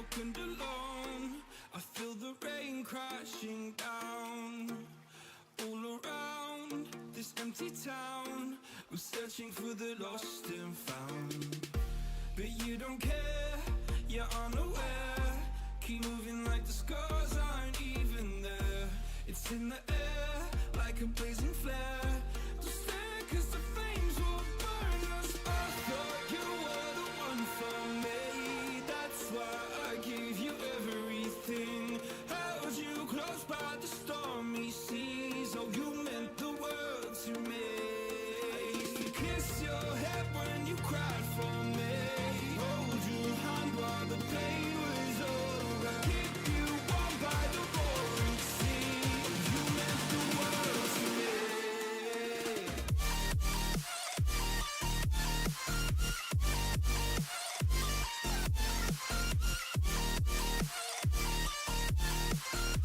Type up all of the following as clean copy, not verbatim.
broken alone. I feel the rain crashing down all around this empty town. I'm searching for the lost and found, but you don't care, you're unaware. Keep moving like the scars aren't even there. It's in the air like a blazing flare. Don't stare 'cause the flames will burn us. I thought you were the one for me. That's why I gave you everything. Held you close by the stormy seas. Oh, you meant the world to me. I used to kiss your head when you cried for me. Hold your hand while the pain was over. Keep you warm by the roaring sea. Oh, you meant the world to me.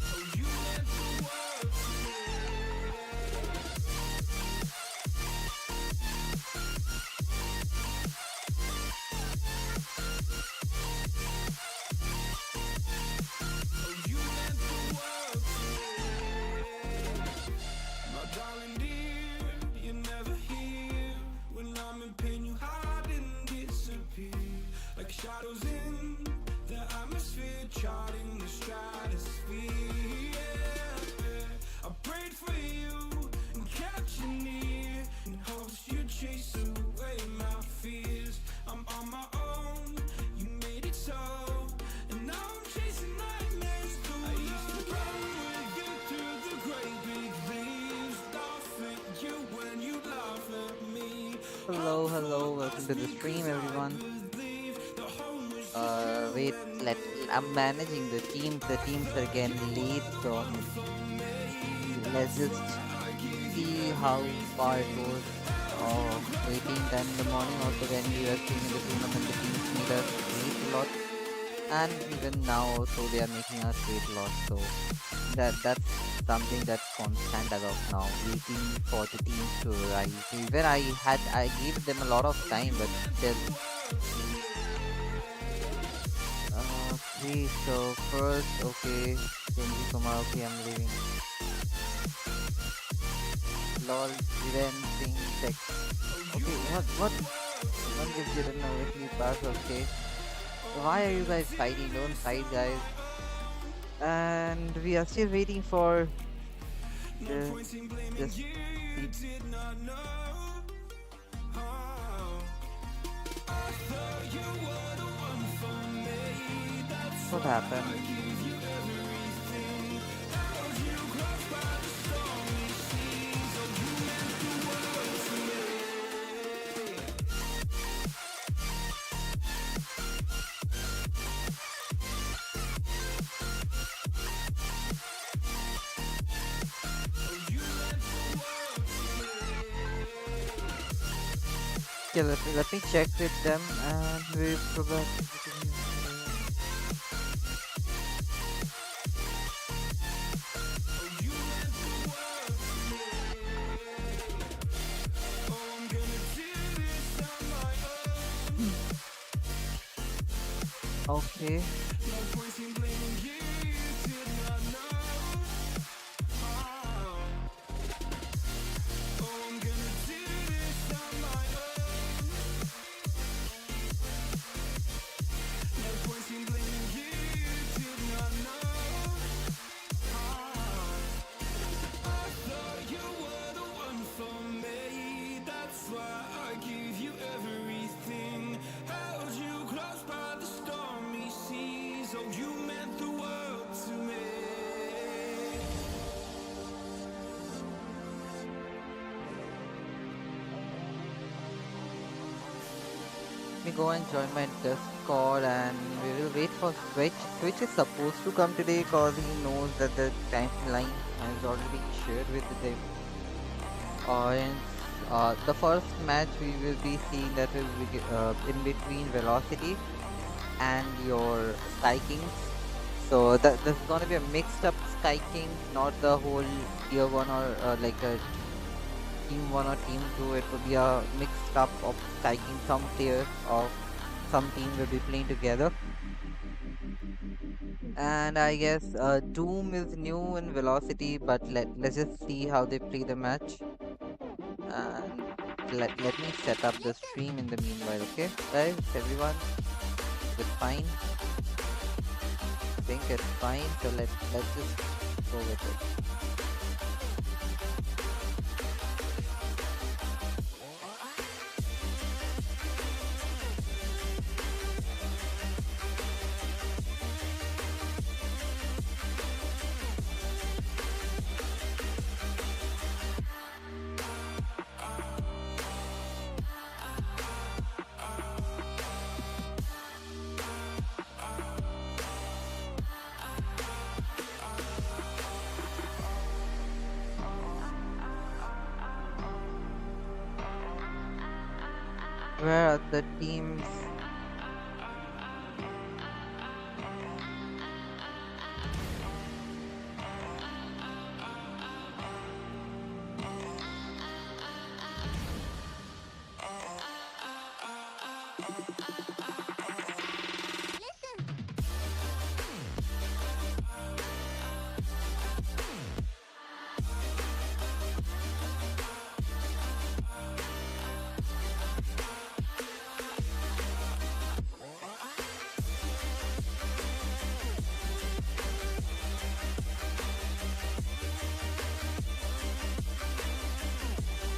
Oh, you meant the world to me. Oh, you meant the world to me. My darling dear, you're never here. When I'm in pain, you hide and disappear. Like shadows in the atmosphere, charting the stratosphere. Yeah. I prayed for you and kept you near, in hopes you'd chase away my fears. I'm on my own, you made it so, and now I'm chasing nightmares too. I used to run with you through the great big leaves, laugh at you when you laugh at me. Hello, welcome to the stream, everyone. Wait, I'm managing the teams. The teams are getting late, so let's just see how far it goes. Oh, waiting time in the morning. Also, when we were streaming the tournament, the teams made us wait a lot, and even now, also they are making us wait a lot. So that's something that's constant as of now, waiting for the teams to arrive. Even I gave them a lot of time, but still. Okay, so first, okay, thank you so much. Okay, I'm leaving. Lol, event thing text. Okay, what? One gives you the weekly pass. Okay, why are you guys fighting? Don't fight, guys. And we are still waiting for the just what happened. Okay, let me check with them and we probably. Okay. Me go and join my Discord and we will wait for Switch. Switch is supposed to come today because he knows that the timeline has already been shared with the audience. The first match we will be seeing that will be in between Velocity and your Sky Kings. So this is gonna be a mixed up Sky King, not the whole tier 1 or like a team 1 or team 2. It will be a mixed up of Sky King, some players of some team will be playing together. And I guess Doom is new in Velocity, but let's just see how they play the match. And let me set up the stream in the meanwhile, okay? Guys, everyone, is it fine? I think it's fine, so let's just go with it. Where are the teams?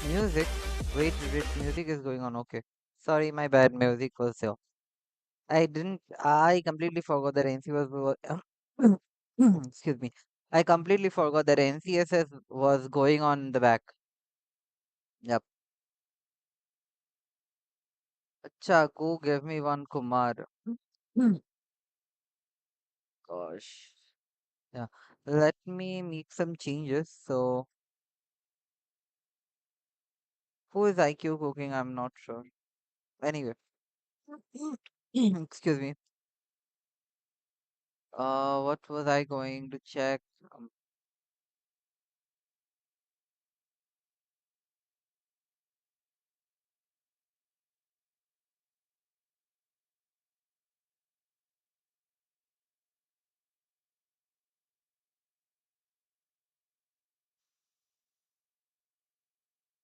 Music? Wait, music is going on. Okay. Sorry, my bad. Music was there. I completely forgot that NC excuse me. I completely forgot that NCSS was going on in the back. Yep. Acha, go give me one Kumar. Gosh. Yeah. Let me make some changes. So, who is IQ cooking? I'm not sure. Anyway. Excuse me. What was I going to check? Um,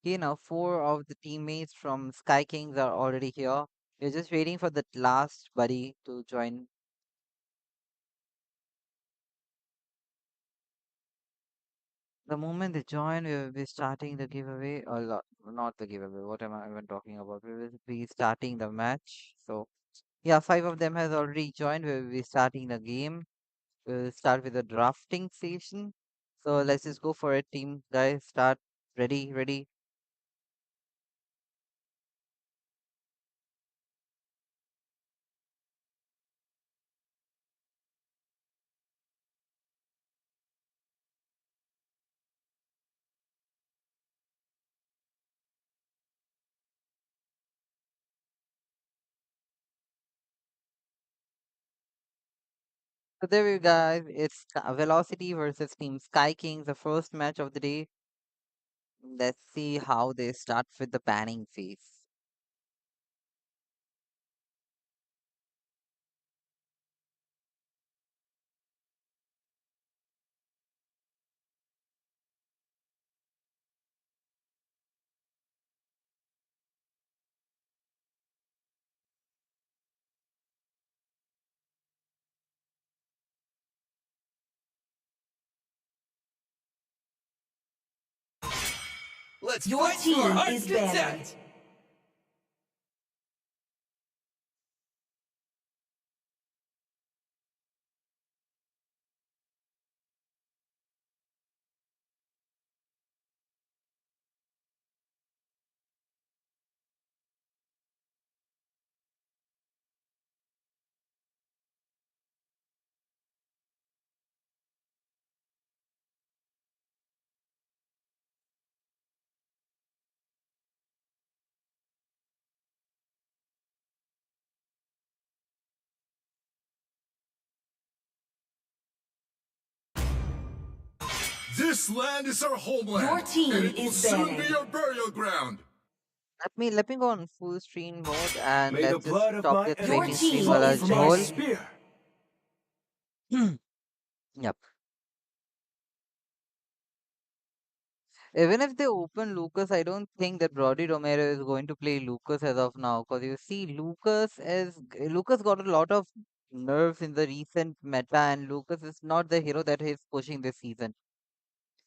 now four of the teammates from Sky Kings are already here. We're just waiting for the last buddy to join. The moment they join, we will be starting the giveaway, or not the giveaway. What am I even talking about? We will be starting the match. So yeah, five of them has already joined. We will be starting the game. We'll start with the drafting session. So let's just go for it, team guys. Start. Ready, ready. So there we go, guys. It's Velocity versus Team Sky Kings, the first match of the day. Let's see how they start with the panning phase. Let's Your fight team for is banned. This land is our homeland. Your team and it will is soon be our burial ground. Let me go on full screen mode and May the let's just blood of stop my the Your creating enemies screen team while flow I is from my joel. banning. spear. Yep. Even if they open Lucas, I don't think that Brody Romero is going to play Lucas as of now. Because you see, Lucas got a lot of nerves in the recent meta, and Lucas is not the hero that he's pushing this season.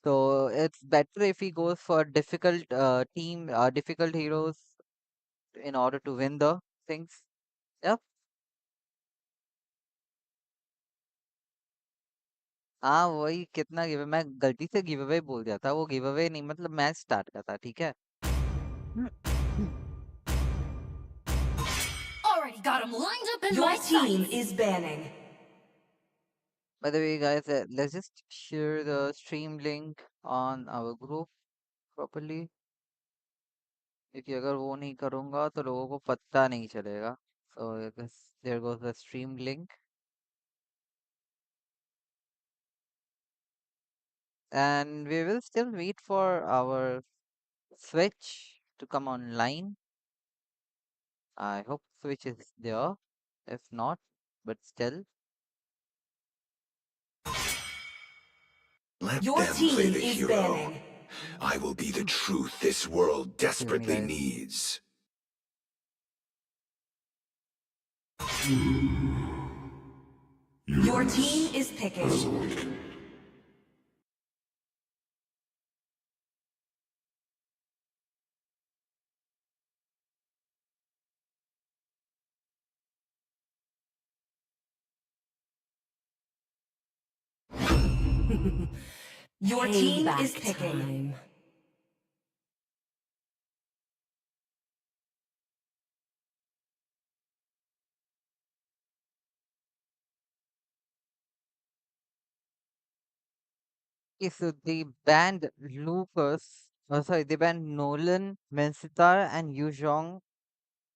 So it's better if he goes for difficult heroes in order to win the things. Yep. हाँ वही कितना give मैं गलती से give away बोल दिया था वो गिव अवे नहीं मतलब मैच स्टार्ट का था ठीक है Already got him lined up in Your my team sights. Is banning. By the way, guys, let's just share the stream link on our group properly. क्योंकि अगर वो नहीं करूँगा तो लोगों को पता नहीं चलेगा. So there goes the stream link. And we will still wait for our Switch to come online. I hope Switch is there. If not, but still. Let Your them play team the is hero. banning. I will be the truth this world Excuse me, desperately guys. needs. Your team is picking. Your team is picking. Time. Okay, so they banned Lucas. Oh, sorry, they banned Nolan, Mensitar, and Yuzhong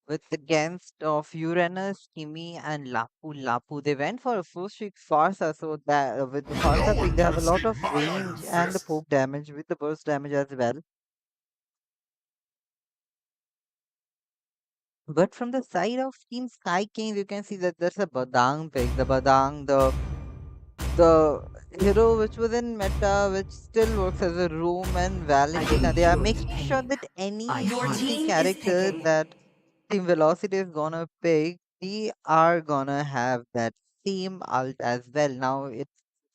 with the against of Uranus, Kimi, and Lapu Lapu. They went for a full streak Farsa, so that with the No Farsa pick, one they have can a lot escape of my iron range and the fist. poke damage with the burst damage as well. But from the side of Team Sky Kings, you can see that there's a Badang pick. The Badang, the hero which was in meta, which still works as a room and Valentina. They are making sure that any Your easy team is character picking. that Team Velocity is gonna pick, they are gonna have that same ult as well. Now it's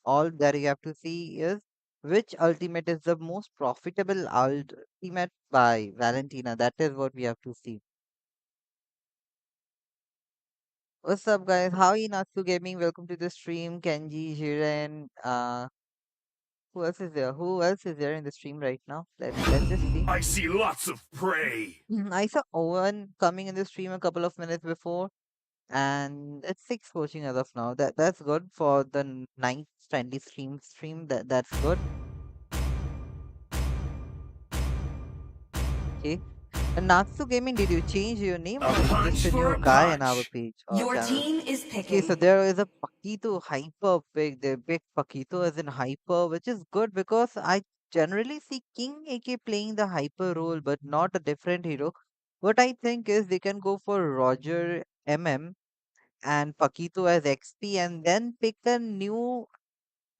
all that you have to see is which ultimate is the most profitable ultimate by Valentina. That is what we have to see. What's up, guys? How are you, Natsu Gaming? Welcome to the stream. Kenji, Jiren, who else is there? Who else is there in the stream right now? Let's just see. I see lots of prey. I saw Owen coming in the stream a couple of minutes before, and it's six coaching as of now. That's good for the ninth friendly stream. That's good. Okay. And Natsu Gaming, did you change your name A or are you just punch a for new a guy in our punch. page or Your channel? team is Okay, so picking. there is a Paquito hyper big, the big Paquito as in hyper, which is good because I generally see King AK playing the hyper role, but not a different hero. What I think is they can go for Roger MM and Paquito as XP and then pick a new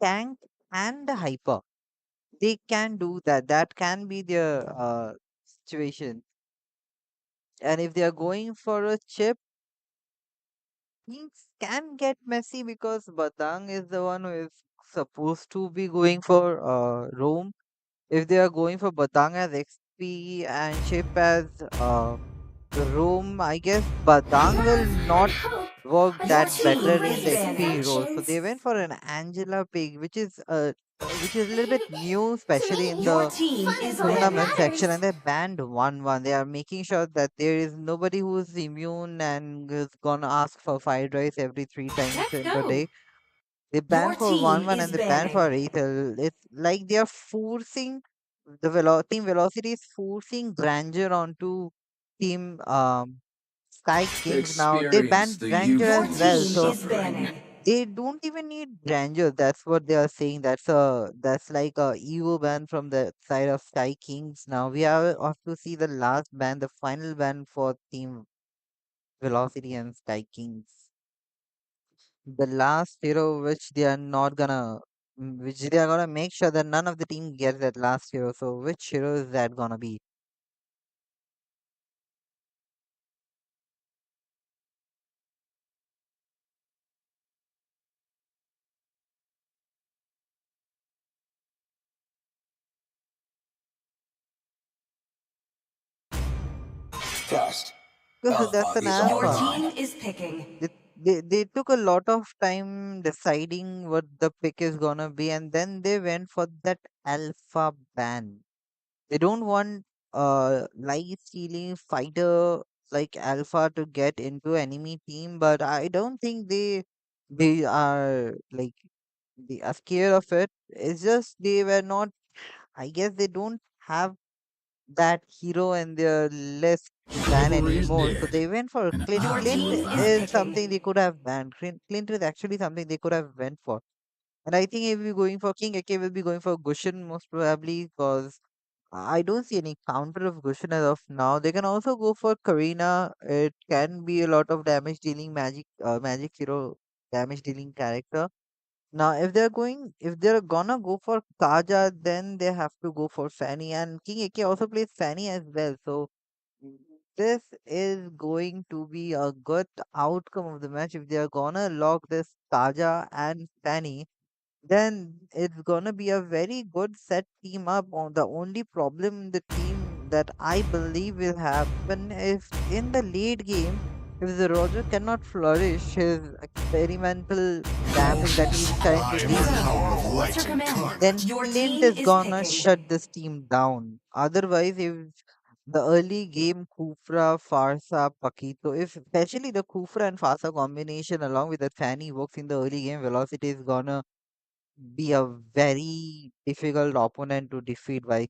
tank and the hyper. They can do that. That can be their situation. And if they are going for a chip, things can get messy because Batang is the one who is supposed to be going for Rome. If they are going for Batang as XP and Chip as Rome, I guess Batang will not work Your that team better in is the banning. XP role. So they went for an Angela pick, which is a little bit new, especially in Your the team is tournament banning. section, and they banned 1-1. They are making sure that there is nobody who is immune and is gonna ask for fried rice every three times Let's in the go. day. They Your banned for team 1-1 is and they banned for banning. Rethel. It's like they are forcing team velocity is forcing Granger onto team Sky Kings now. They Experience banned the Granger Your as useless well. team So is suffering. banning. They don't even need Granger. That's what they are saying. That's like a ego ban from the side of Sky Kings. Now we have to see the last ban, the final ban for Team Velocity and Sky Kings. The last hero which they are not gonna, which they are gonna make sure that none of the team gets that last hero. So which hero is that gonna be? Trust. Because that's Alpha an is Your alpha. online. team is picking. They took a lot of time deciding what the pick is gonna be, and then they went for that alpha ban. They don't want life stealing fighter like alpha to get into enemy team, but I don't think they are like they are scared of it. It's just they were not. I guess they don't have that hero in their list to ban Chivalry is anymore. So dead, they went for and Clint. I Your Clint will team is find is it. picking. something they could have banned. Clint is actually something they could have went for. And I think if we're going for King AK will be going for Gushin most probably because I don't see any counter of Gushin as of now. They can also go for Karina. It can be a lot of damage dealing magic hero damage dealing character. Now, if they're gonna go for Kaja, then they have to go for Fanny, and King AK also plays Fanny as well. So this is going to be a good outcome of the match. If they are gonna lock this Kaja and Fanny, then it's gonna be a very good set team up. On the only problem in the team that I believe will happen if in the late game, if the Roger cannot flourish his experimental damage that he's trying to I am the deal, power of What's light your and command? dark. then Your Clint team is is gonna picking. shut this team down. Otherwise, if the early game Kufra, Farsa, Pakito, if especially the Kufra and Farsa combination along with the Fanny works in the early game, Velocity is gonna be a very difficult opponent to defeat by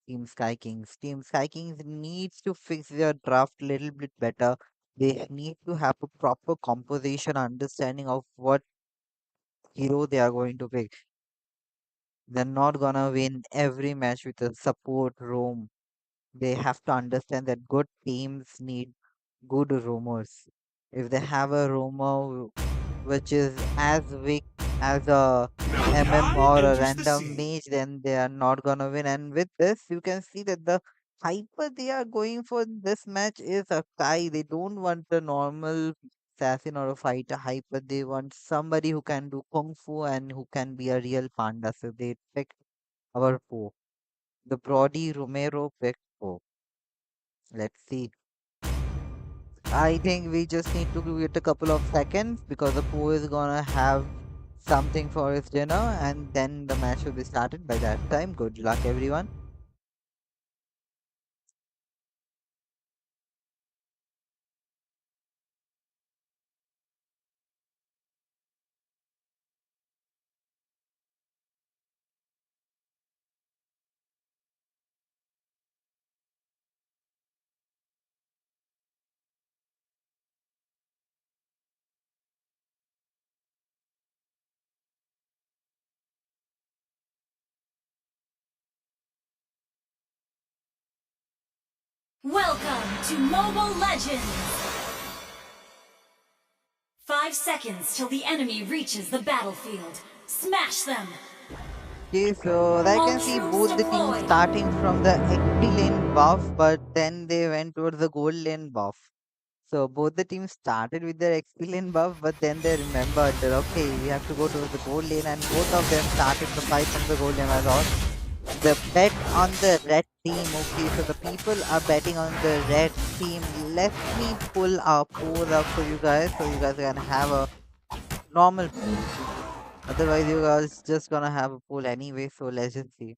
Team Sky Kings. Team Sky Kings needs to fix their draft a little bit better. They need to have a proper composition understanding of what hero they are going to pick. They're not gonna win every match with a support roam. They have to understand that good teams need good roamers. If they have a roamer which is as weak as a Malachi or a enters the random scene. mage, then they are not gonna win. And with this, you can see that the hyper they are going for in this match is a Kai. They don't want the normal assassin or a fighter hyper. They want somebody who can do kung fu and who can be a real panda. So they picked our foe. The Brody Romero picked foe. Let's see. I think we just need to give it a couple of seconds because the Poe is gonna have something for his dinner and then the match will be started by that time. Good luck, everyone. Welcome to Mobile Legends! 5 seconds till the enemy reaches the battlefield. Smash them! Okay, so I All can see troops both the teams deployed! starting from the XP lane buff, but then they went towards the gold lane buff. So both the teams started with their XP lane buff, but then they remembered that okay, we have to go towards the gold lane, and both of them started the fight from the gold lane as well. The bet on the red team. Okay, so the people are betting on the red team. Let me pull our poll up for you guys so you guys can have a normal poll. Otherwise, you guys just gonna have a poll anyway. So let's just see.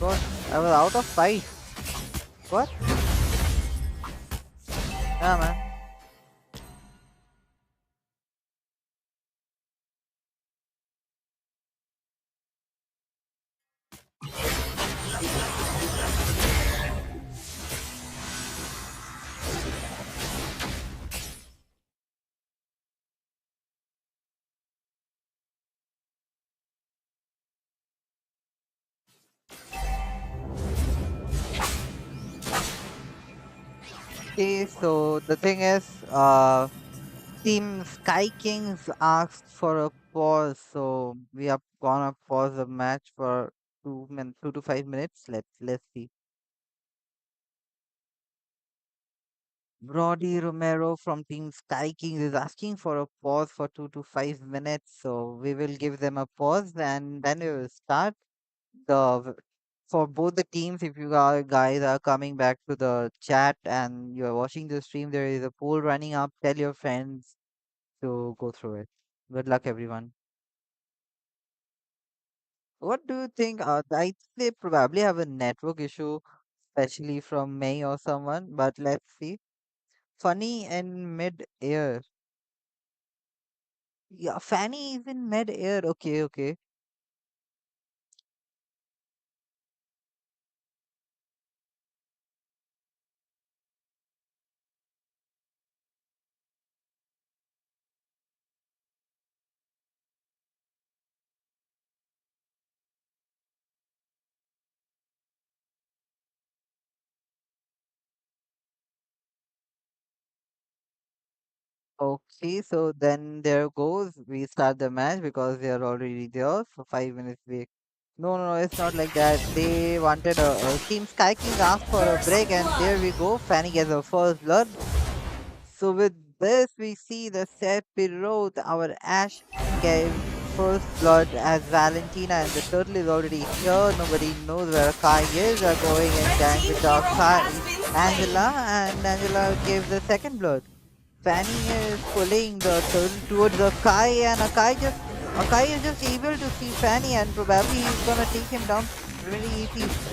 God, I was out of fight. What? Yeah, man. Okay, so the thing is, Team Sky Kings asked for a pause, so we are gonna pause the match for 2 to 5 minutes. Let's see. Brody Romero from Team Sky Kings is asking for a pause for 2 to 5 minutes, so we will give them a pause and then we will start the for both the teams. If you guys are coming back to the chat and you are watching the stream, there is a poll running up. Tell your friends to go through it. Good luck, everyone. What do you think? I think they probably have a network issue, especially from May or someone. But let's see. Funny and mid-air. Yeah, Fanny is in mid-air. Okay, okay. Okay, so then there goes. We start the match because they are already there for 5 minutes break. No, no, no, it's not like that. They wanted a Team Sky King asked for a First break, and there blood. we go. Fanny gets a first blood. So with this, we see the Sephiroth, our Ash gave first blood as Valentina, and the turtle is already here. Nobody knows where Kai is. They're going in Red gang team with hero has Kai, been slain. Angela, and Angela gave the second blood. Fanny is pulling the turtle towards Akai, and Akai is just able to see Fanny, and probably he's gonna take him down really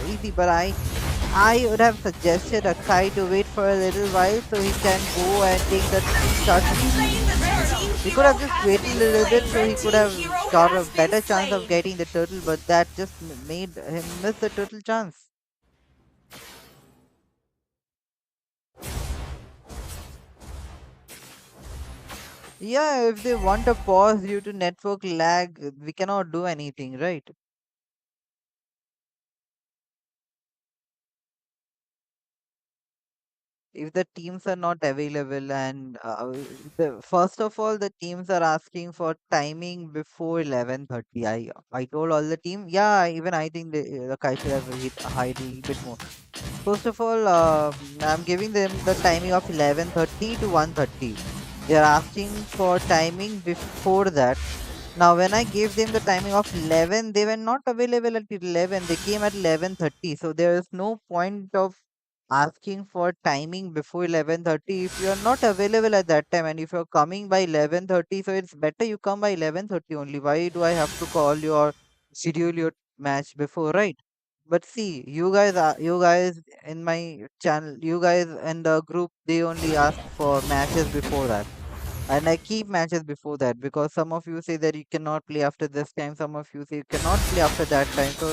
easy. But I would have suggested Akai to wait for a little while so he can go and take the 3 shots. Slain the red team He could hero have just has waited a been little bit slain. so he Red could team have hero got a has been better chance of slain. getting the turtle, but that just made him miss the turtle chance. Yeah, if they want a pause due to network lag, we cannot do anything, right? If the teams are not available and first of all the teams are asking for timing before 11:30. I told all the team, yeah, even I think the Kai should have hit hide a little bit more. First of all, I'm giving them the timing of 11:30 to 1:30. They're asking for timing before that. Now, when I gave them the timing of 11, they were not available at 11. They came at 11:30. So there is no point of asking for timing before 11:30 if you are not available at that time, and if you're coming by 11:30, so it's better you come by 11:30 only. Why do I have to call you or schedule your match before, right? But see, you guys in my channel, you guys in the group, they only ask for matches before that. And I keep matches before that because some of you say that you cannot play after this time, some of you say you cannot play after that time. So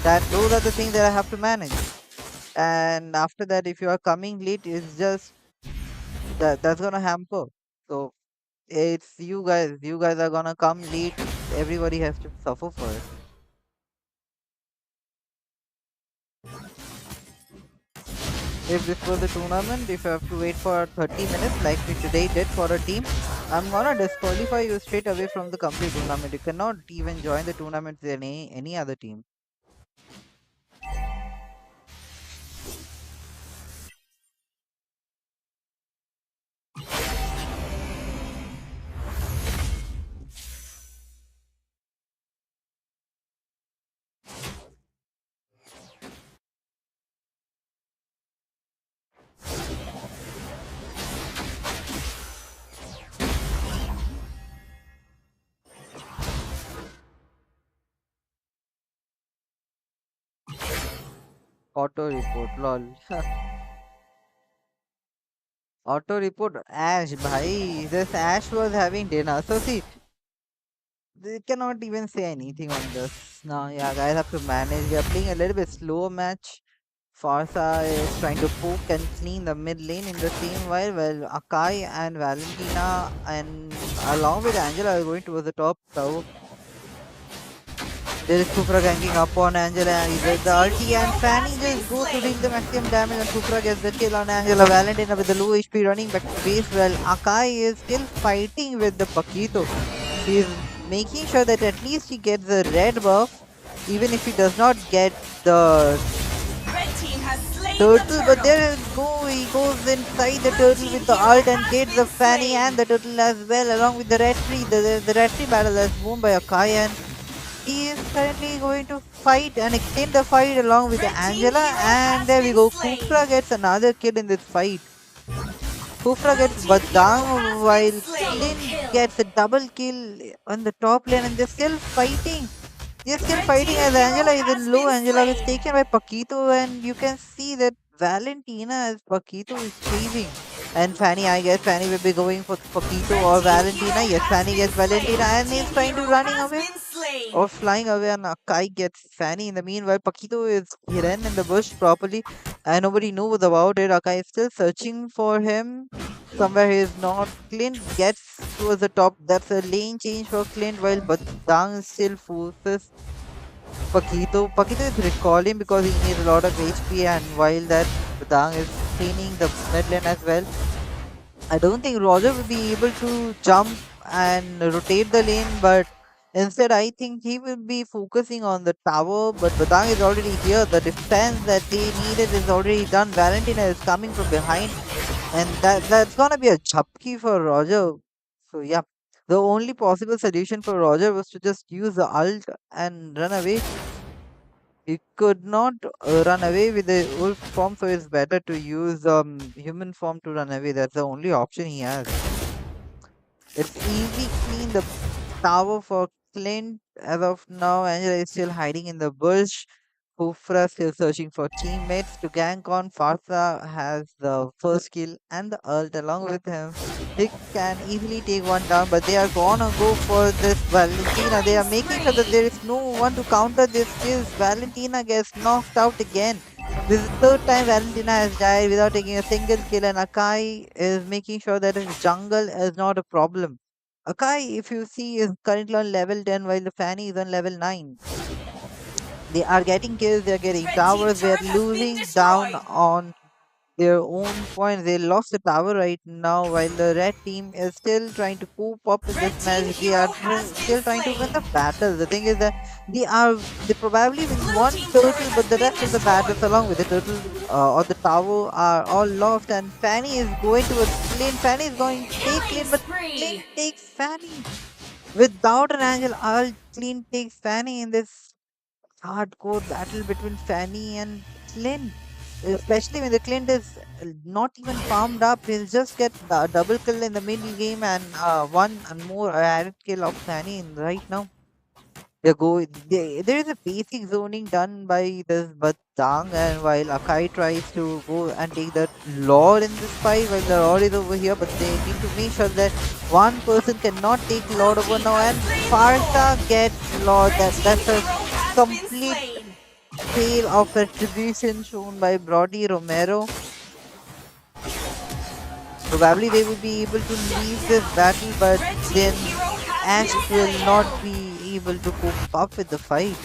that those are the things that I have to manage. And after that, if you are coming late, it's just that's gonna hamper. So it's you guys. You guys are gonna come late. Everybody has to suffer for it. If this was a tournament, if you have to wait for 30 minutes like we today did for a team, I'm gonna disqualify you straight away from the complete tournament. You cannot even join the tournament with any other team. Auto report, lol. Auto report Ash, bhai. This Ash was having dinner. So see, they cannot even say anything on this. Now, yeah, guys have to manage. We are playing a little bit slow match. Farsa is trying to poke and clean the mid lane in the same while. Well, Akai and Valentina and along with Angela are going towards the top. So there is Kufra ganking up on Angela and the ulti and Fanny just goes to deal the maximum damage and Kufra gets the kill on Angela. Valentina with the low HP running back to base. Well, Akai is still fighting with the Paquito. He's making sure that at least he gets the red buff, even if he does not get the turtle. But there he goes inside the turtle with the ult and gets the Fanny and the turtle as well, along with the red tree. The red tree battle is won by Akai, and he is currently going to fight and extend the fight along with Angela. And there we go. Kufra gets another kill in this fight. Kufra gets Badang while Clint gets a double kill on the top lane, and they're still fighting. They're still fighting as Angela is in low. Angela is taken by Paquito, and you can see that Valentina as Paquito is chasing. And Fanny, I guess Fanny will be going for Paquito or Valentina. Yes, Fanny gets Valentina and he's trying to running away or flying away, and Akai gets Fanny. In the meanwhile, Paquito is hidden in the bush properly and nobody knows about it. Akai is still searching for him. Somewhere he is not. Clint gets towards the top. That's a lane change for Clint, while Badang still forces Paquito. Paquito is recalling because he needs a lot of HP, and while that Badang is cleaning the mid lane as well. I don't think Roger will be able to jump and rotate the lane, but instead I think he will be focusing on the tower. But Badang is already here. The defense that they needed is already done. Valentina is coming from behind, and that's gonna be a chapki for Roger. So yeah, the only possible solution for Roger was to just use the ult and run away. He could not run away with the wolf form, so it's better to use human form to run away. That's the only option he has. It's easy clean the tower for Clint. As of now, Angela is still hiding in the bush. Kufra still searching for teammates to gank on. Farsa has the first kill and the ult along with him. He can easily take one down, but they are gonna go for this Valentina. They are making sure that there is no one to counter this kills. Valentina gets knocked out again. This is the third time Valentina has died without taking a single kill, and Akai is making sure that his jungle is not a problem. Akai, if you see, is currently on level 10 while the Fanny is on level 9. They are getting kills, they are getting towers, they are losing down on their own points. They lost the tower right now while the red team is still trying to cope up in this match. They are still trying to win the battle. The thing is that they probably win one turtle, but the rest of the battles along with the turtle or the tower are all lost, and Fanny is going towards Clint. Fanny is going to take Clint, but Clint takes Fanny. Without an angel, all Clint takes Fanny in this hardcore battle between Fanny and Clint. Especially when the Clint is not even farmed up, he'll just get a double kill in the middle game and one and more added kill of Fanny in right now. There is a basic zoning done by this Batang, and while Akai tries to go and take the Lord in this fight, while the Lord is over here, but they need to make sure that one person cannot take Lord over now, and Farsa gets Lord. That's a complete fail of retribution shown by Brody Romero. Probably they will be able to leave this battle, but then Ash will not be able to cope up with the fight.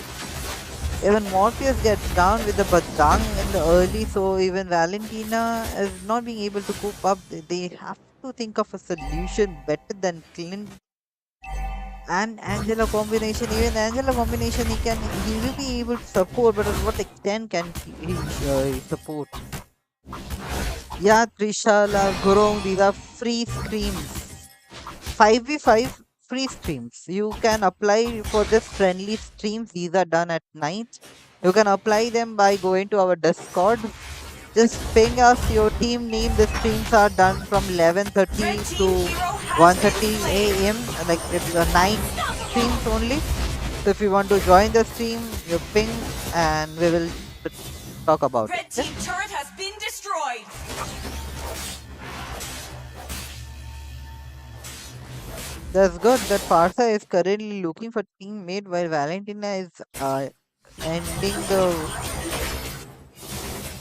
Even Morpheus gets down with the Badang in the early, so even Valentina is not being able to cope up. They have to think of a solution better than Clint and Angela combination. Even Angela combination, he will be able to support, but at what extent can he support? Yeah, Trishala, Gurung, these are free streams. 5v5 free streams. You can apply for this friendly streams. These are done at night. You can apply them by going to our Discord. Just ping us your team name. The streams are done from 11:30 to 1:30 a.m. Like it's a night streams only. So if you want to join the stream, you ping and we will talk about it. Red team turret has been destroyed. That's good that Farsa is currently looking for teammate while Valentina is ending the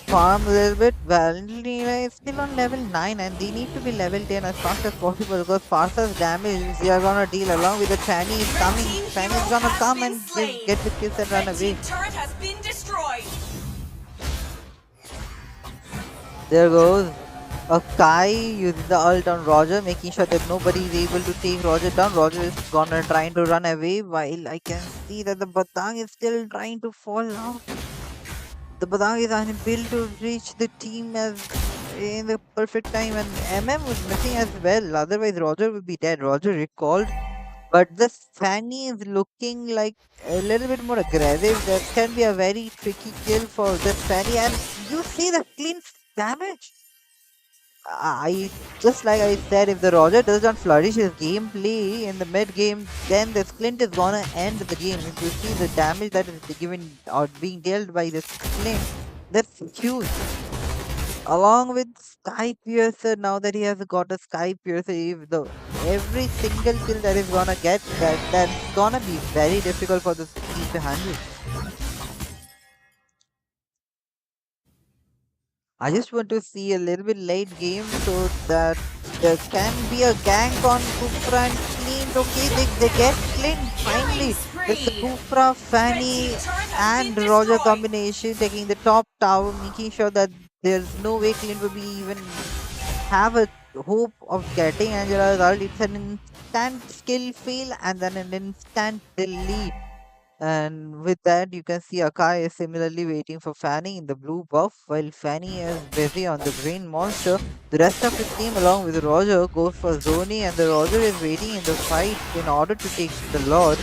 farm a little bit. Valentina is still on level 9 and they need to be level 10 as fast as possible because Farsa's damage they are gonna deal along with the Fanny is coming. Fanny is gonna come and get the kills and run Red away. team turret has been destroyed. There goes a Kai using the ult on Roger, making sure that nobody is able to take Roger down. Roger is gonna trying to run away while I can see that the Batang is still trying to fall out. The Batang is unable to reach the team as in the perfect time and MM was missing as well. Otherwise Roger would be dead. Roger recalled. But this Fanny is looking like a little bit more aggressive. That can be a very tricky kill for this Fanny and you see the clean damage. I just like I said, if the Roger does not flourish his gameplay in the mid game, then the Clint is gonna end the game. If you see the damage that is given or being dealt by this Clint, that's huge. Along with Sky Piercer, now that he has got a Sky Piercer, if the every single kill that is gonna get, that's gonna be very difficult for the team to handle. I just want to see a little bit late game so that there can be a gank on Kufra and Clint. Okay, they get Clint finally. It's the Kufra, Fanny and Roger combination taking the top tower, making sure that there's no way Clint will be even have a hope of getting Angela's ult. It's an instant skill fail and then an instant delete. And with that, you can see Akai is similarly waiting for Fanny in the blue buff, while Fanny is busy on the green monster. The rest of his team, along with Roger, goes for Zoni, and the Roger is waiting in the fight in order to take the Lord.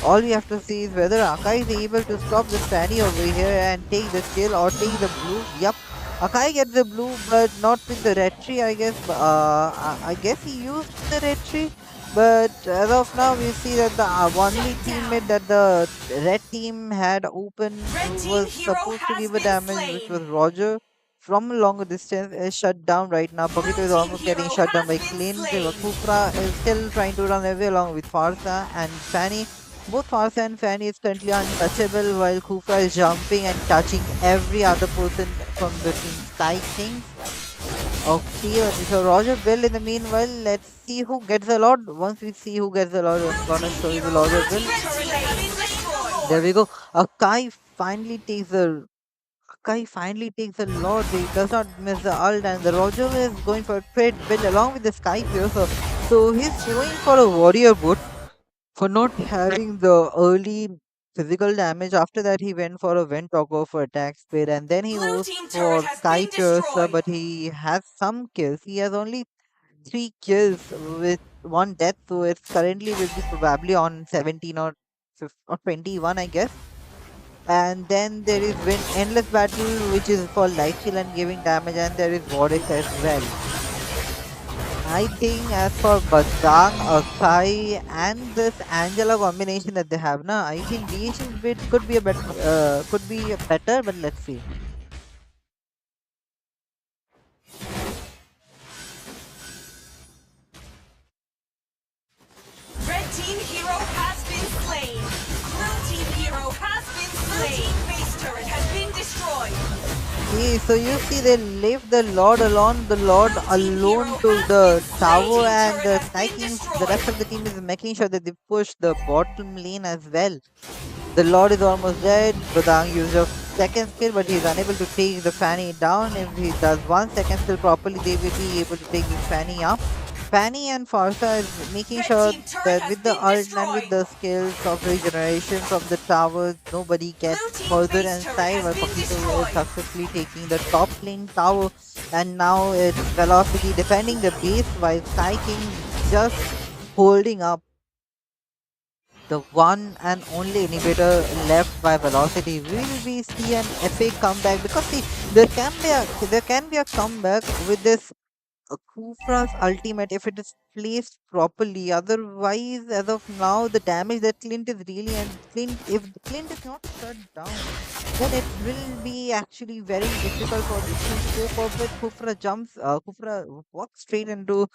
All we have to see is whether Akai is able to stop the Fanny over here and take the kill or take the blue. Yup, Akai gets the blue, but not with the red tree, I guess. I guess he used the red tree. But as of now, we see that the only teammate that the red team had open was supposed to give a damage, which was Roger. From a longer distance is shut down right now. Pokito is almost getting shut down by Clint. Kufra is still trying to run away along with Farsa and Fanny. Both Farsa and Fanny is currently untouchable while Kufra is jumping and touching every other person from the team Sky Kings. Okay, so Roger build in the meanwhile. Let's see who gets the Lord. Once we see who gets the Lord, I'm gonna show you the Roger build. There we go. Akai finally takes the Lord. He does not miss the ult, and the Roger is going for a trade build along with the Sky Piercer. So he's going for a warrior boot for not having the early physical damage. After that, he went for a Wind Talker for attack speed, and then he Blue goes team for turret has Sky been Piercer, destroyed. but he has some kills. He has only 3 kills with 1 death, so it's currently will be probably on 17 or 21, I guess. And then there is Endless Battle, which is for life steal and giving damage, and there is Vortex as well. I think as for Batang, Akai, and this Angela combination that they have now, I think DH's bit could be a could be better, but let's see. Red team hero has been slain. Blue team hero has been slain. Blue team base turret has been destroyed. Okay, so you see they leave the Lord alone, to the tower, and the Sky Kings, the rest of the team is making sure that they push the bottom lane as well. The Lord is almost dead. Badang used a second skill, but he's unable to take the Fanny down. If he does 1 second skill properly, they will be able to take the Fanny up. Fanny and Farsa is making sure that with the ult and with the skills of regeneration from the towers, nobody gets further inside while Pakito is successfully taking the top lane tower. And now it's Velocity defending the base while Sky King just holding up the one and only inhibitor left by Velocity. Will we see an epic comeback? Because see, there can be a comeback with this Kufra's ultimate if it is placed properly. Otherwise, as of now, the damage that Clint is really and Clint if Clint is not shut down, then it will be actually very difficult for this team to cope up with. Kufra walks straight into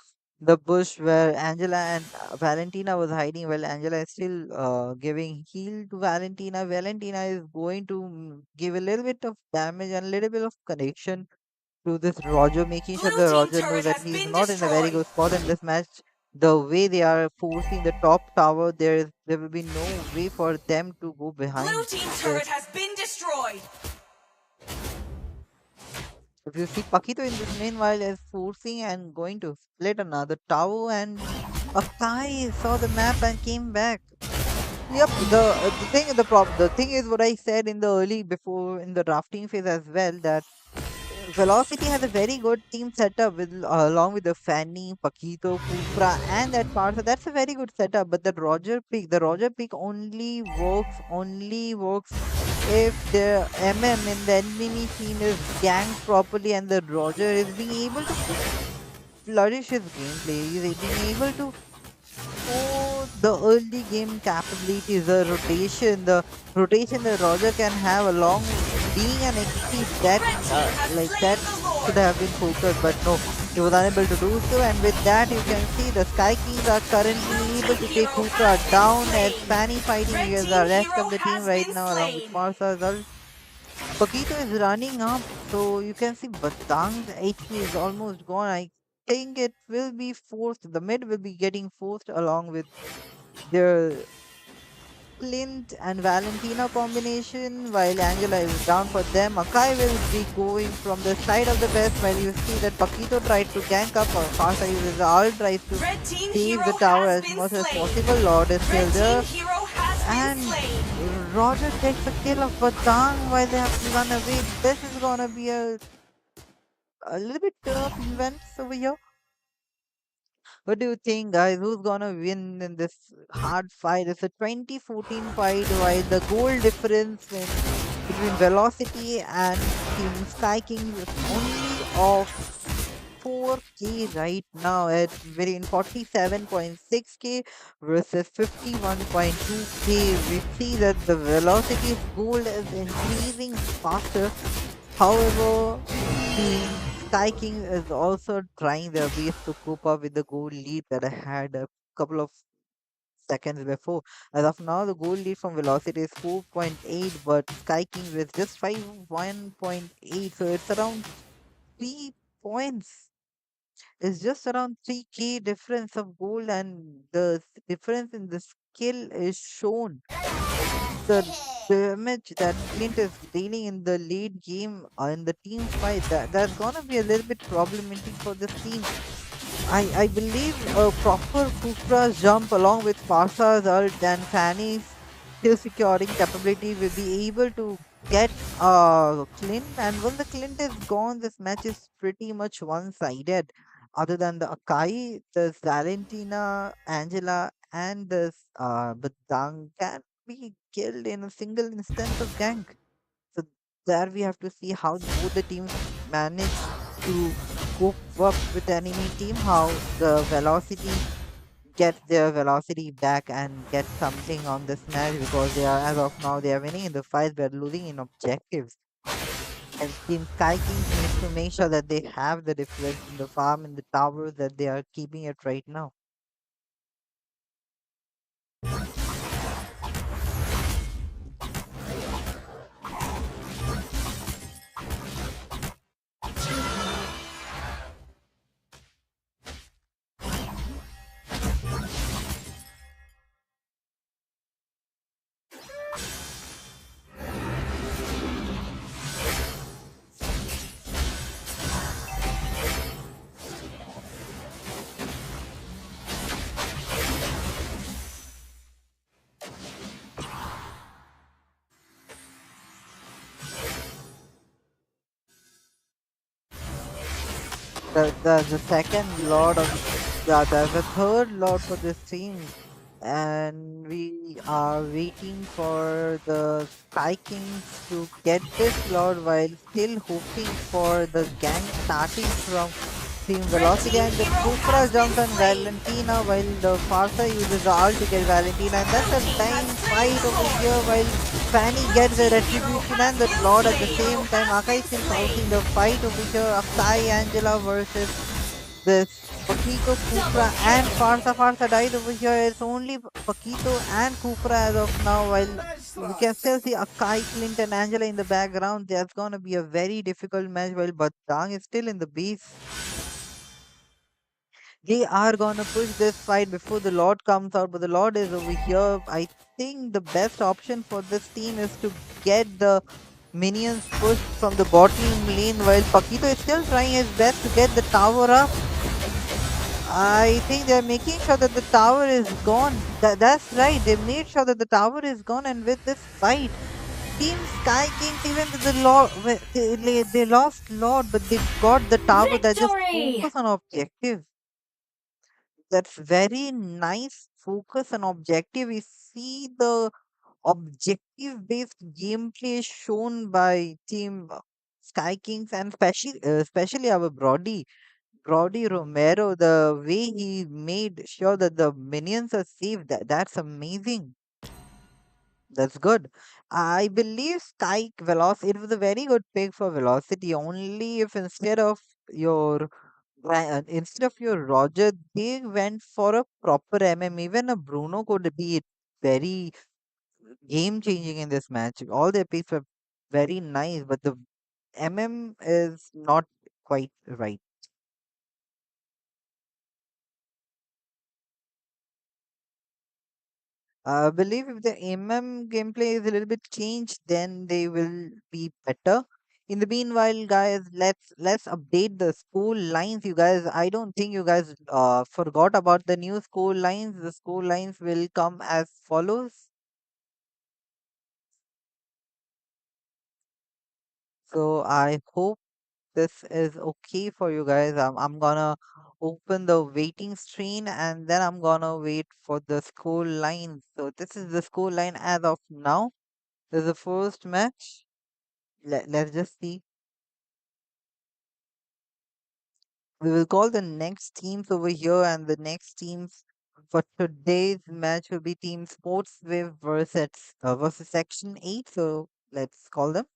the bush where Angela and Valentina was hiding. Well, Angela is still giving heal to Valentina. Valentina is going to give a little bit of damage and a little bit of connection to this Roger, making sure Blue that team Roger knows turret that has he's been not in a very destroyed. good spot in this match. The way they are forcing the top tower, there will be no way for them to go Blue behind. team The turret has been destroyed. If you see Pakito in this meanwhile is forcing and going to split another tower, and Akai saw the map and came back. Yep, the thing is what I said in the early before in the drafting phase as well, that Velocity has a very good team setup with along with the Fanny, Paquito, Kufra, and that Parsa. That's a very good setup. But the Roger pick only works if the MM in the enemy team is ganked properly and the Roger is being able to flourish his gameplay. He's being able to show the early game capabilities, the rotation that Roger can have along being an XP that Red team has like slain that the should Lord. have been focused, but no, he was unable to do so. And with that, you can see the Sky Kings are Blue currently able team to take hero Kufra has been down as slain. Fanny fighting Red against team the rest hero of the team has right been now, along with slain. Parsa as well. Pakito is running up, so you can see Batang's HP is almost gone. I think it will be forced. The mid will be getting forced along with their Clint and Valentina combination, while Angela is down for them. Akai will be going from the side of the best, while you see that Pakito tried to gank up, or Farsa uses all tries to Red team save the hero tower has as been much as slain. possible. Lord is still Red team there, hero has been and slain. Roger takes a kill of Batang while they have to run away. This is gonna be a little bit tough events over here. What do you think, guys? Who's gonna win in this hard fight? It's a 2014 fight, while the goal difference between Velocity and Team Sky Kings is only of 4K right now at very in 47.6K versus 51.2K. We see that the Velocity's goal is increasing faster. However, Team Sky King is also trying their best to cope up with the goal lead that I had a couple of seconds before. As of now, the goal lead from Velocity is 4.8, but Sky King with just 1.8, so it's around 3 points. It's just around 3K difference of goal, and the difference in the skill is shown. The damage that Clint is dealing in the late game in the team fight, that's gonna be a little bit problematic for this team. I believe a proper Kufra's jump along with Farsa's ult and Fanny's skill securing capability will be able to get Clint, and when the Clint is gone, this match is pretty much one-sided. Other than the Akai, the Valentina, Angela, and this Badang can be killed in a single instance of gank. So there we have to see how both the teams manage to cope up with the enemy team, how the velocity get their velocity back and get something on this match, because they are as of now they are winning in the fight but losing in objectives. And Team Sky Kings needs to make sure that they have the difference in the farm and the tower that they are keeping it right now. The second lord of the third lord for this team, and we are waiting for the Sky Kings to get this lord while still hoping for the gang starting from Team Red Velocity, team and the hero Kufra has been jumps on slain. Valentina while the Farsa uses the ult to get Valentina, and that's Blue a team has dying slain fight the over Lord. here while Fanny Blue gets the team hero retribution has and the been Lord at the slain. same time. Has Akai been still slain. sourcing the fight over here. Akai Angela versus this Paquito, Double Kufra, and kill. Farsa. Farsa died over here. It's only Paquito and Kufra as of now, while we can still see Akai, Clint, and Angela in the background. That's gonna be a very difficult match while Batang is still in the base. They are gonna push this fight before the Lord comes out, but the Lord is over here. I think the best option for this team is to get the minions pushed from the bottom lane while Paquito is still trying his best to get the tower up. I think they're making sure that the tower is gone. That's right. They made sure that the tower is gone, and with this fight, Team Sky Kings, even though they lost Lord, but they got the tower that just Victory! focus on objective. That's very nice focus on objective. We see the objective based gameplay shown by Team Sky Kings, and especially our Brody Romero, the way he made sure that the minions are safe, that's amazing. That's good. I believe Sky Velocity, it was a very good pick for Velocity, only if instead of your Roger, they went for a proper MM. Even a Bruno could be very game changing in this match. All their picks were very nice, but the MM is not quite right. I believe if the MM gameplay is a little bit changed, then they will be better. In the meanwhile, guys, let's update the school lines. You guys, I don't think you guys forgot about the new school lines. The school lines will come as follows. So I hope this is okay for you guys. I'm gonna open the waiting screen and then I'm gonna wait for the school line. So this is the school line as of now. This is the first match. Let's just see. We will call the next teams over here, and the next teams for today's match will be Team Sports Wave versus Section 8. So let's call them.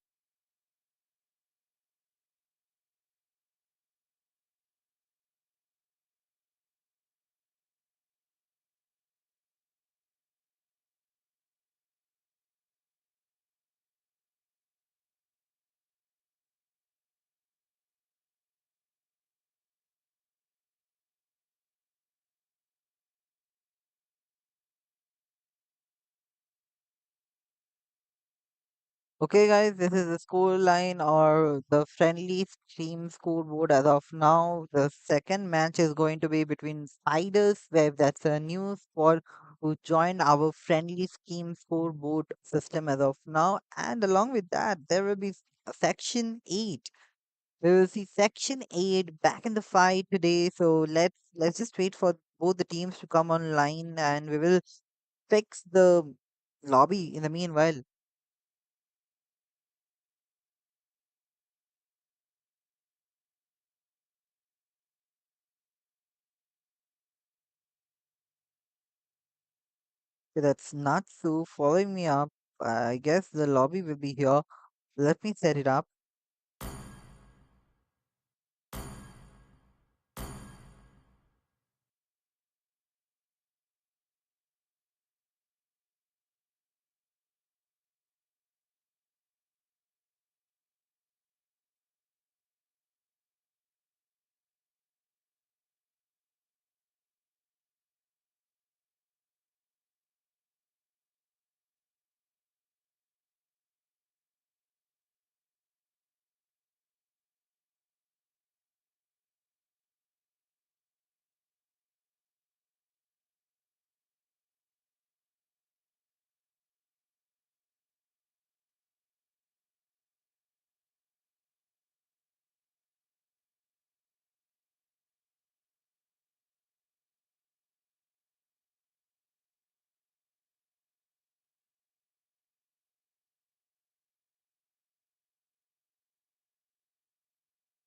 Okay, guys, this is the score line or the friendly team scoreboard as of now. The second match is going to be between Spiders Web, that's a new squad who joined our friendly scheme scoreboard system as of now. And along with that, there will be Section 8. We will see Section 8 back in the fight today. So let's just wait for both the teams to come online and we will fix the lobby in the meanwhile. Okay, that's not so. Following me up. I guess the lobby will be here. Let me set it up.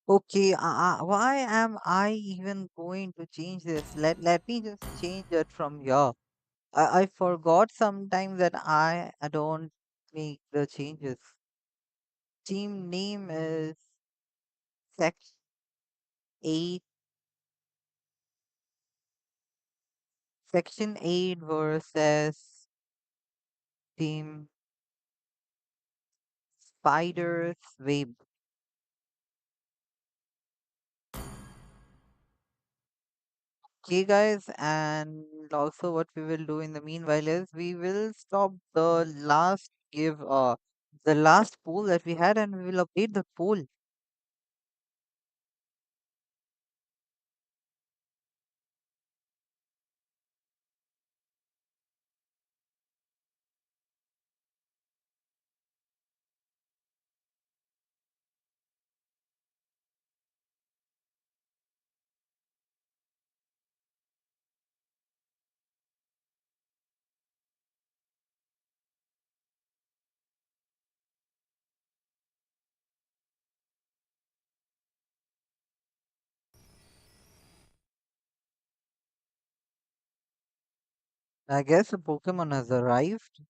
Okay, why am I even going to change this? Let me just change it from here. I forgot sometimes that I don't make the changes. Team name is Section 8, Section 8 versus Team Spiders Web. Okay, guys, and also what we will do in the meanwhile is we will stop the last poll that we had, and we will update the poll. I guess a Pokemon has arrived.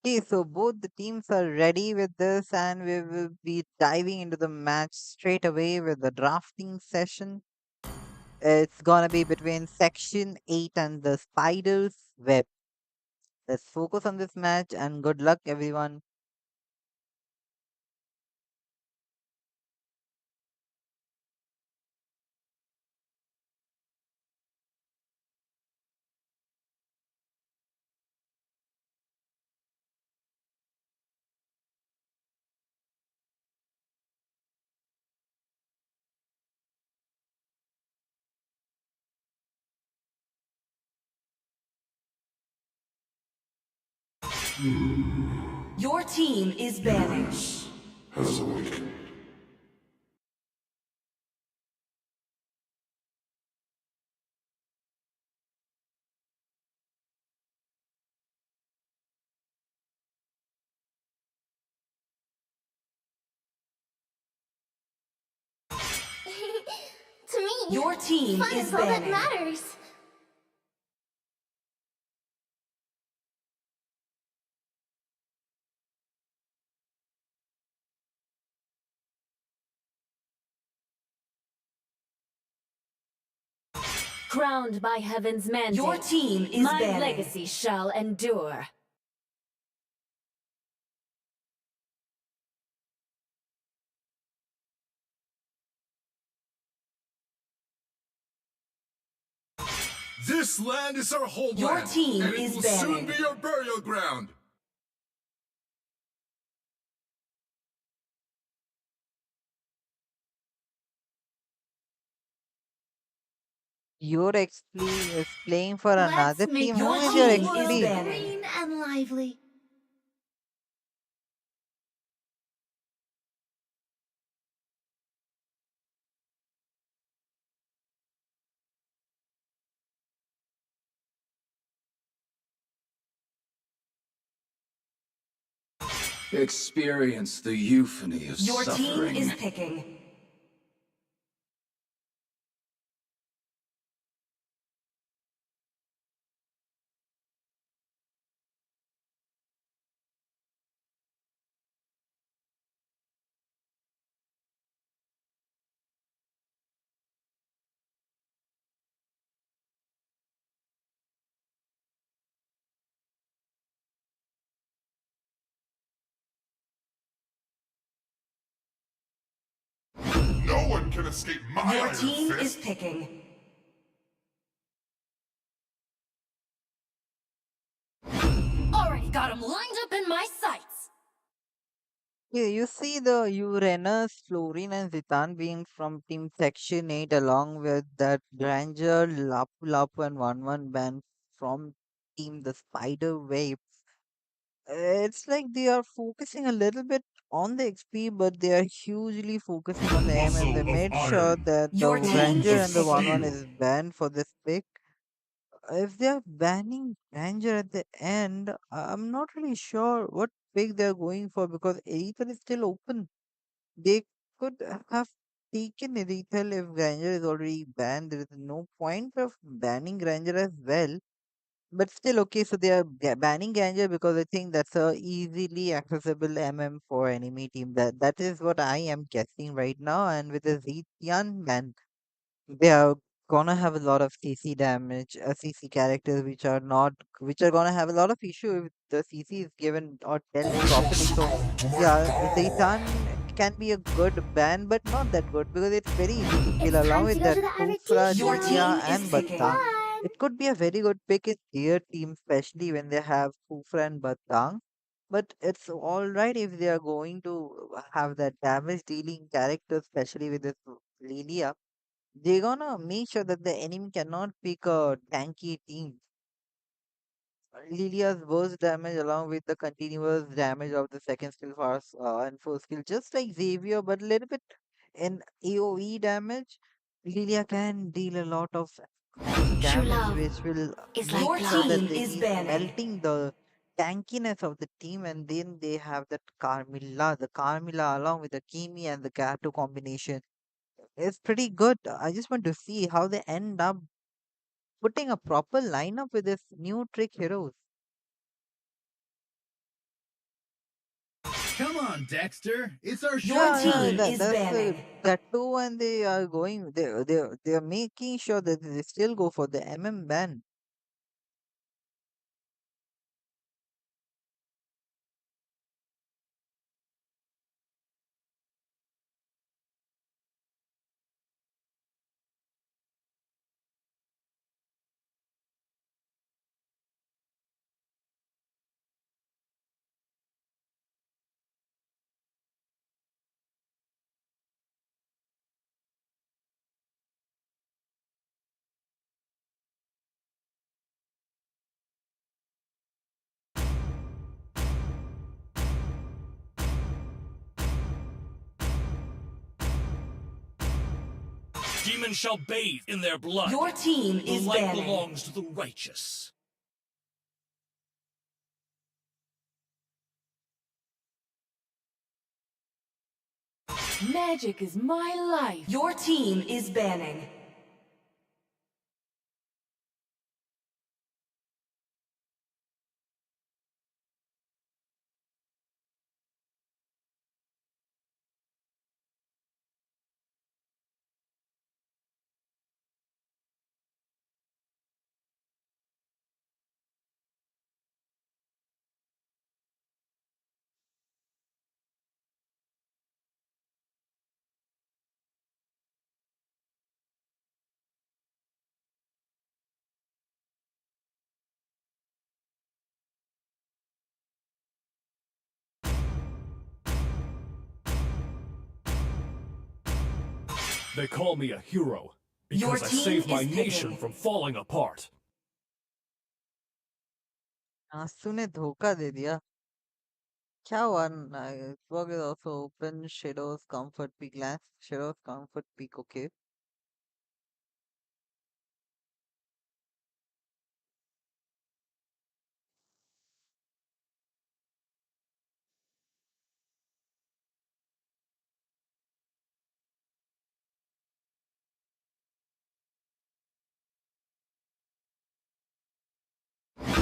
Okay, so both the teams are ready with this, and we will be diving into the match straight away with the drafting session. It's gonna be between Section 8 and the Spiders Web. Let's focus on this match, and good luck, everyone. Your team is banning. Has awakened. To me, Your team fun is is all that banning. matters. Crowned by heaven's mandate, Your team is my banning. legacy shall endure. This land is our homeland. Your team and it is will banning. soon be our burial ground. Your XP is playing for Let's another make team. the Who Your is whole your team is world XP? banning. green and lively. Experience the euphony of Your suffering. team is picking. No one can escape my Your iron team fist. is picking. Already got him lined up in my sights. Yeah, you see the Uranus, Florin, and Zitan being from Team Section 8, along with that Granger, Lapu Lapu, and Wanwan band from Team The Spider Wave. It's like they are focusing a little bit on the XP, but they are hugely focusing on the MM. They made sure that Your the team Granger is and the picking. 1-1 is banned for this pick. If they are banning Granger at the end, I'm not really sure what pick they're going for because Aether is still open. They could have taken Aether if Granger is already banned. There is no point of banning Granger as well. But still, okay, so they are banning Ganger because I think that's a easily accessible MM for enemy team. That is what I am guessing right now. And with the Zetian ban, they are gonna have a lot of CC damage, CC characters which are gonna have a lot of issue if the CC is given or dealt properly. So yeah, Zaitan can be a good ban, but not that good because it's very easy to kill It's along time to with go that to the Kufra, Avatisha. Your team Lilia, is and picking. Batang. Fun. It could be a very good pick in their team, especially when they have Kufra and Batang. But it's all right if they are going to have that damage dealing character, especially with this Lilia. They're gonna make sure that the enemy cannot pick a tanky team. Lilia's burst damage along with the continuous damage of the second skill first and first skill, just like Xavier, but a little bit in AoE damage. Lilia can deal a lot of True damage, love which will is like Your make sure blood. that team is he's banning. melting the tankiness of the team, and then they have that the Carmilla along with the Kimi and the Gato combination. It's pretty good. I just want to see how they end up putting a proper lineup with this new trick heroes. Come on, Dexter. It's our Your Yeah, team is that's banning. that too, and they are going. They are making sure that they still go for the MM ban. Demons shall bathe in their blood. Your team The is light banning. belongs to the righteous. Magic is my life. Your team is banning. They call me a hero Your because I team saved my is nation picking. from falling apart. आंसू ने धोखा दे दिया. क्या हुआ? Xbox is also open. Shadows comfort peak last. Shadows comfort peak. Okay.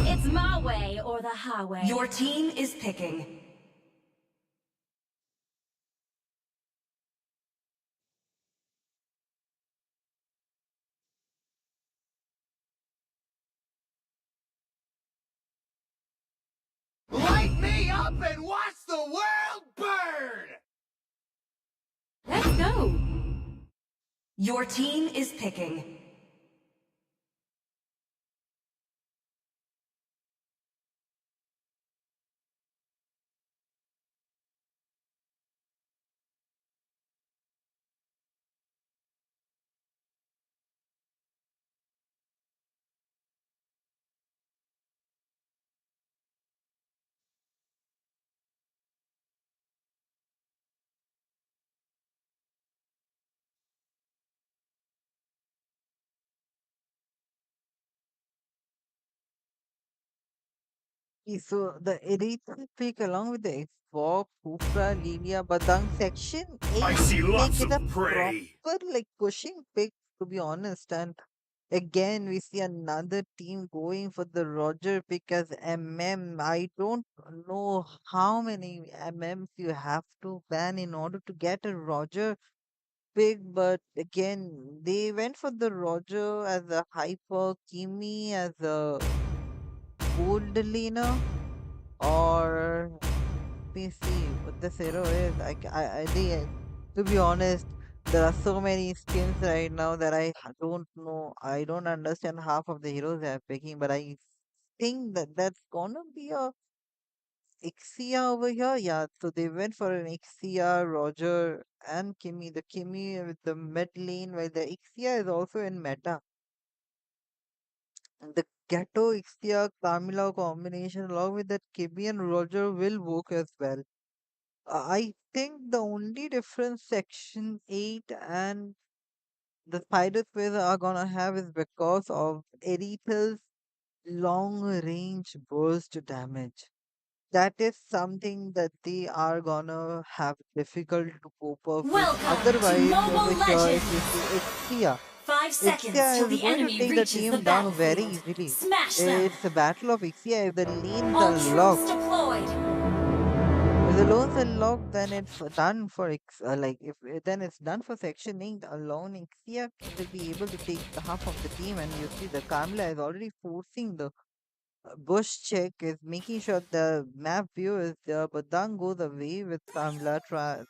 It's my way or the highway. Your team is picking. Light me up and watch the world burn! Let's go. Your team is picking. So the Eritrean pick along with the Xbox, Kufra, Lilia, Badang section I 8 see make lots it of a prey. proper like pushing pick to be honest. And again we see another team going for the Roger pick as MM. I don't know how many MMs you have to ban in order to get a Roger pick, but again they went for the Roger as a hyper, Kimi as a gold laner, or me see what the hero is. I think, to be honest, there are so many skins right now that don't know. I don't understand half of the heroes they are picking, but I think that that's gonna be a Ixia over here. Yeah, so they went for an Ixia, Roger, and Kimi. The Kimi with the mid lane, while the Ixia is also in meta. And the Ghetto Ixia Carmilla combination, along with that Kimi and Roger, will work as well. I think the only difference Section 8 and the Spider Squares are gonna have is because of Erita's long range burst damage. That is something that they are gonna have difficult to cope up with. Welcome to Otherwise, over Mobile here, if you Legends! see Ixia, 5 seconds till Ixia is the going to enemy take the reaches the team down very battlefield. easily. Smash them! It's a battle of Ixia. If the lanes All are troops locked, deployed! if the loans are locked, then it's done for if then it's done for Section 8 alone. Ixia will be able to take the half of the team, and you see the Kamala is already forcing the Bush check, is making sure the map view is there, but then goes away with Kamala.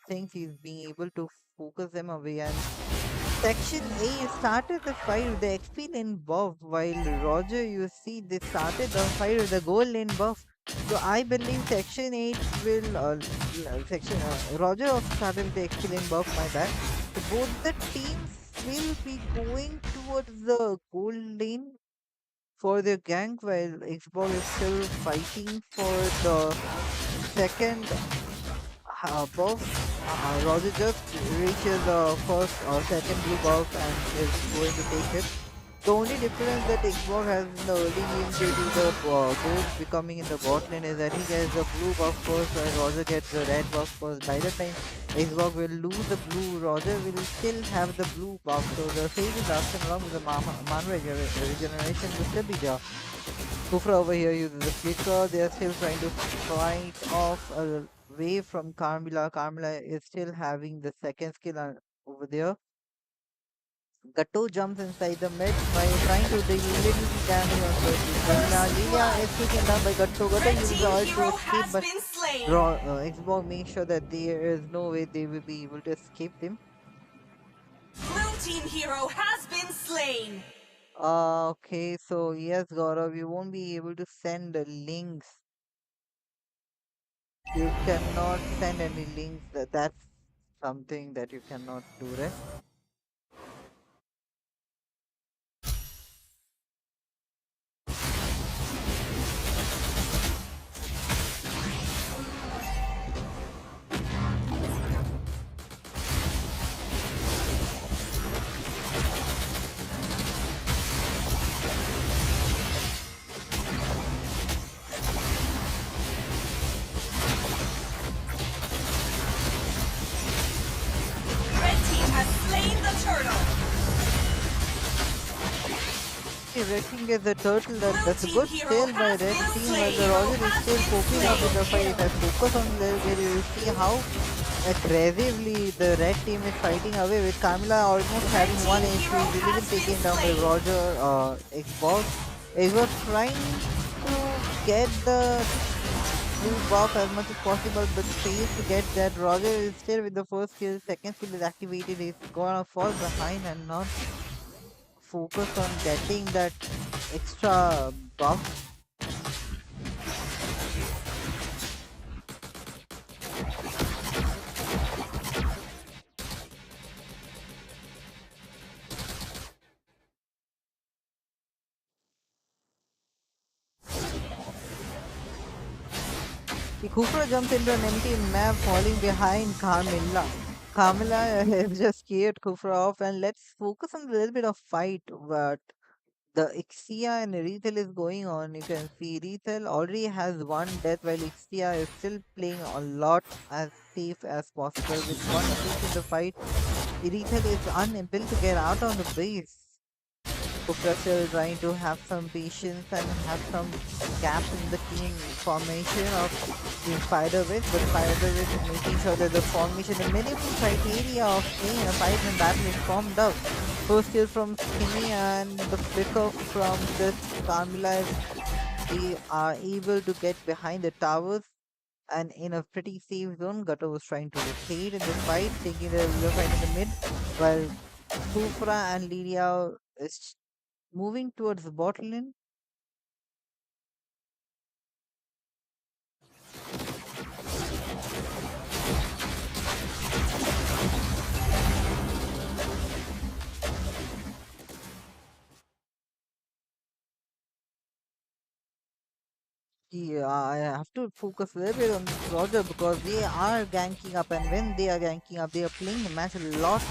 Thinks he's being able to focus them away, and Section A started the fight with the XP lane buff, while Roger, you see, they started the fight with the gold lane buff. So I believe Section 8 will, Roger also started with the XP lane buff, my bad. So both the teams will be going towards the gold lane for their gank, while Xbox is still fighting for the second buff. Roger just reaches the first or second blue buff and is going to take it. The only difference that Xbox has in the early game due to the gold becoming in the bot lane is that he gets the blue buff first while Roger gets the red buff first. By the time Xbox will lose the blue, Roger will still have the blue buff. So the save is lasting along with the mana regeneration will still be there. Kufra over here uses the flicker. They are still trying to fight off away from Carmilla. Carmilla is still having the second skill over there. Gatto jumps inside the mid by trying to deal little damage on the Lilia. Lilia is taken down by Gatto. Gatto Red uses the team ult to hero escape, has but been slain. Xbox makes sure that there is no way they will be able to escape him. Blue team hero has been slain. Okay, so yes, Gaurav, you won't be able to send the links. You cannot send any links. That's something that you cannot do, right? Red team has slain the turtle. Red King is the turtle. That's a Blue good team steal hero by has Red been Team, while slain. the Roger is Has still been poking up in the fight. slain. It has focus on where you see how aggressively the Red Team is fighting away with Camila almost having Red 1 team HP, hero will even has taken been down by slain. Roger Xbox. Xbox trying to get the blue buff as much as possible, but fails to get that. Roger is still with the first skill, second skill is activated. He's gonna fall behind and not focus on getting that extra buff. Kufra jumps into an empty map, falling behind Carmilla. Carmilla has just scared Kufra off, and let's focus on a little bit of fight. But The Ixia and Rethel is going on. You can see Rethel already has one death while Ixia is still playing a lot as safe as possible. With one kill in the fight, Rethel is unable to get out on the base. Kupra still trying to have some patience and have some gap in the team formation of Team Spiderweb, but Spiderweb is making sure that the formation, the minimum criteria of playing a fight and battle is formed up. First kill from Skinny and the flicker from this Carmilla, they are able to get behind the towers and in a pretty safe zone. Gato was trying to rotate in the fight, taking the fight in the mid, while Kufra and Lydia is moving towards the bot lane. Yeah, I have to focus a little bit on this Roger because they are ganking up, and when they are ganking up, they are playing the match a lot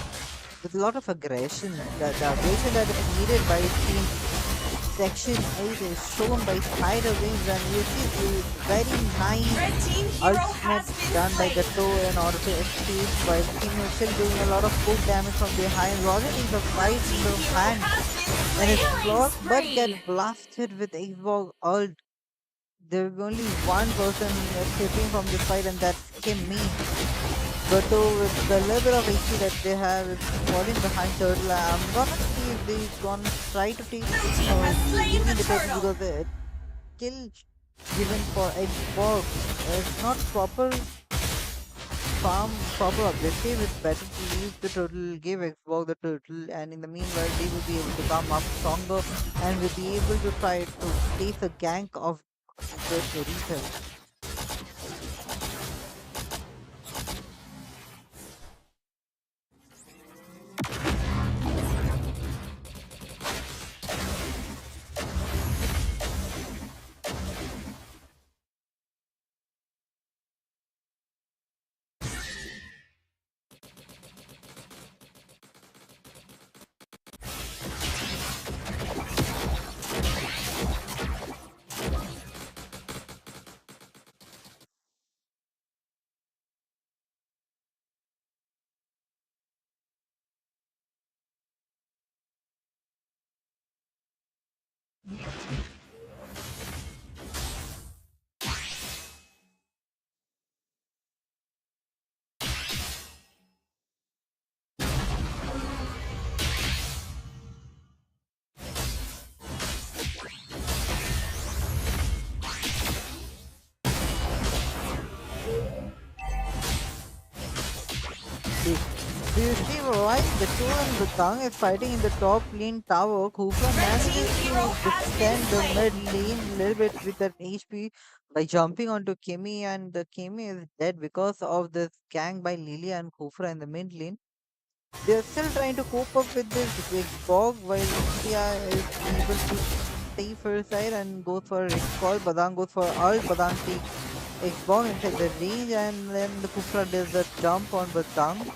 with a lot of aggression. The aggression that is needed by team Section 8 is shown by Spider Wings, and you see the very nice Red team hero ultimate has been done by slain. Gato in order to escape, while the team is still doing a lot of poke damage from behind. Roger takes a fight in Team the hero hand has been and slain. it's blocked but spree. get blasted with Xbox ult. There will be only one person escaping from this fight, and that's Kimmy. Gato with the little bit of HP that they have is falling behind Turtle. I'm gonna see if they're gonna try to take team has slain the the turtle turtle. because the kill given for Xbox is not proper farm, proper objective. It's better to leave the turtle, give Xbox the turtle, and in the meanwhile they will be able to come up stronger and will be able to try to place a gank of the Retail. Do you see why the Chou and the Tang is fighting in the top lane tower? Kufa Red team manages hero to has been defend the slain. mid lane a little bit with that HP by jumping onto Kimi, and the Kimi is dead because of this gang by Lilia and Kufra in the mid lane. They are still trying to cope up with this big bog while India is able to stay first side and go for recall. Badang goes for ult. Badang takes X-bomb inside the range, and then the Kufra does the jump on Badang.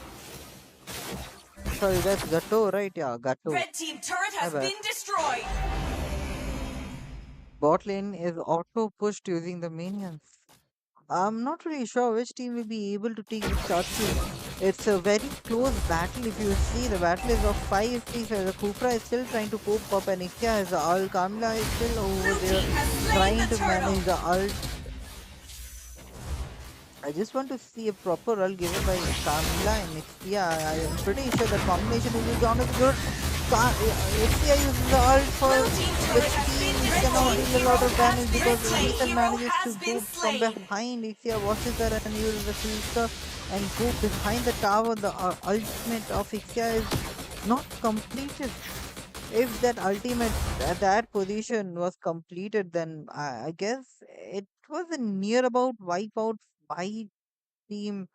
Sorry, that's Gato, right? Yeah, Gato. Red team turret has My bad. been destroyed. Bot lane is auto pushed using the minions. I'm not really sure which team will be able to take the shot kill. It's a very close battle. If you see, the battle is of 5 3. The Kufra is still trying to cope up, and Ikea has the ult. Kamila is still over Blue there team has slain trying the to turtle. manage the ult. I just want to see a proper roll given by Kamila and Ixia. I am pretty sure the combination will be gone good. Ixia uses the ult for Blue team the turret has team. been He destroyed. cannot deal a lot of damage because Red team Ethan hero manages has to been go from slain. behind. Ixia watches that and uses the filter and go behind the tower. The ultimate of Ixia is not completed. If that ultimate at that position was completed, then I guess it was a near about wipeout by team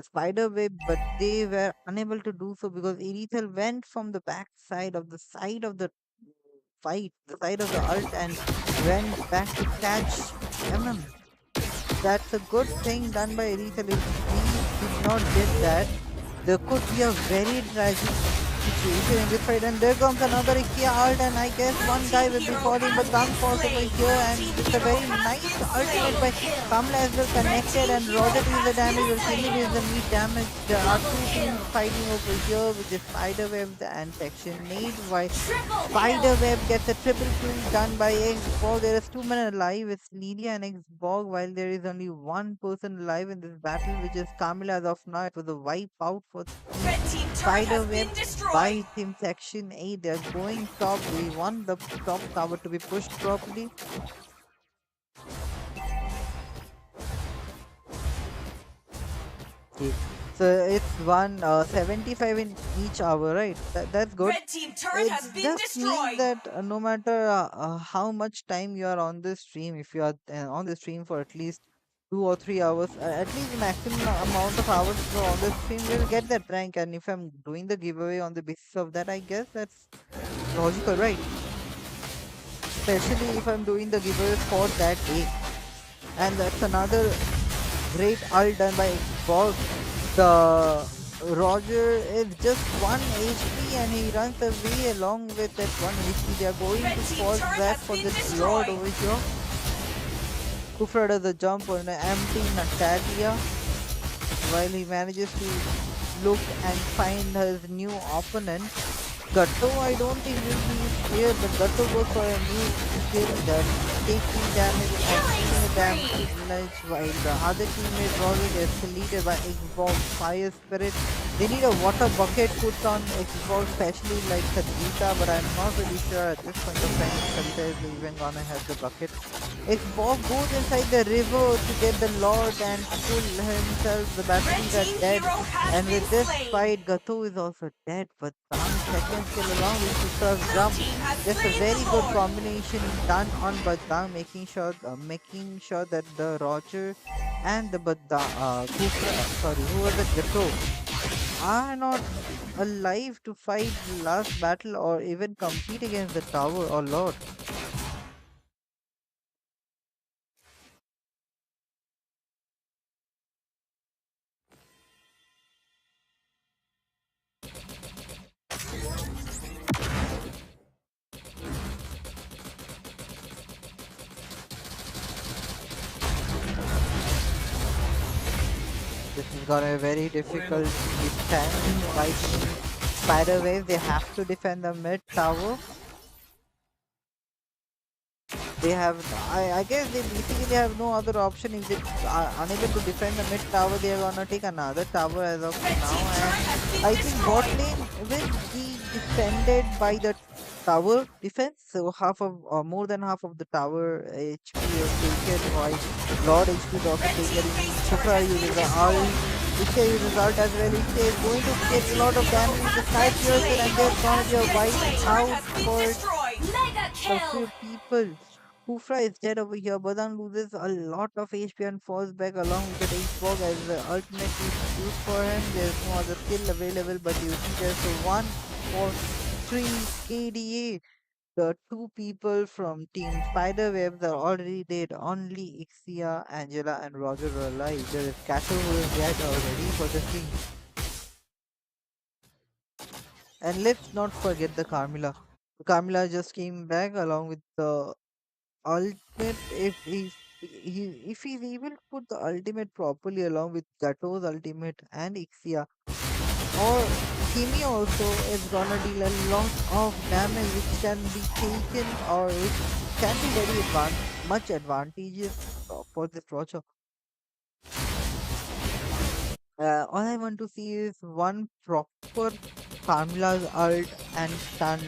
Spiderweb, but they were unable to do so because Erethel went from the back side of the fight, the side of the ult, and went back to catch MM. That's a good thing done by Erethel. If he did not get that, there could be a very tragic situation in this fight. And there comes another Ikea ult, and I guess one guy will be falling, but Dunk falls over here, and it's a very nice ultimate by Kamla as well connected, and Roger deals the damage, but Kimi deals the meat damage. There are two teams fighting over here with the Spiderweb and Section 8, while Spiderweb gets a triple kill done by Xbog. There is 2 men alive, it's Lydia and Xbog, while there is only one person alive in this battle, which is Kamila as of now. It was a wipe out for Red team turret has been Spiderweb destroyed. by Team Section 8. They're going top. We want the top tower to be pushed properly. Okay. So it's 175 in each hour, right? That's good. Red team turret has It been just means destroyed. that no matter how much time you are on the stream, if you are on the stream for at least 2 or 3 hours, at least the maximum amount of hours you are on the stream, you will get that rank. And if I'm doing the giveaway on the basis of that, I guess that's logical, right? Especially if I'm doing the giveaway for that day. And that's another great ult done by Xbox. The Roger is just 1 HP and he runs away along with that 1 HP. They are going Red to team fall turret back has for been this Lord destroyed. over here. Kufra does a jump on an empty Natalia while he manages to look and find his new opponent. Gatto, I don't think will be here, but Gatto goes for a new skill that taking damage and taking the damage while the other teammate Roger gets deleted by Xbox Fire Spirit. They need a water bucket put on Xbox, especially like Sadhita, but I'm not really sure at this point of time if Sadhita is even gonna have the bucket. Xbox goes inside the river to get the Lord and pull himself. The batteries Red are team dead. hero has And been with this slain. fight, Gatto is also dead, but some second skill along with Super's Blue jump. team has Just a slain very the good Lord. combination done on Badang, making sure that the Roger and the who was the Gatto, are not alive to fight the last battle or even compete against the tower or Lord. This is gonna be very difficult defense by Spiderwave. They have to defend the mid tower. They have, I guess they basically have no other option. If they are unable to defend the mid tower, they are gonna take another tower as of Red now. team turret And has been I think bot destroyed. lane will be defended by the tower defense. So half of, or more than half of the tower HP is taken, while Lord HP is also Red taken. team base turret Kufra has been uses the destroyed. ult. Ikea uses ult as well. Ikea is going to get a lot of damage with the snipe piercer, and there's gonna be a wipe out for Mega a kill! few people. Kufra is dead over here. Badan loses a lot of HP and falls back along with the Xbox as the ultimate is used for him. There's no other skill available, but you see there's a 1 for 3 KDA. The two people from Team Spiderwebs are already dead. Only Ixia, Angela, and Roger are alive. There is Kato who is dead already for the team. And let's not forget the Carmilla. Carmilla just came back along with the ultimate. If he's able to put the ultimate properly along with Gato's ultimate and Ixia, or Kimi also is gonna deal a lot of damage which can be taken, or which can be very much advantageous for this Roger. All I want to see is one proper Carmilla's ult and stun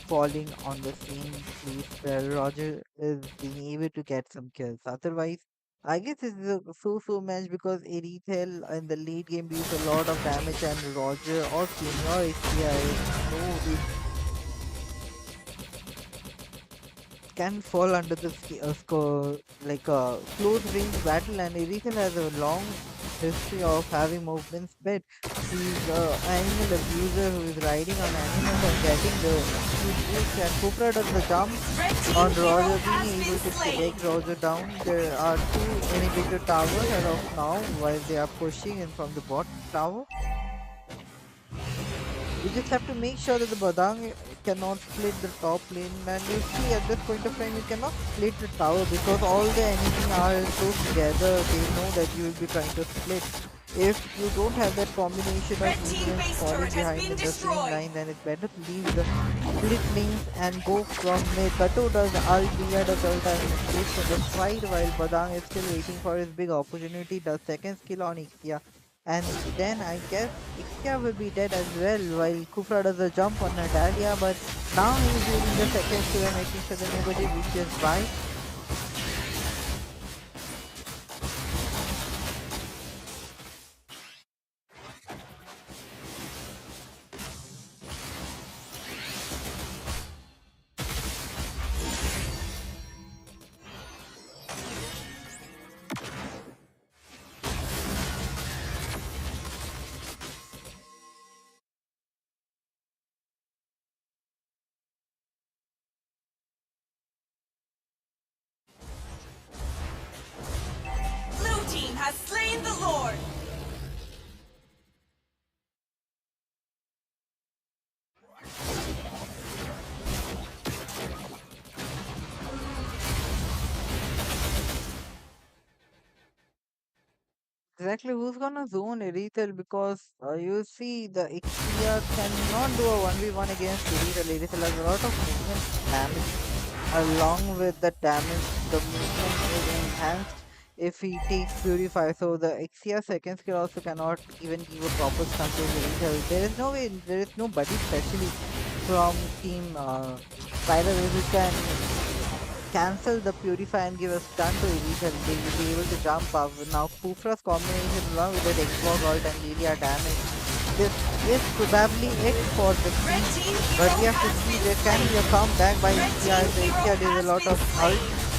falling on the same place where Roger is being able to get some kills. Otherwise, I guess this is a so-so match because Erithel in the late game deals a lot of damage, and Roger or Kimi or Isia is no, can fall under the score, like a close range battle, and Erithel has a long history of having movement speed. He's an animal abuser who is riding on animals and getting the huge boost, and Kupra does the jump Red team on hero Roger, has being been able to slain. take Roger down. There are two inhibitor towers as of now while they are pushing in from the bot tower. We just have to make sure that the Badang cannot split the top lane, and you see at this point of time you cannot split the tower because all the enemy are so together, they know that you will be trying to split. If you don't have that combination of Red team minions base falling turret has behind been in the same destroyed. line, then it's better to leave the split lanes and go from mid. Kato does ult, Miya does ult and stays on the side while Badang is still waiting for his big opportunity, does second skill on Ixia. And then I guess Ixia will be dead as well while Kufra does a jump on Natalia, but now he's using the second skill and making sure that nobody reaches by. Blue team has slain the Lord. Exactly, who's gonna zone Erithel because you see the Ixia cannot do a 1v1 against Erithel. Erithel has a lot of movement damage. Along with the damage, the movement is enhanced if he takes Purify. So the Ixia second skill also cannot even give a proper stun to Erithel. There is no way, there is nobody especially from team Spider who can cancel the Purify and give a stun to Elite and they will be able to jump up. Now Kufra's combination along with that Xbox ult and Lilia damage. This is probably it for the Red team. team But hero we have to has see been there can be a slain. comeback by Red Ixia team as the hero Ixia does a has lot been of ult. slain.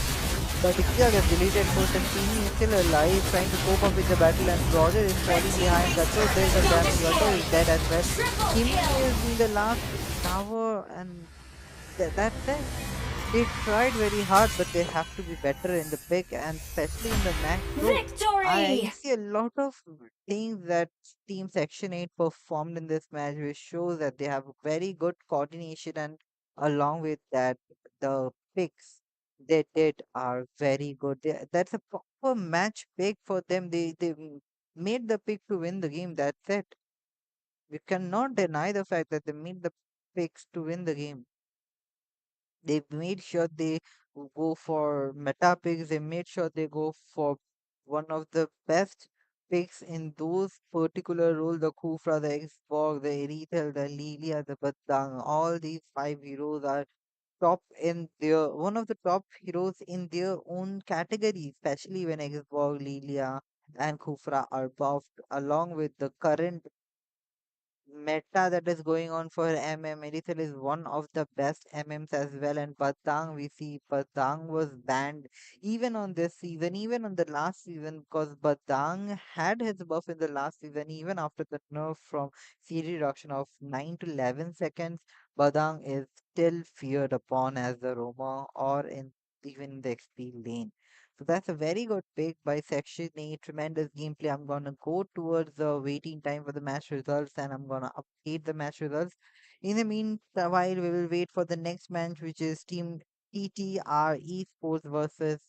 But Ixia gets deleted first and Kimi is still alive trying to cope up with the battle and Roger is Red falling team behind. base Gato turret does has the been damage. Gato is destroyed. dead as well. Triple Kimi kill. is in the last tower and that's it. They tried very hard, but they have to be better in the pick and especially in the match. So I Victory! see a lot of things that Team Section 8 performed in this match, which shows that they have very good coordination and along with that, the picks they did are very good. That's a proper match pick for them. They made the pick to win the game. That's it. We cannot deny the fact that they made the picks to win the game. They made sure they go for meta picks. They made sure they go for one of the best picks in those particular roles. The Kufra, the Xbox, the Erithel, the Lilia, the Batang. All these five heroes are top in their one of the top heroes in their own category, especially when Xbox, Lilia, and Kufra are buffed along with the current meta that is going on for Erithl is one of the best MMs as well. And Batang, we see Batang was banned even on this season, even on the last season, because Batang had his buff in the last season, even after the nerf from CD reduction of 9 to 11 seconds. Batang is still feared upon as the roamer or in even the XP lane. So that's a very good pick by Section 8. Tremendous gameplay. I'm gonna go towards the waiting time for the match results and I'm gonna update the match results. In the meanwhile, we will wait for the next match, which is Team TTR Esports versus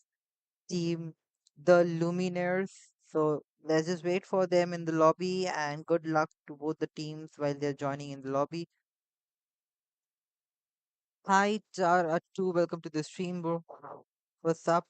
Team the Luminaires. So let's just wait for them in the lobby and good luck to both the teams while they're joining in the lobby. Hi, Char Attu, welcome to the stream, bro. What's up?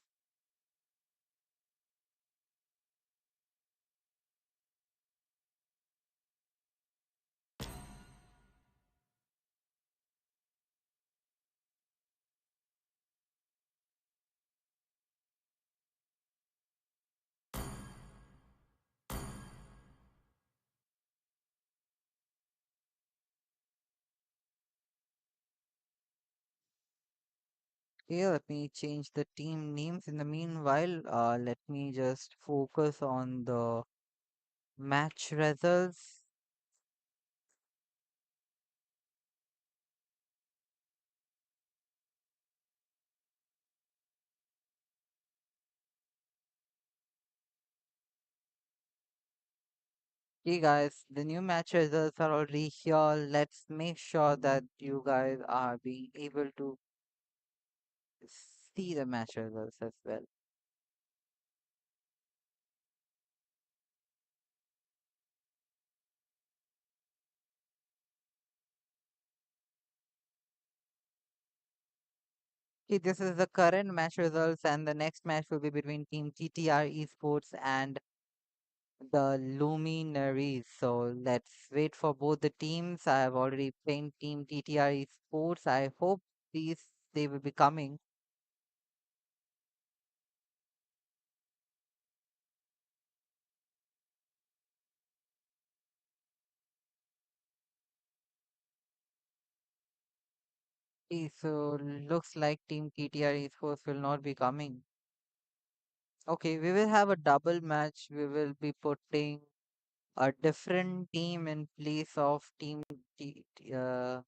Yeah, let me change the team names. In the meanwhile, let me just focus on the match results. Okay, guys, the new match results are already here. Let's make sure that you guys are being able to see the match results as well. Okay, this is the current match results, and the next match will be between Team TTR Esports and the Luminaries. So let's wait for both the teams. I have already pinned Team TTR Esports. I hope they will be coming. Okay, so looks like Team TTR Esports will not be coming. Okay, we will have a double match. We will be putting a different team in place of TTR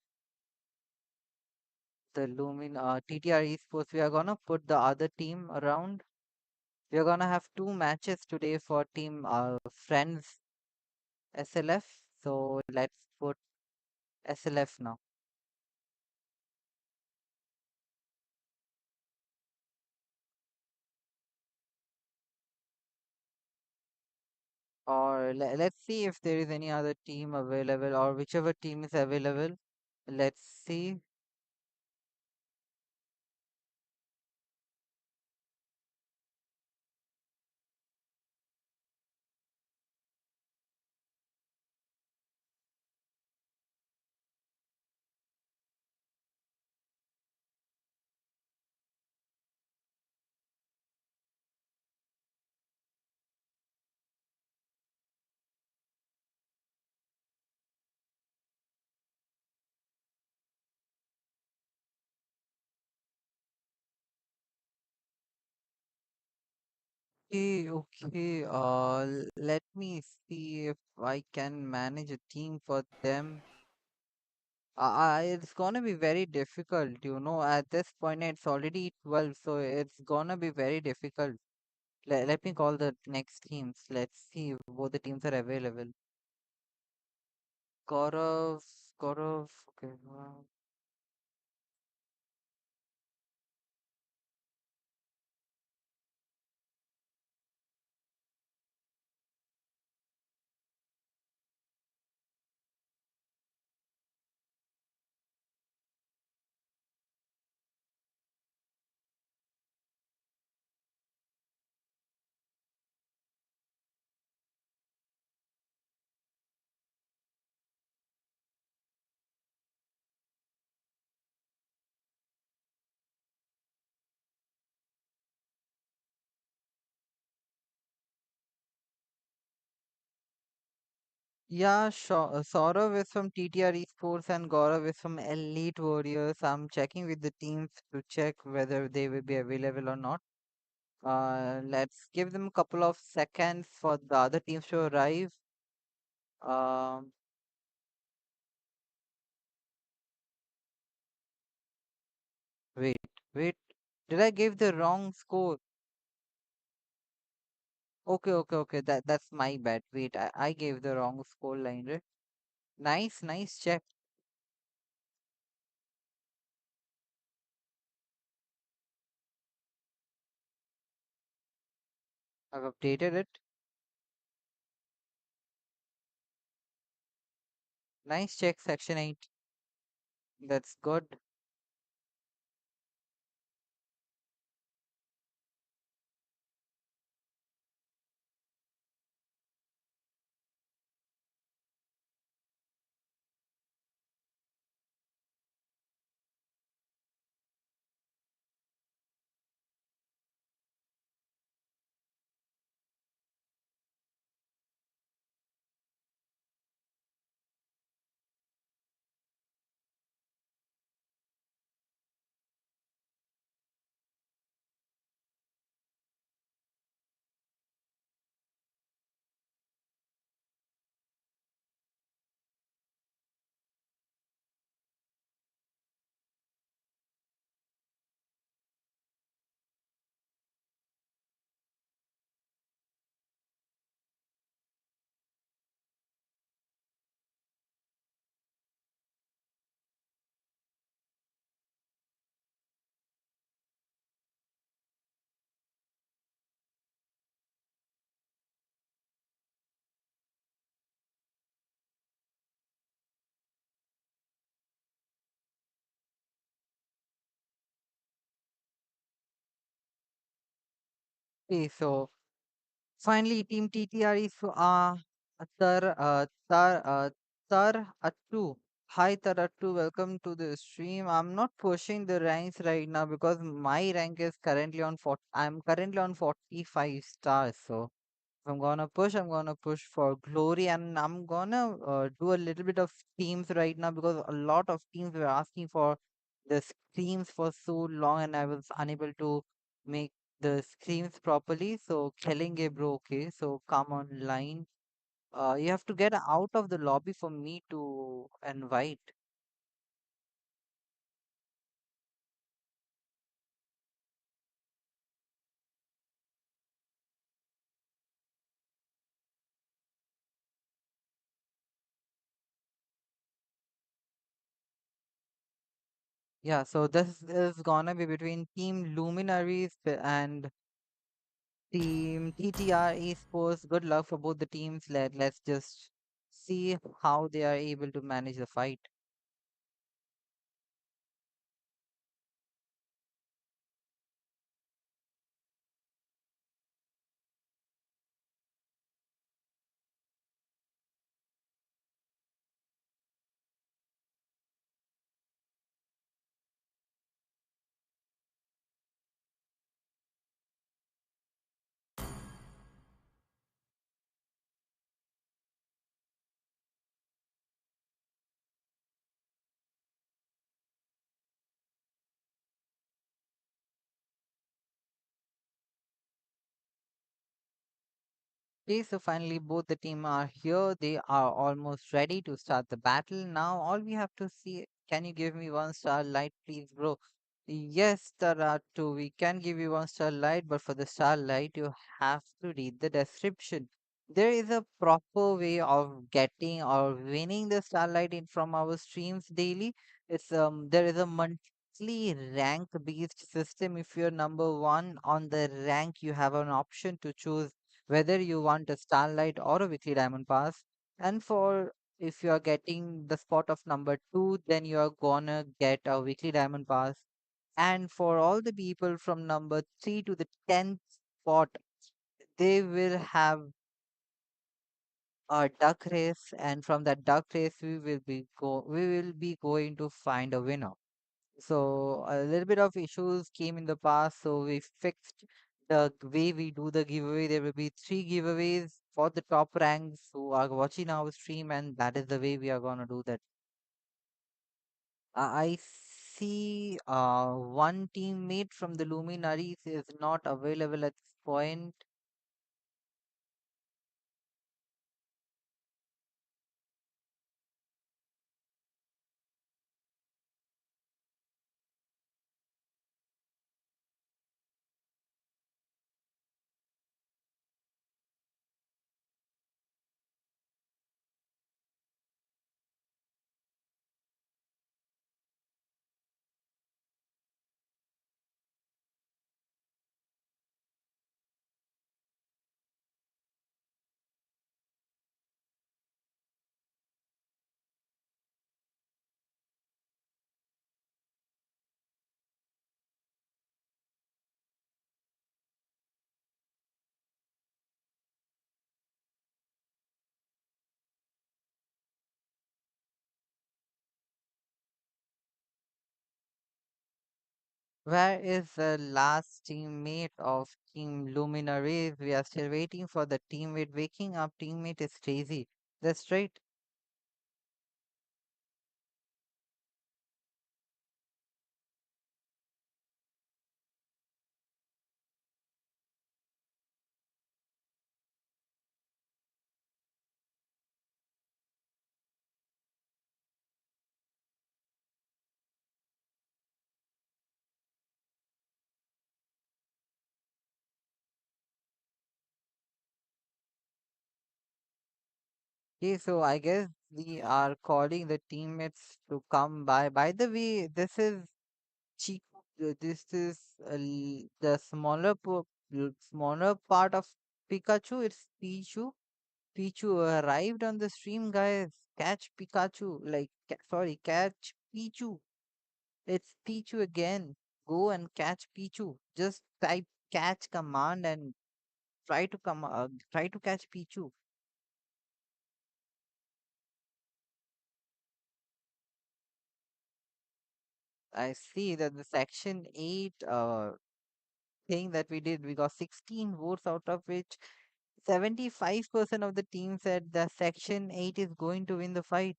Esports. We are gonna put the other team around. We are gonna have two matches today for Team Friends SLF. So let's put SLF now. Or let's see if there is any other team available, or whichever team is available. Let's see. Okay, okay. Let me see if I can manage a team for them. It's gonna be very difficult, you know. At this point, it's already 12, so it's gonna be very difficult. Let me call the next teams. Let's see if both the teams are available. Gaurav, Gaurav, okay. Yeah, sure. Saurav is from TTR Esports and Gaurav is from Elite Warriors. I'm checking with the teams to check whether they will be available or not. Let's give them a couple of seconds for the other teams to arrive. Um, wait, wait. Did I give the wrong score? Okay, okay, okay. That's my bad. Wait, I gave the wrong score line, right? Nice, nice check. I've updated it. Nice check, section 8. That's good. Okay, so finally, Team TTR is Tar Tar Tar Attu. Hi Tarattu, welcome to the stream. I'm not pushing the ranks right now because my rank is currently on 40. I'm currently on 45 stars. So if I'm gonna push for glory, and I'm gonna do a little bit of teams right now because a lot of teams were asking for the screams for so long, and I was unable to make the screams properly. So killing a bro, okay. So come online. You have to get out of the lobby for me to invite. Yeah, so this is gonna be between Team Luminaries and Team TTR Esports. Good luck for both the teams. Let's just see how they are able to manage the fight. Okay, so finally both the team are here. They are almost ready to start the battle. Now all we have to see, can you give me one star light, please, bro? Yes, Taratu, we can give you one star light, but for the star light, you have to read the description. There is a proper way of getting or winning the starlight in from our streams daily. It's there is a monthly rank based system. If you're number one on the rank, you have an option to choose whether you want a starlight or a weekly diamond pass. And for if you are getting the spot of number two, then you are gonna get a weekly diamond pass. And for all the people from number three to the 10th spot, they will have a duck race, and from that duck race, we will be going to find a winner. So a little bit of issues came in the past, so we fixed the way we do the giveaway. There will be three giveaways for the top ranks who are watching our stream, and that is the way we are gonna do that. I see one teammate from the Luminaries is not available at this point. Where is the last teammate of Team Luminaries? We are still waiting for the teammate. Waking up teammate is crazy. That's right. Okay, so I guess we are calling the teammates to come by. By the way, this is Chico. This is the smaller part of Pikachu. It's Pichu. Pichu arrived on the stream, guys. Catch Pikachu. Sorry, catch Pichu. It's Pichu again. Go and catch Pichu. Just type catch command and try to catch Pichu. I see that the section 8 thing that we did, we got 16 votes, out of which 75% of the team said that section 8 is going to win the fight.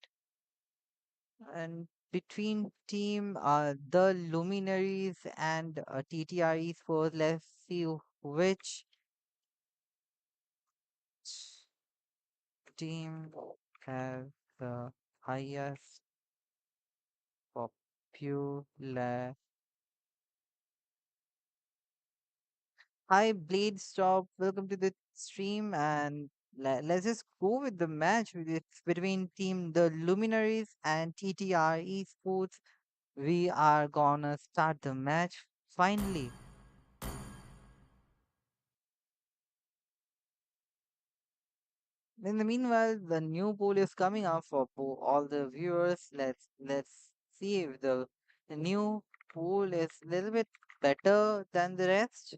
And between team the luminaries and TTR Esports, let's see which team has the highest popular. Hi, Blade Stop. Welcome to the stream, and let's just go with the match between Team the Luminaries and TTR Esports. We are gonna start the match finally. In the meanwhile, the new poll is coming up for all the viewers. Let's see if the new poll is a little bit better than the rest.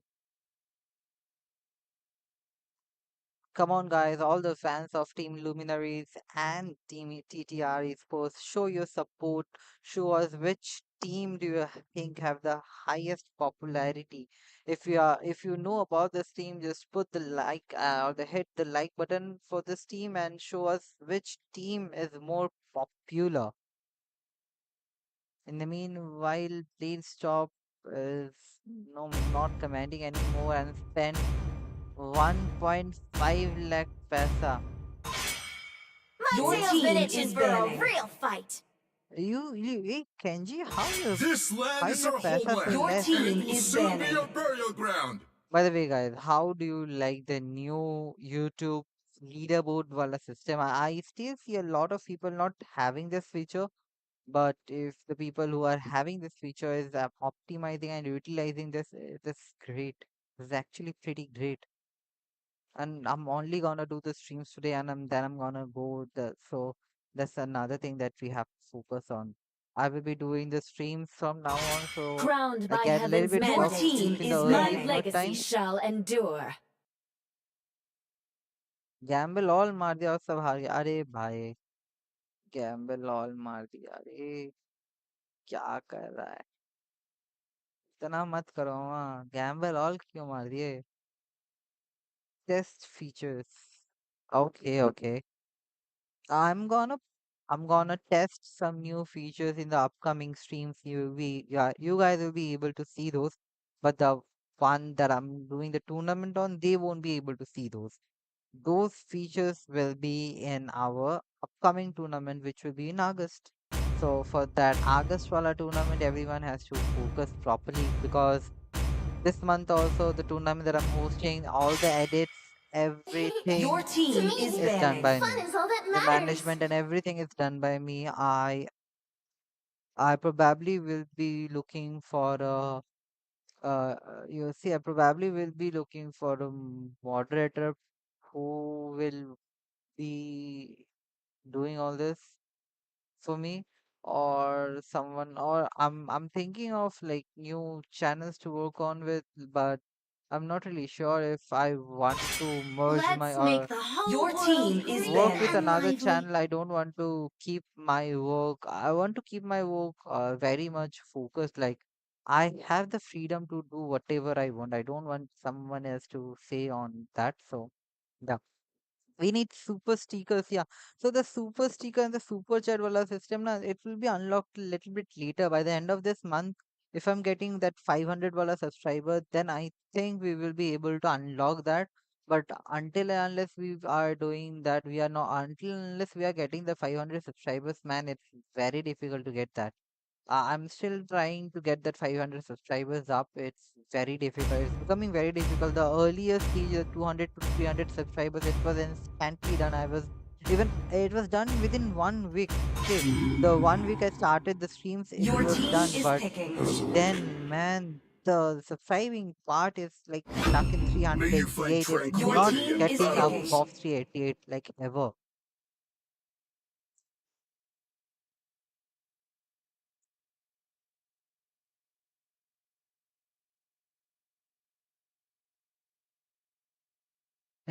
Come on, guys, all the fans of Team Luminaries and Team TTR Esports, show your support. Show us which team do you think have the highest popularity. If you know about this team, just put the like or the hit the like button for this team and show us which team is more popular. In the meanwhile, please stop is no not commenting anymore and spend 1.5 lakh paisa. My Your tail's been team itching is for a banning. real fight. Hey, Kenji, This land how is your our paisa so homeland. Your less? team It will is soon be banning. your burial ground. By the way, guys, how do you like the new YouTube leaderboard wala system? I still see a lot of people not having this feature, but if the people who are having this feature is optimizing and utilizing this, it is great. It's actually pretty great. And I'm only gonna do the streams today, and then I'm gonna go so that's another thing that we have to focus on. I will be doing the streams from now on, so Crowned I by get a little heaven's bit Your of mandate, team sleep in the is early my banning. night legacy time. shall endure. Gamble all मार दिया और सब हार गया अरे भाई Gamble all मार दिया अरे क्या कर रहा है इतना मत करो वहाँ गैम्बल ऑल क्यों मार दिए test features okay okay I'm gonna I'm gonna test some new features in the upcoming streams. You guys will be able to see those, but the one that I'm doing the tournament on, they won't be able to see those. Those features will be in our upcoming tournament, which will be in August. So for that August wala tournament, everyone has to focus properly because this month also the tournament that I'm hosting, all the edits, Your everything To team is me, is done banning. by fun me. is all that The matters. management and everything is done by me. I probably will be looking for a you see I probably will be looking for a moderator who will be doing all this for me, or someone, or I'm thinking of like new channels to work on with, but I'm not really sure if I want to merge my Let's make or the whole Your world team is green work with banning. and another lively. channel. I don't want to keep my work. I want to keep my work very much focused. Like I have the freedom to do whatever I want. I don't want someone else to say on that. So yeah, we need super stickers. Yeah. So the super sticker and the super chat wala system na, it will be unlocked a little bit later by the end of this month. If I'm getting that 500 wala subscriber, then I think we will be able to unlock that. But until and unless we are doing that, we are not until and unless we are getting the 500 subscribers, man, it's very difficult to get that. I'm still trying to get that 500 subscribers up. It's very difficult. It's becoming very difficult. The earlier stage, 200 to 300 subscribers, it was instantly done. It was done within 1 week. Okay, the 1 week I started the streams, it Your was team done. is But picking. then, man, the subscribing part is like stuck in May you find 388. It's Your not tranquility team in is getting picking. balance. above 388 like ever.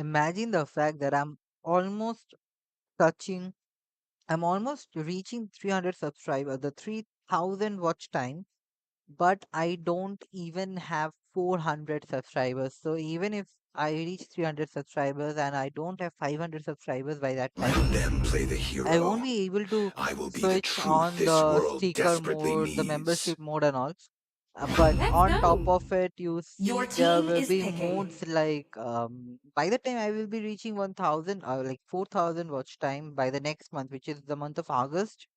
Imagine the fact that almost touching, I'm almost reaching 300 subscribers, the 3000 watch time, but I don't even have 400 subscribers. So even if I reach 300 subscribers and I don't have 500 subscribers by that time, Let them play the I hero. won't be able to I will be the switch truth on this the world sticker desperately mode, the needs. membership mode, and all. But Let's on top go. of it, you Your see there team will is be picking. modes like by the time I will be reaching 1000 or like 4000 watch time by the next month, which is the month of August.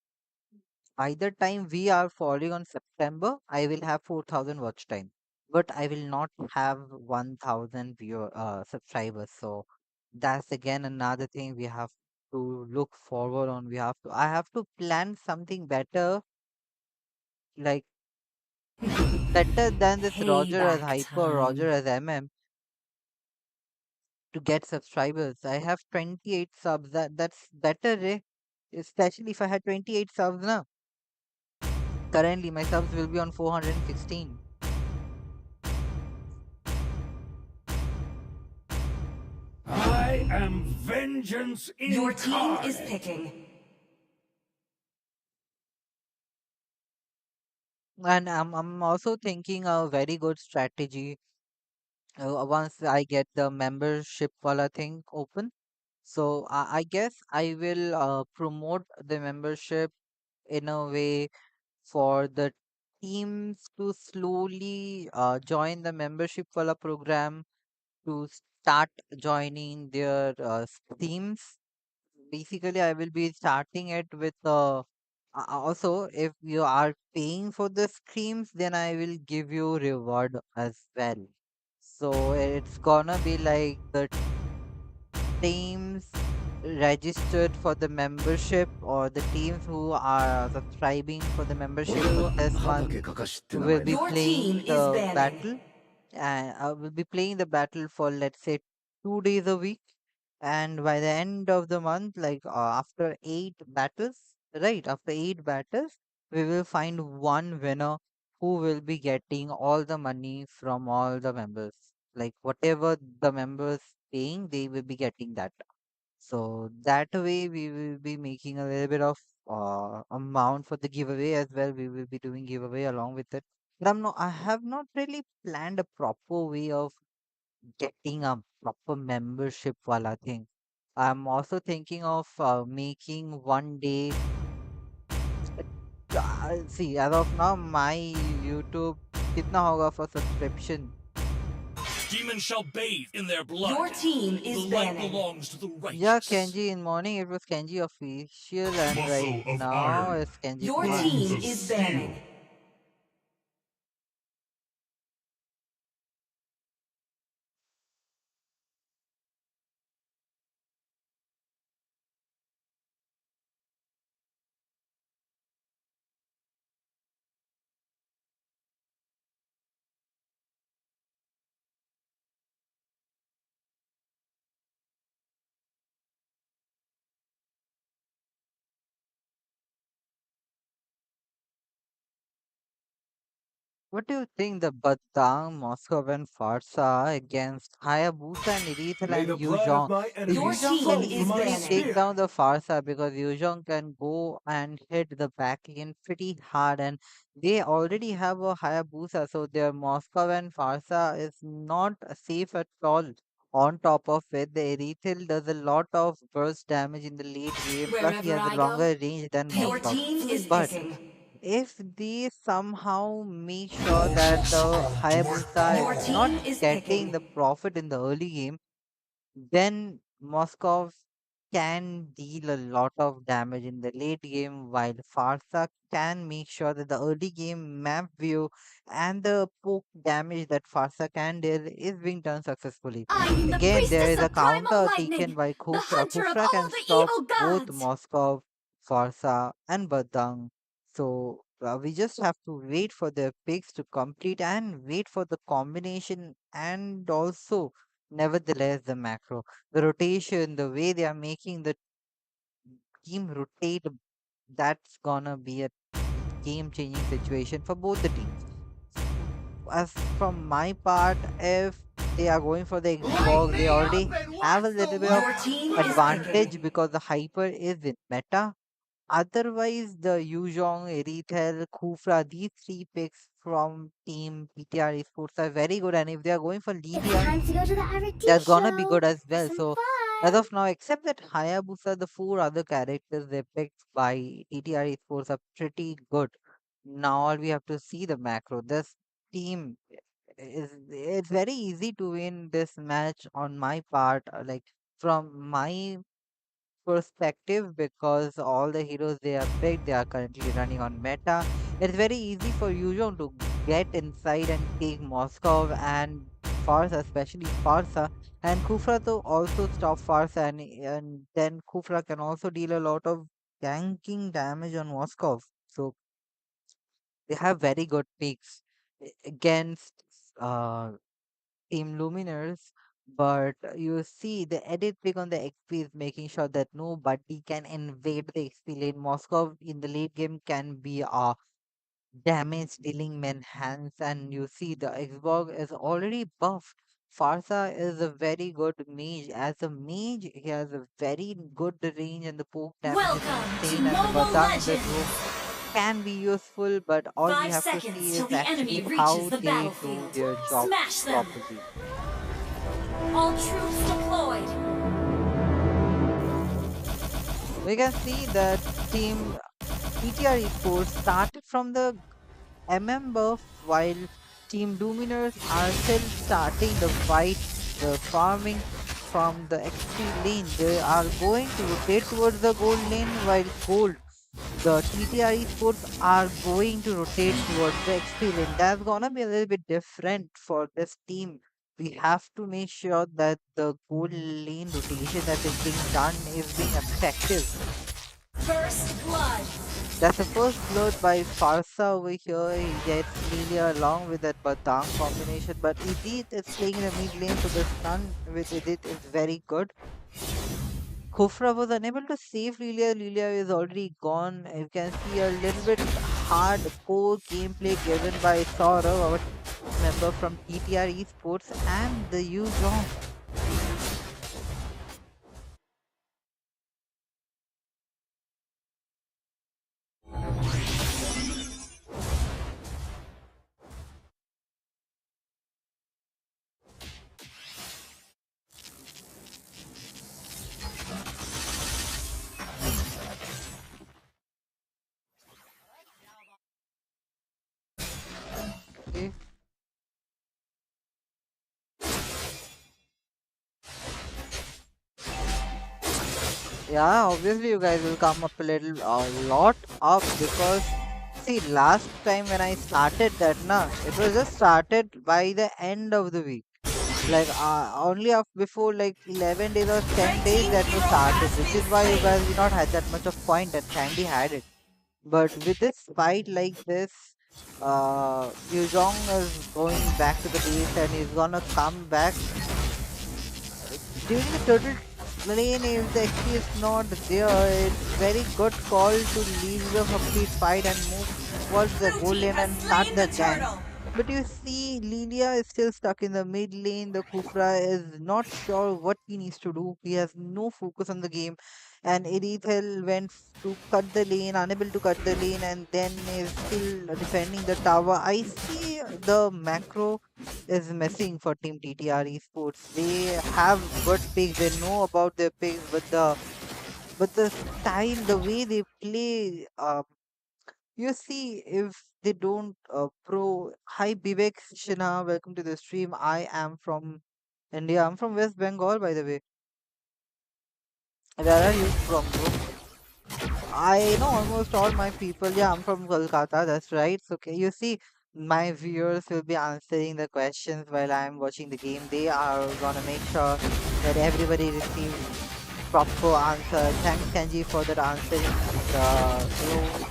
By the time we are falling on September, I will have 4000 watch time, but I will not have 1000 viewer subscribers. So that's again another thing we have to look forward on. I have to plan something better, like better than this Roger as Payback Hyper, Roger time. as MM to get subscribers. I have 28 subs. That's better, eh? Especially if I had 28 subs now. Currently, my subs will be on 416. I am vengeance Your team is incarnate. picking. And I'm also thinking a very good strategy once I get the membership wala thing open. So I guess I will promote the membership in a way for the teams to slowly join the membership wala program to start joining their teams. Basically, I will be starting it with also if you are paying for the screams, then I will give you reward as well. So it's gonna be like the teams registered for the membership or the teams who are subscribing for the membership for this month will be Your team playing is the banning. battle, and I will be playing the battle for let's say 2 days a week, and by the end of the month, like after 8 battles, right, after 8 battles, we will find one winner who will be getting all the money from all the members, like whatever the members paying, they will be getting that. So that way we will be making a little bit of amount for the giveaway as well. We will be doing giveaway along with it. But I have not really planned a proper way of getting a proper membership wala thing. I'm also thinking of making one day. See, as of now, my YouTube कितना होगा for subscription? Demons shall bathe in their blood. Your team The is light banning. belongs to the Yeah, righteous. Kenji in morning it was Kenji official, and right Muscle of now iron. it's Kenji Your plays. Bones team of is steel. banning. What do you think the Batang, Moscow and Farsa against Hayabusa and Irithel May and the blood of Yuzhong? my The Your enemies Yuzhong can team flow is from my easily banning. take spear. down the Farsa because Yuzhong can go and hit the back end pretty hard, and they already have a Hayabusa, so their Moscow and Farsa is not safe at all. On top of it, the Irithel does a lot of burst damage in the late game, plus he Wherever has a I go, longer range than Your Moscow. people team is But freeze. picking. if they somehow make sure that the Hayabusa Your is not team is getting the picking. profit in the early game, then Moscow can deal a lot of damage in the late game, while Farsa can make sure that the early game map view and the poke damage that Farsa can deal is being done successfully. I am the Again, there priestess is a of primal counter taken lightning, by the Khufra. hunter of Khufra all can the stop evil both gods. Moscow, Farsa, and Badang. So we just have to wait for the picks to complete and wait for the combination, and also nevertheless the macro, the rotation, the way they are making the team rotate, that's gonna be a game changing situation for both the teams. As from my part, if they are going for the Xbox. They already have a little bit of Your team is advantage picking. because the Hyper is in meta. Otherwise, the Yuzhong, Erithel, Khufra, these three picks from Team PTR Esports are very good. And if they are going for It's Lilia, time to go to the Arati that's gonna be show good as for well. some So as fun. of now, except that Hayabusa, the four other characters they picked by TTR Esports are pretty good. Now all we have to see the macro. This team is it's very easy to win this match on my part. Like from my perspective because all the heroes they have picked, they are currently running on meta. It's very easy for Yuzhong to get inside and take Moscow and Farsa, especially Farsa. And Kufra to also stop Farsa and then Kufra can also deal a lot of ganking damage on Moscow. So they have very good picks against uh Team Luminers, but you see the edit pick on the XP is making sure that nobody can invade the XP lane. Moscow in the late game can be a damage dealing manhans, and you see the Xbox is already buffed. Farsa is a very good mage. As a mage, he has a very good range, and the poke damage is Welcome to insane. And the Mobile Batang in this room Legends! can be useful, but all we 5 have to see seconds till is the actually enemy reaches how the they do battlefield. their job Smash them! properly. All troops deployed! We can see that team PTR Esports started from the buff while team Dominers are still starting the fight, the farming from the XP lane. They are going to rotate towards the gold lane while gold. The TTR Esports are going to rotate towards the XP lane. That's gonna be a little bit different for this team. We have to make sure that the gold lane rotation that is being done is being effective. First blood! That's the first blood by Farsa over here. He gets Lilia along with that Batang combination. But Edith is playing in the mid lane, so the stun with Edith is very good. Khofra was unable to save Lilia. Lilia is already gone. You can see a little bit hardcore gameplay given by Saurav, our member from TTR Esports, and the Yuzhong. Okay. Yeah, obviously you guys will come up a lot up because see, last time when I started that, na, it was just started by the end of the week. Like only before like 11 days or 10 Red days team that was hero started, has which been is why you slain. guys did not had that much of point and Sandy had it. But with this fight like this, Yuzhong is going back to the base and he's gonna come back during the turtle lane. If the XP is not there, it's very good call to leave the complete fight and move towards the Blue goal team lane has and start slain the the gank. turtle. But you see, Lilia is still stuck in the mid lane. The Kufra is not sure what he needs to do. He has no focus on the game. And Erithel went to cut the lane, unable to cut the lane, and then is still defending the tower. I see the macro is missing for Team TTR Esports. They have good picks. They know about their picks, but the style, the way they play, you see, if they don't pro. Hi, Vivek Shina, welcome to the stream. I am from India. I'm from West Bengal, by the way. Where are you from, bro? I know almost all my people. Yeah, I'm from Kolkata. That's right. So, okay, you see, my viewers will be answering the questions while I'm watching the game. They are gonna make sure that everybody receives proper answer. Thanks, Kenji, for that answering the new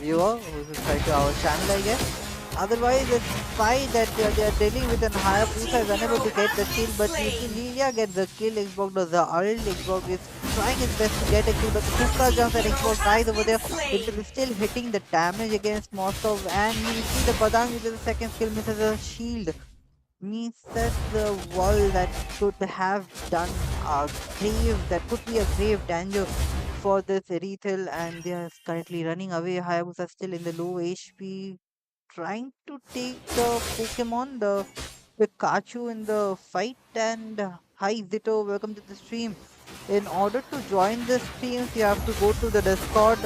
viewer who's subscribed to our channel, I guess. Otherwise, it's fine that they are dealing with an higher Red Pusa team is unable hero to get has the been kill, but you see slain. Lilia gets the kill. Xbox does the ult. Xbox is trying his best to get a kill, but the Blue Kufra team jumps and hero Xbox has dies over been there. It slain. is still hitting the damage against Moscow, and you see the Badang uses the second skill, misses a shield. means that the wall that could have done a that could be a grave danger for this Rethel, and they are currently running away. Hayabusa still in the low HP, trying to take the Pokemon, the Pikachu in the fight. And hi Zito, welcome to the stream. In order to join the streams, you have to go to the Discord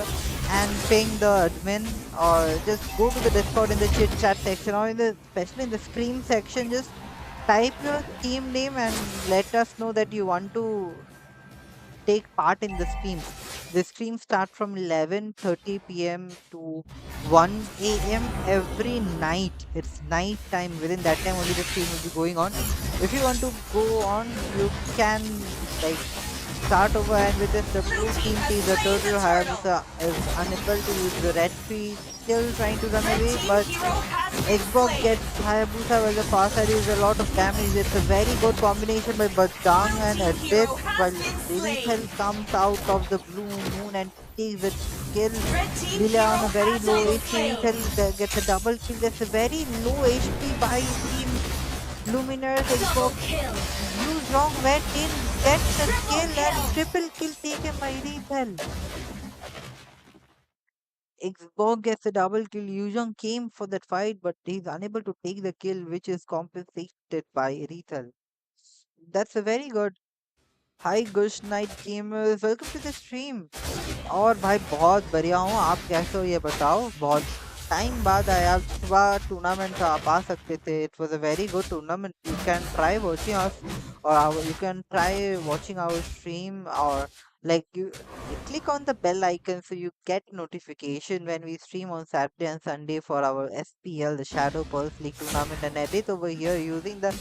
and ping the admin, or just go to the Discord in the chit chat section, or in the especially in the stream section. Just type your team name and let us know that you want to take part in the streams. The streams start from 11:30 p.m. to 1 a.m. every night. It's night time. Within that time only the stream will be going on. If you want to go on, you can like start over, and with this the blue team sees the turtle. Hayabusa is unable to use the red tree, still trying to run Red away, team but hero has been Xbox slain. gets Hayabusa while the far side is a lot of damage. It's a very good combination by Badang and Blue team Edit, hero has while been Lethal slain. comes out of the blue moon and takes the kill. Red team Lila hero on a very has low been HP, slain. Lethal gets a double kill. That's a very low HP by Team Luminous. Double Xbox kill. used wrong went in, gets the Triple kill, and kill. triple kill taken by Lethal. Xbox gets a double kill. Yuzhong came for that fight, but he's unable to take the kill, which is compensated by Rethel. That's a very good. Hi Gush Night Gamers, welcome to the stream. और भाई बहुत बढ़िया हूँ, आप कैसे हो ये बताओ? बहुत टाइम बाद आया, आप सुबह टूर्नामेंट आप आ सकते थे. It was a very good tournament. You can try watching us, or you can try watching our stream, or like you click on the bell icon so you get notification when we stream on Saturday and Sunday for our SPL, the Shadow Pulse League tournament, and edit over here using the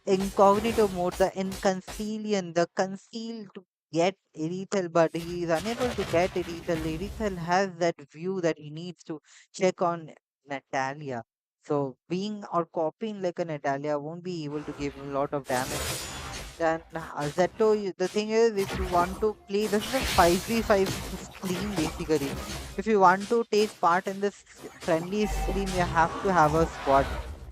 incognito mode, the inconcealion, the conceal to get Erethel, but he is unable to get Erethel. Erethel has that view that he needs to check on Natalia. So being or copying like a Natalia won't be able to give him a lot of damage. Then Zetto, the thing is, if you want to play, this is a 5v5 stream basically. If you want to take part in this friendly stream, you have to have a squad.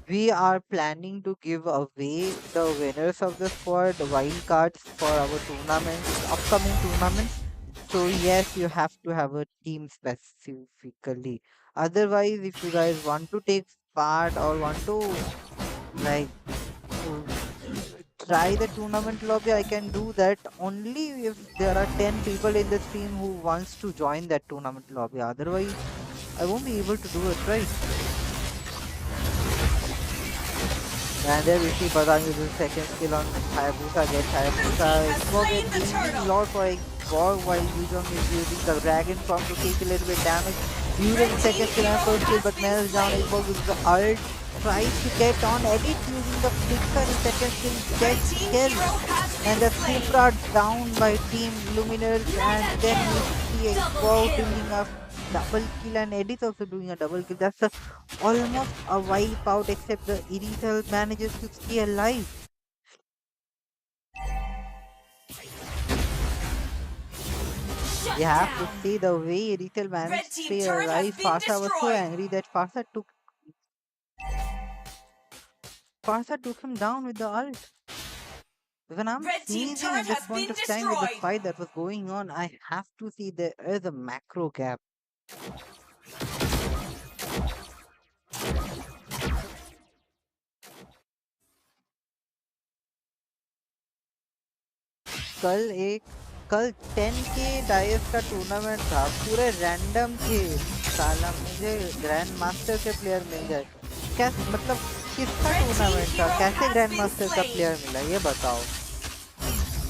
We are planning to give away the winners of the squad wild cards for our tournaments, upcoming tournaments. So yes, you have to have a team specifically. Otherwise, if you guys want to take part or want to like uh, try the tournament lobby, I can do that only if there are 10 people in the stream who wants to join that tournament lobby. Otherwise, I won't be able to do it, right? And there we see Badang uses second skill on Hayabusa, gets Hayabusa. Has Xbox slain is the using turtle. Lord for Xbox, while Yuzong is using the Dragon Form to take a little bit damage. Using second skill and first skill, but nails down Xbox with the ult. Tries to get on Edit using the flicker in second skill, Red gets team killed. hero has And been the slain. Supra down by Team Luminous, and then we see Double Xbox kill. doing a double kill, and Edith also doing a double kill. That's almost a wipe out, except the Erethel manages to stay alive. Shut You have to down. see the way Erethel Red managed to team stay turret has alive. been Farsa was so destroyed. angry that Farsa took him down with the ult. When I'm Red team sneezing at turret this has point been of time with the destroyed. fight that was going on, I have to see there is a macro gap. कल एक कल 10K dice का tournament था, पूरे random थे. साला मुझे grand master के प्लेयर मिल जाए, कैसे मतलब किसका टूर्नामेंट था, कैसे ग्रैंड मास्टर का प्लेयर मिला ये बताओ.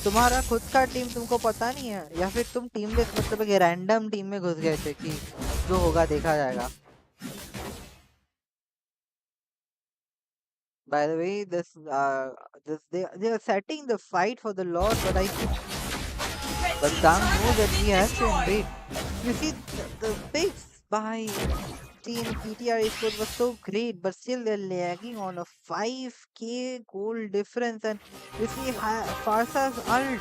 तुम्हारा खुद का टीम तुमको पता नहीं है, या फिर तुम टीमलेस मतलब एक रैंडम टीम में घुस गए थे कि जो होगा देखा जाएगा. By the way, they are setting the fight for the Lord, but I think Red but team Dang turret knows that has he been has to destroyed. invade. You see, the picks by Team PTR Esports was so great, but still they're lagging on a 5K goal difference. And you see, Farsa's ult.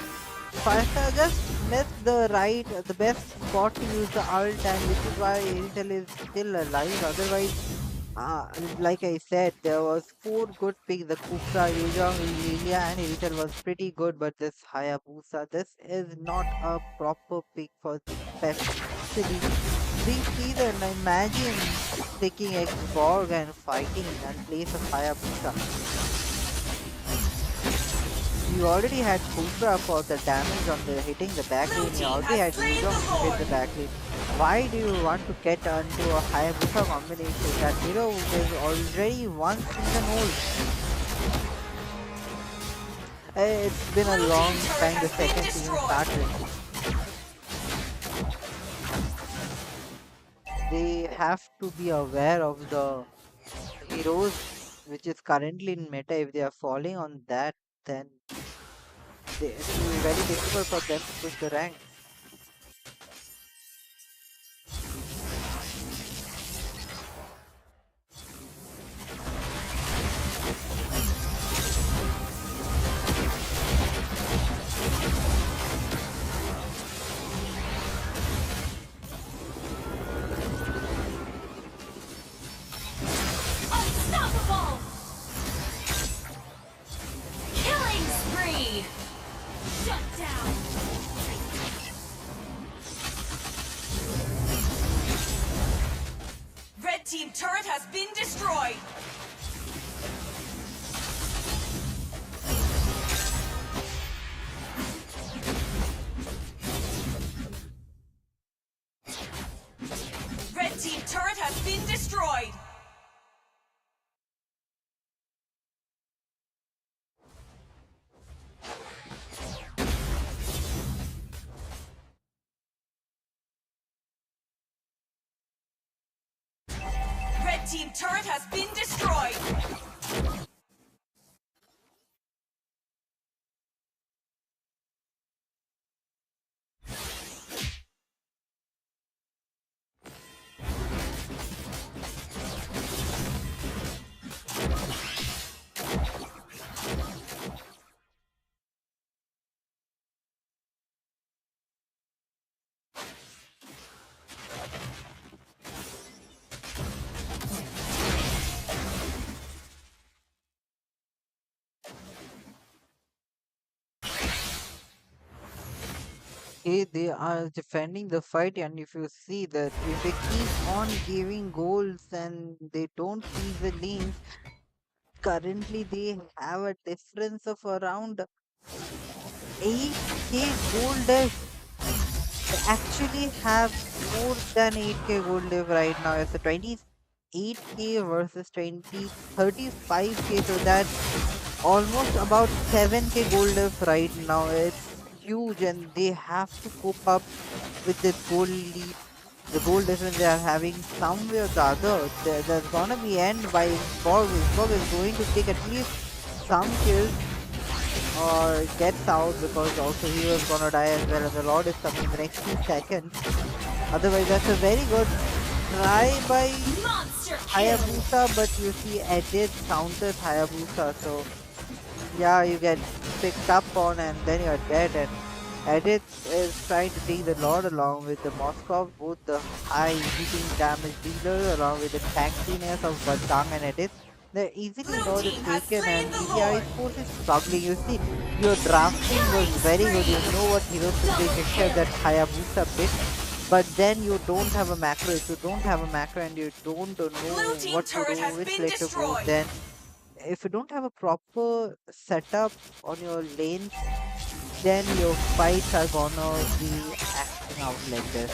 Farsa just missed the best spot to use the ult, and which is why Eritel is still alive. Otherwise, Uh, like I said, there was four good picks. The Kufra, Yuzhong, Lilia, and Irital was pretty good, but this Hayabusa, this is not a proper pick for especially this season. Imagine taking X-Borg and fighting in place of Hayabusa. You already had Kufra for the damage on the hitting the back Blue lane. You team already had has slain Yuzhong the to hit Lord. the back lane. Why do you want to get onto a Hayabusa combination? That hero is already one season old. It's been a Blue long team turret time the has been second season destroyed. started. They have to be aware of the heroes which is currently in meta. If they are falling on that, then it will be very difficult for them to push the rank. Unstoppable! Killing spree! Shut down! Red team turret has been destroyed. Red team turret has been destroyed. Red team turret has been destroyed. Okay, they are defending the fight, and if you see that if they keep on giving goals and they don't see the lanes, currently they have a difference of around 8k gold diff. They actually have more than 8k gold diff right now. It's a 28k versus 35k, so that's almost about 7k gold diff right now. It's huge, and they have to cope up with this goal lead, the goal difference they are having some way or the other. There's gonna be end by Borg. Borg is going to take at least some kills or gets out, because also he was gonna die as well, and the Lord is coming in the next few seconds. Otherwise, that's a very good try by Monster kill! Hayabusa, but you see Edith counters Hayabusa, so yeah, you get picked up on and then you're dead. And Edith is trying to take the Lord along with the Moskov, both the high hitting damage dealer along with the tankiness of Batang and Edith. The easily Blue Lord is team has taken, slain and the Media Lord. Esports is struggling. You see, your drafting was very good. You know what heroes to take except that Hayabusa bit. But then you don't have a macro. If you don't have a macro and you don't know Blue team what to turret do, has which been way to go, destroyed. then if you don't have a proper setup on your lanes, then your fights are gonna be acting out like this.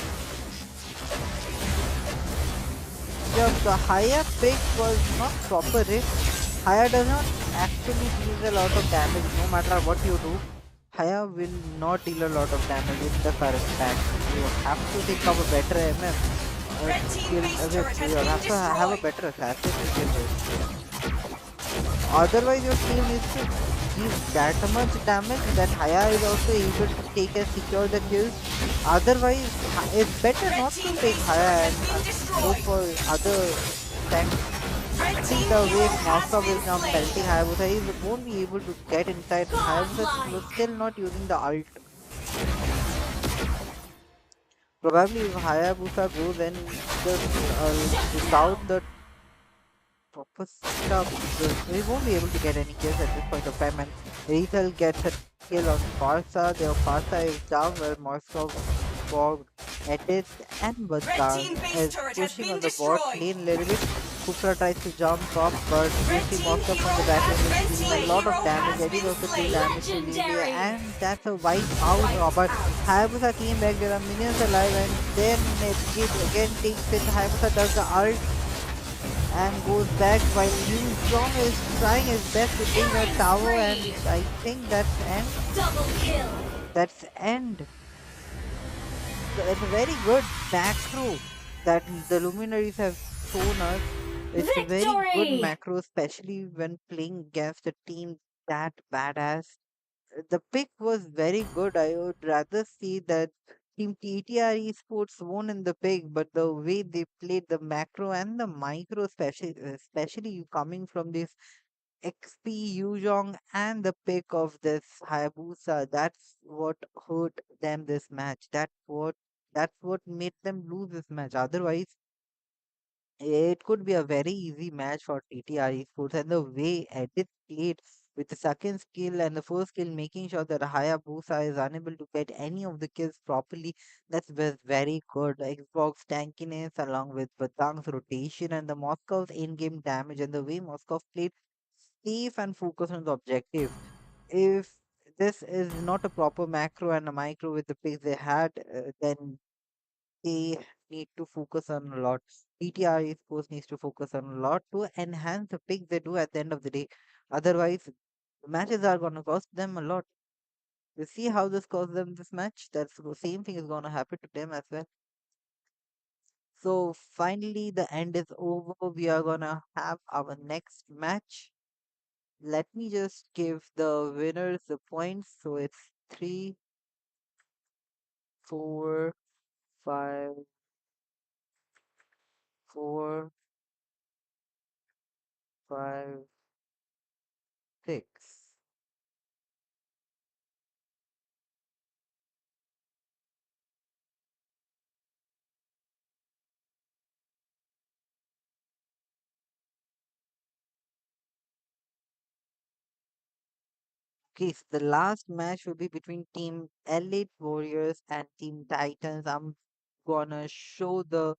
Just the higher pick was not proper hit. Higher does not actually deal a lot of damage no matter what you do. Higher will not deal a lot of damage with the current pack. You have to think of a better MM Red to team kill base with. turret has You been have to have a destroyed. better assassin to kill with. Otherwise, your team needs to give that much damage that Haya is also able to take and secure the kills. Otherwise, it's better Red not to team take base Haya turret and has been go destroyed. for other tanks. Red See team the hero way has Moskov been is now slain. pelting Hayabusa, he won't be able to get inside. Hayabusa is Godlike! still not using the ult. Probably if Hayabusa goes and just Shut took out down! the proper setup. We won't be able to get any kills at this point of time. And Rethel gets a kill on Farsa. Their Farsa is down where Moskov, Borg, Edith, and Red Badang team base is turret has pushing been on the bot destroyed. lane a little bit. Kupra tries to jump up, but we Red see team Moskov from hero the back has end red is team dealing a lot of hero damage. has Edith been also deal slain. damage to Lily, Legendary. and that's a wipe out. Wipe But out. Hayabusa came back, there are minions alive, and then it again takes it. Hayabusa does the ult and goes back while Yu Zhong is trying his best to take the Killing tower, and spree. I think that's end. Double kill. That's end. So it's a very good macro that the luminaries have shown us. It's a very good Victory. macro, especially when playing against a team that badass. The pick was very good. I would rather see that Team TTR Esports won in the pick, but the way they played the macro and the micro, especially you coming from this XP Yuzhong and the pick of this Hayabusa, that's what hurt them this match. That's what made them lose this match. Otherwise, it could be a very easy match for TTR Esports, and the way Edith played with the second skill and the first skill, making sure that Hayabusa is unable to get any of the kills properly, was very good. Xbox tankiness along with Batang's rotation and the Moscow's in-game damage and the way Moscow played safe and focused on the objective. If this is not a proper macro and a micro with the picks they had, then they need to focus on a lot. PTR esports needs to focus on a lot to enhance the picks they do at the end of the day. Otherwise, the matches are going to cost them a lot. You see how this cost them this match? That's the same thing is going to happen to them as well. So finally, the end is over. We are going to have our next match. Let me just give the winners the points. So it's 3, 4, 5, 4, 5, 6. Okay, so the last match will be between Team Elite Warriors and Team Titans. I'm gonna show the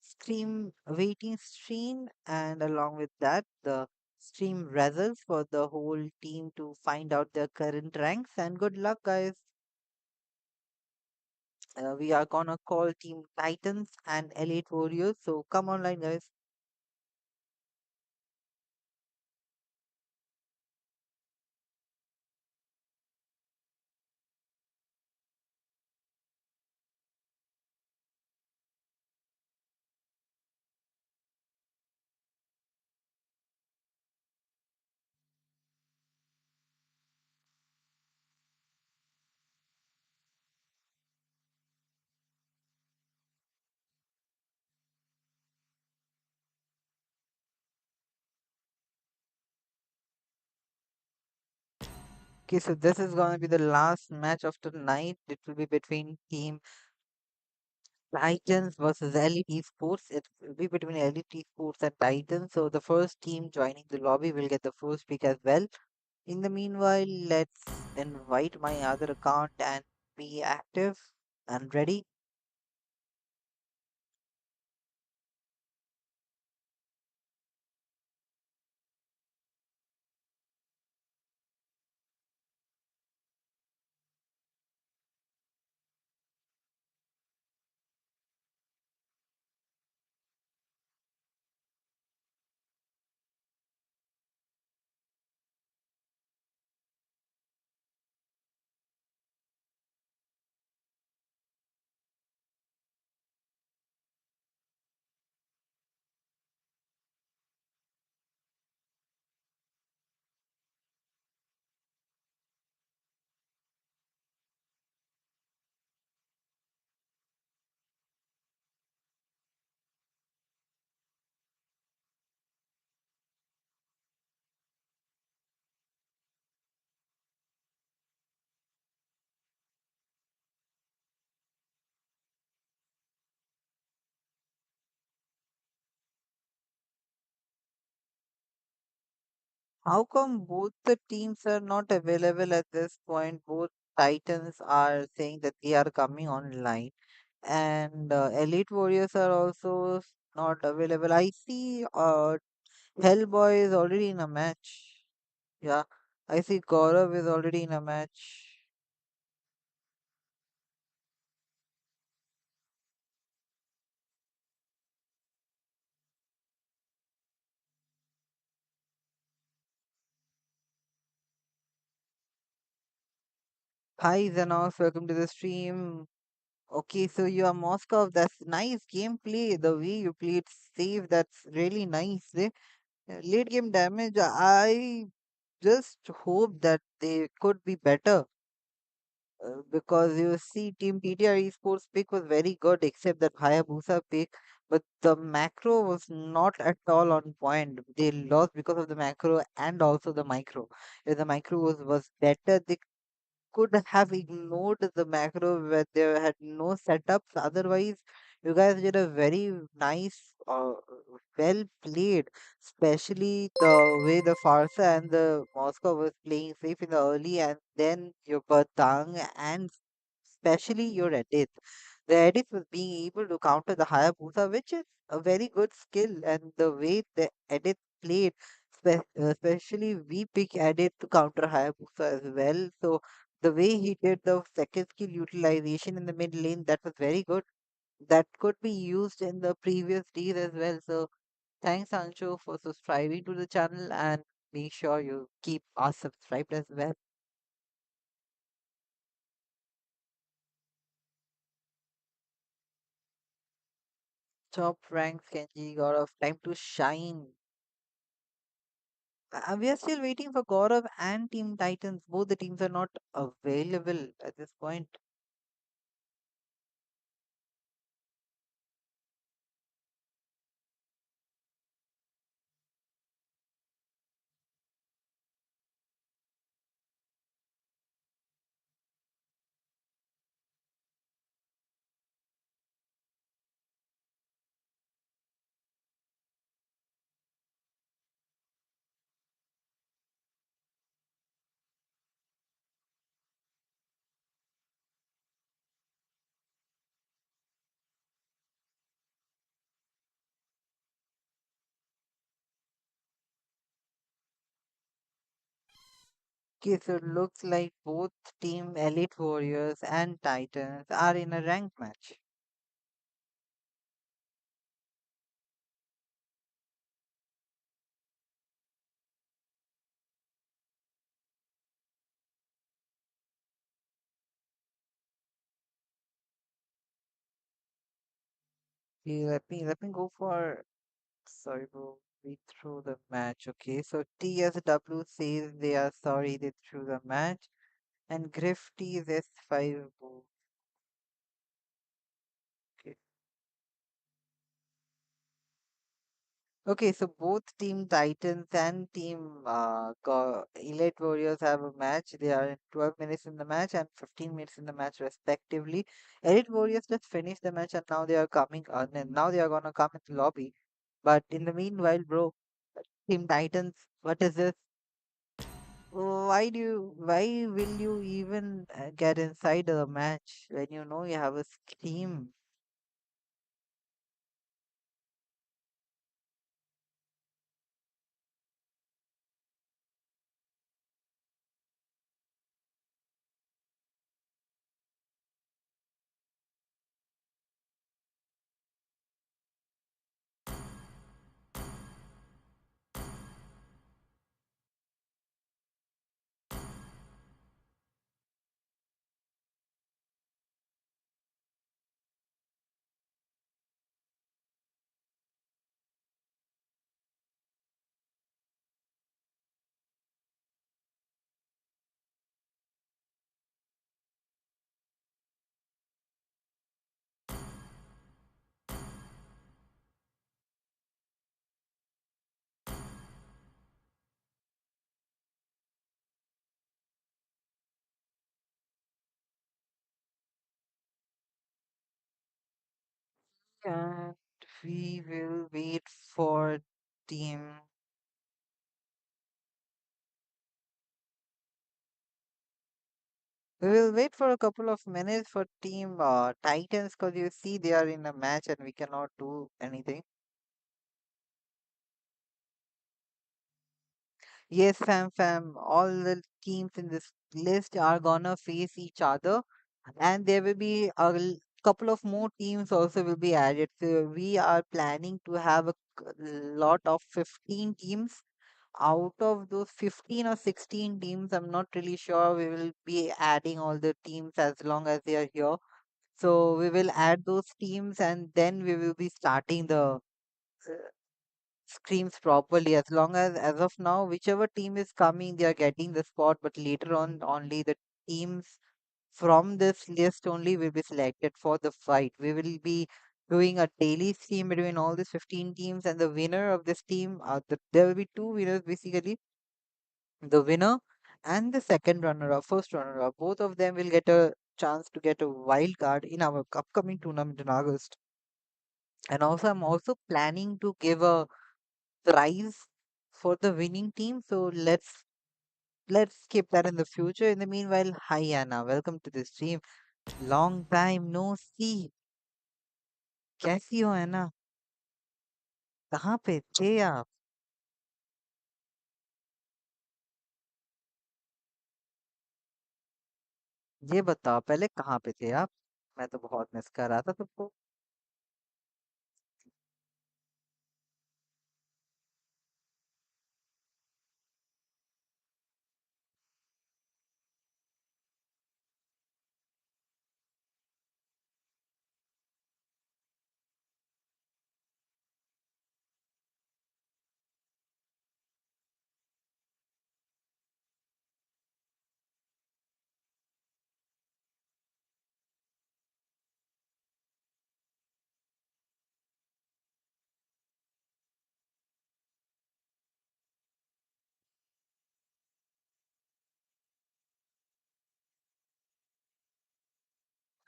stream waiting screen, and along with that, the stream results for the whole team to find out their current ranks. And good luck, guys. We are gonna call Team Titans and Elite Warriors. So come online, guys. Okay, so this is gonna be the last match of the night. It will be between Team Titans versus Elite Esports. It will be between Elite Esports and Titans. So the first team joining the lobby will get the first pick as well. In the meanwhile, let's invite my other account and be active and ready. How come both the teams are not available at this point? Both Titans are saying that they are coming online, and Elite Warriors are also not available. I see Hellboy is already in a match. Yeah, I see Gaurav is already in a match. Hi Zanos, welcome to the stream. Okay, so you are Moscow. That's nice gameplay. The way you played safe, that's really nice. Late game damage, I just hope that they could be better because you see, Team TTR Esports pick was very good, except that Hayabusa pick, but the macro was not at all on point. They lost because of the macro and also the micro. If the micro was better, they could have ignored the macro where they had no setups. Otherwise, you guys did a very nice, well played, especially the way the Farsa and the Moscow was playing safe in the early, and then your Batang and especially your edit. The edit was being able to counter the Hayabusa, which is a very good skill, and the way the edit played, especially we pick edit to counter Hayabusa as well. So the way he did the second skill utilization in the mid lane, that was very good. That could be used in the previous days as well. So thanks, Ancho, for subscribing to the channel and make sure you keep us subscribed as well. Top ranks, Kenji, got of time to shine. We are still waiting for Gaurav and Team Titans. Both the teams are not available at this point. Okay, so it looks like both Team Elite Warriors and Titans are in a ranked match. Okay, let me go for. Sorry, bro. We threw the match. Okay, so TSW says they are sorry they threw the match, and Grifty is S5. Okay. Okay, so both Team Titans and Team Elite Warriors have a match. They are in 12 minutes in the match and 15 minutes in the match, respectively. Elite Warriors just finished the match and now they are coming on, and now they are gonna come into lobby. But in the meanwhile, bro, Team Titans, what is this? Why will you even get inside the match when you know you have a scream? And we will wait for team We will wait for a couple of minutes for Team Titans because you see they are in a match and we cannot do anything. Yes, fam. All the teams in this list are gonna face each other, and there will be couple of more teams also will be added. So we are planning to have a lot of 15 teams. Out of those 15 or 16 teams, I'm not really sure. We will be adding all the teams as long as they are here. So we will add those teams, and then we will be starting the screams properly. As long as of now, whichever team is coming, they are getting the spot, but later on only the teams from this list only will be selected for the fight. We will be doing a daily stream between all these 15 teams, and the winner of this team, there will be two winners basically. The winner and the second runner up, first runner up, both of them will get a chance to get a wild card in our upcoming tournament in August. And also, I'm also planning to give a prize for the winning team. So let's keep that in the future. In the meanwhile, hi Anna, welcome to the stream. Long time no see. कैसी हो Anna? कहाँ पे थे आप? ये बताओ पहले कहाँ पे थे आप? मैं तो बहुत मिस कर रहा था तुमको.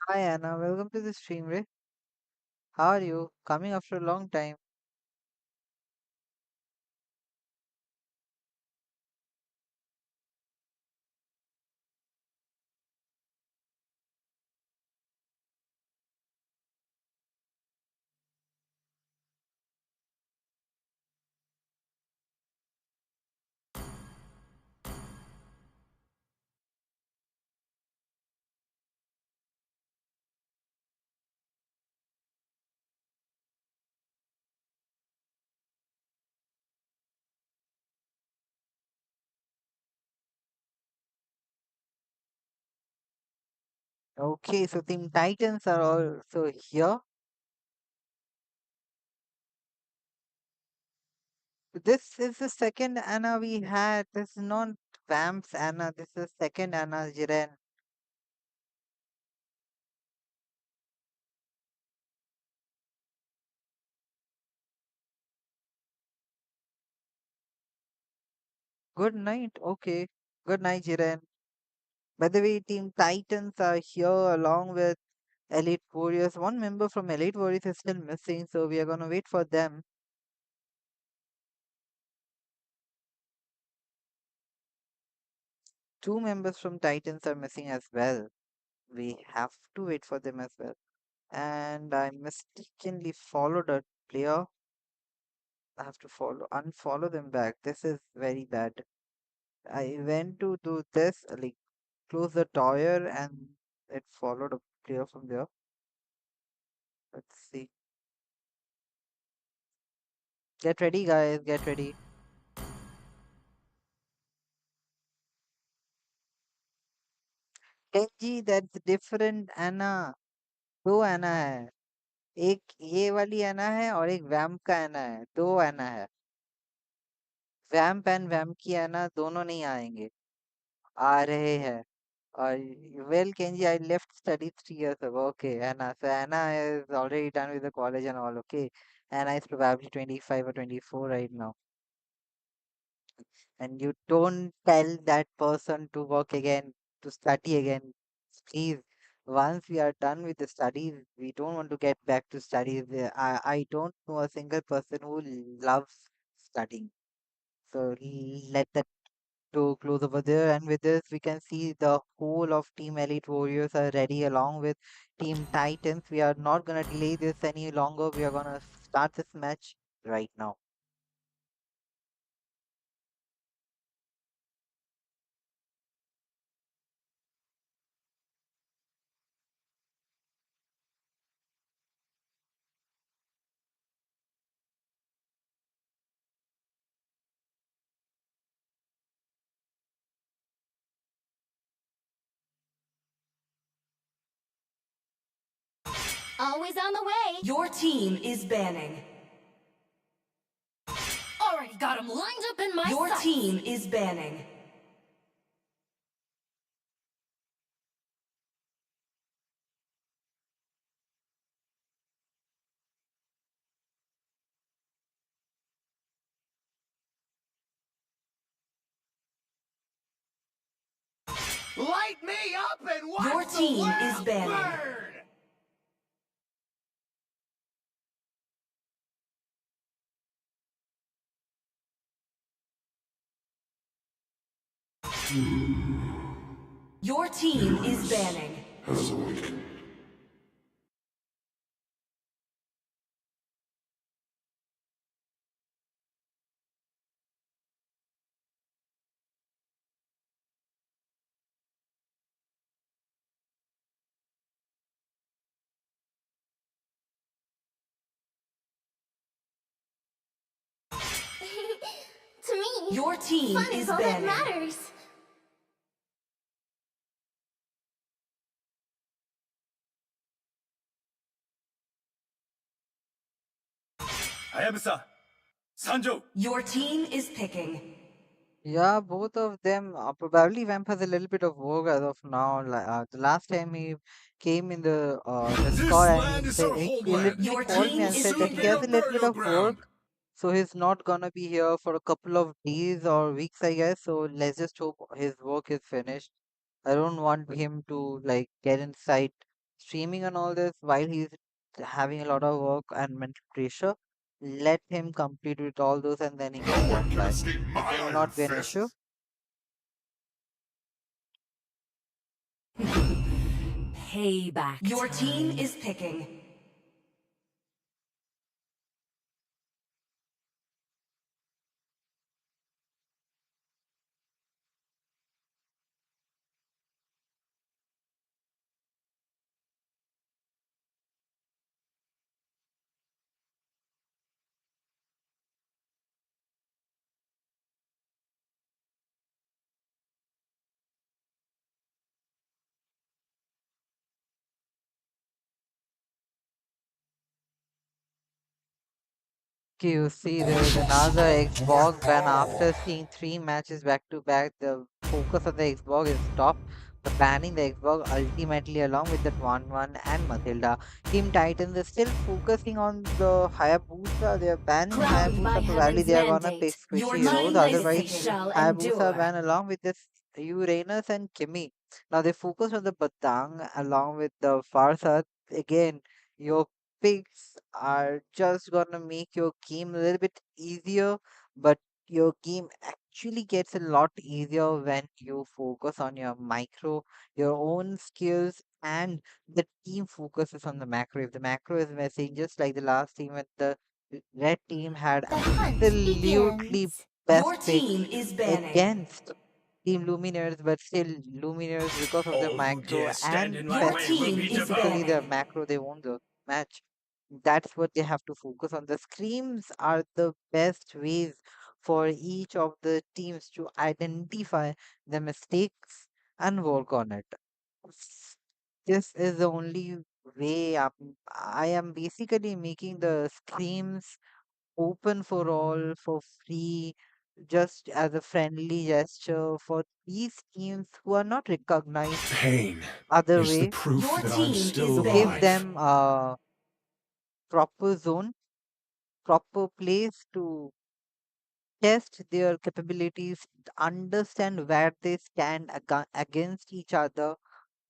Hi Anna, welcome to the stream, Ray. How are you? Coming after a long time. Okay, so Team Titans are also here. This is the second Anna we had. This is not Vamp's Anna. This is second Anna Jiren. Good night. Okay. Good night, Jiren. By the way, Team Titans are here along with Elite Warriors. One member from Elite Warriors is still missing, so we are gonna wait for them. Two members from Titans are missing as well. We have to wait for them as well. And I mistakenly followed a player. I have to unfollow them back. This is very bad. I went to do this, like close the tower, and it followed a player from there. Let's see. Get ready, guys. Get ready. Kenji, that's different Anna. दो Anna है. एक ये वाली Anna है और एक वैम्प का Anna है. दो Anna है. वैम्प एंड वैम्प की Anna दोनों नहीं आएंगे. आ रहे हैं. और well, Kenji, I left study 3 years ago. Okay, Anna. So Anna is already done with the college and all. Okay, Anna is probably 25 or 24 right now. And you don't tell that person to work again, to study again. Please, once we are done with the studies, we don't want to get back to studies. I don't know a single person who loves studying. So let that. to close over there. And with this, we can see the whole of Team Elite Warriors are ready along with Team Titans. We are not gonna delay this any longer. We are gonna start this match right now. Always on the way. Your team is banning. Already got him lined up in my Your sights. team is banning. Light me up and watch Your the team world is banning. burn! Your team is banning. To me, Your team fun is is all that banning. matters. Hayabusa, Sanjo. Your team is picking. Yeah, both of them. Probably Vamp has a little bit of work as of now. The last time he came in the This score and land is our he homeland. literally Your called me team and is said that Soon he be has a a picking. little bit burial of work, ground. so he's not gonna be here for a couple of days or weeks, I guess. So let's just hope his work is finished. I don't want him to like get inside streaming and all this while he's having a lot of work and mental pressure. Let him complete with all those and then he can No one get can back. escape my It will iron not be an issue. fists! Payback. Your team is picking. Okay, you see, there is another Xbox ban after seeing three matches back to back. The focus of the Xbox is stopped. The banning the Xbox ultimately, along with that Wanwan and Matilda. Team Titans is still focusing on the Hayabusa. They are banning Crowned by Hayabusa. Probably heaven's they are gonna pick mandate, Your Squishy my Rose. team is Otherwise, legacy picking. shall Hayabusa endure. ban along with this Uranus and Kimi. Now they focus on the Batang along with the Farsad. Again, your picks are just gonna make your game a little bit easier, but your game actually gets a lot easier when you focus on your micro, your own skills, and the team focuses on the macro. If the macro is missing, just like the last team with the red team had The hunt absolutely begins. best Your pick team is banning. against Team Lumineers, but still Lumineers because of their All who macro dare stand and in my Your way will team be is specifically devoured. their banning. macro, they won the match. That's what they have to focus on. The screams are the best ways for each of the teams to identify the mistakes and work on it. This is the only way I am basically making the screams open for all for free, just as a friendly gesture for these teams who are not recognized Pain other is the way, proof Your that I'm team still is to give banning. alive. them a proper zone, proper place to test their capabilities, understand where they stand against each other,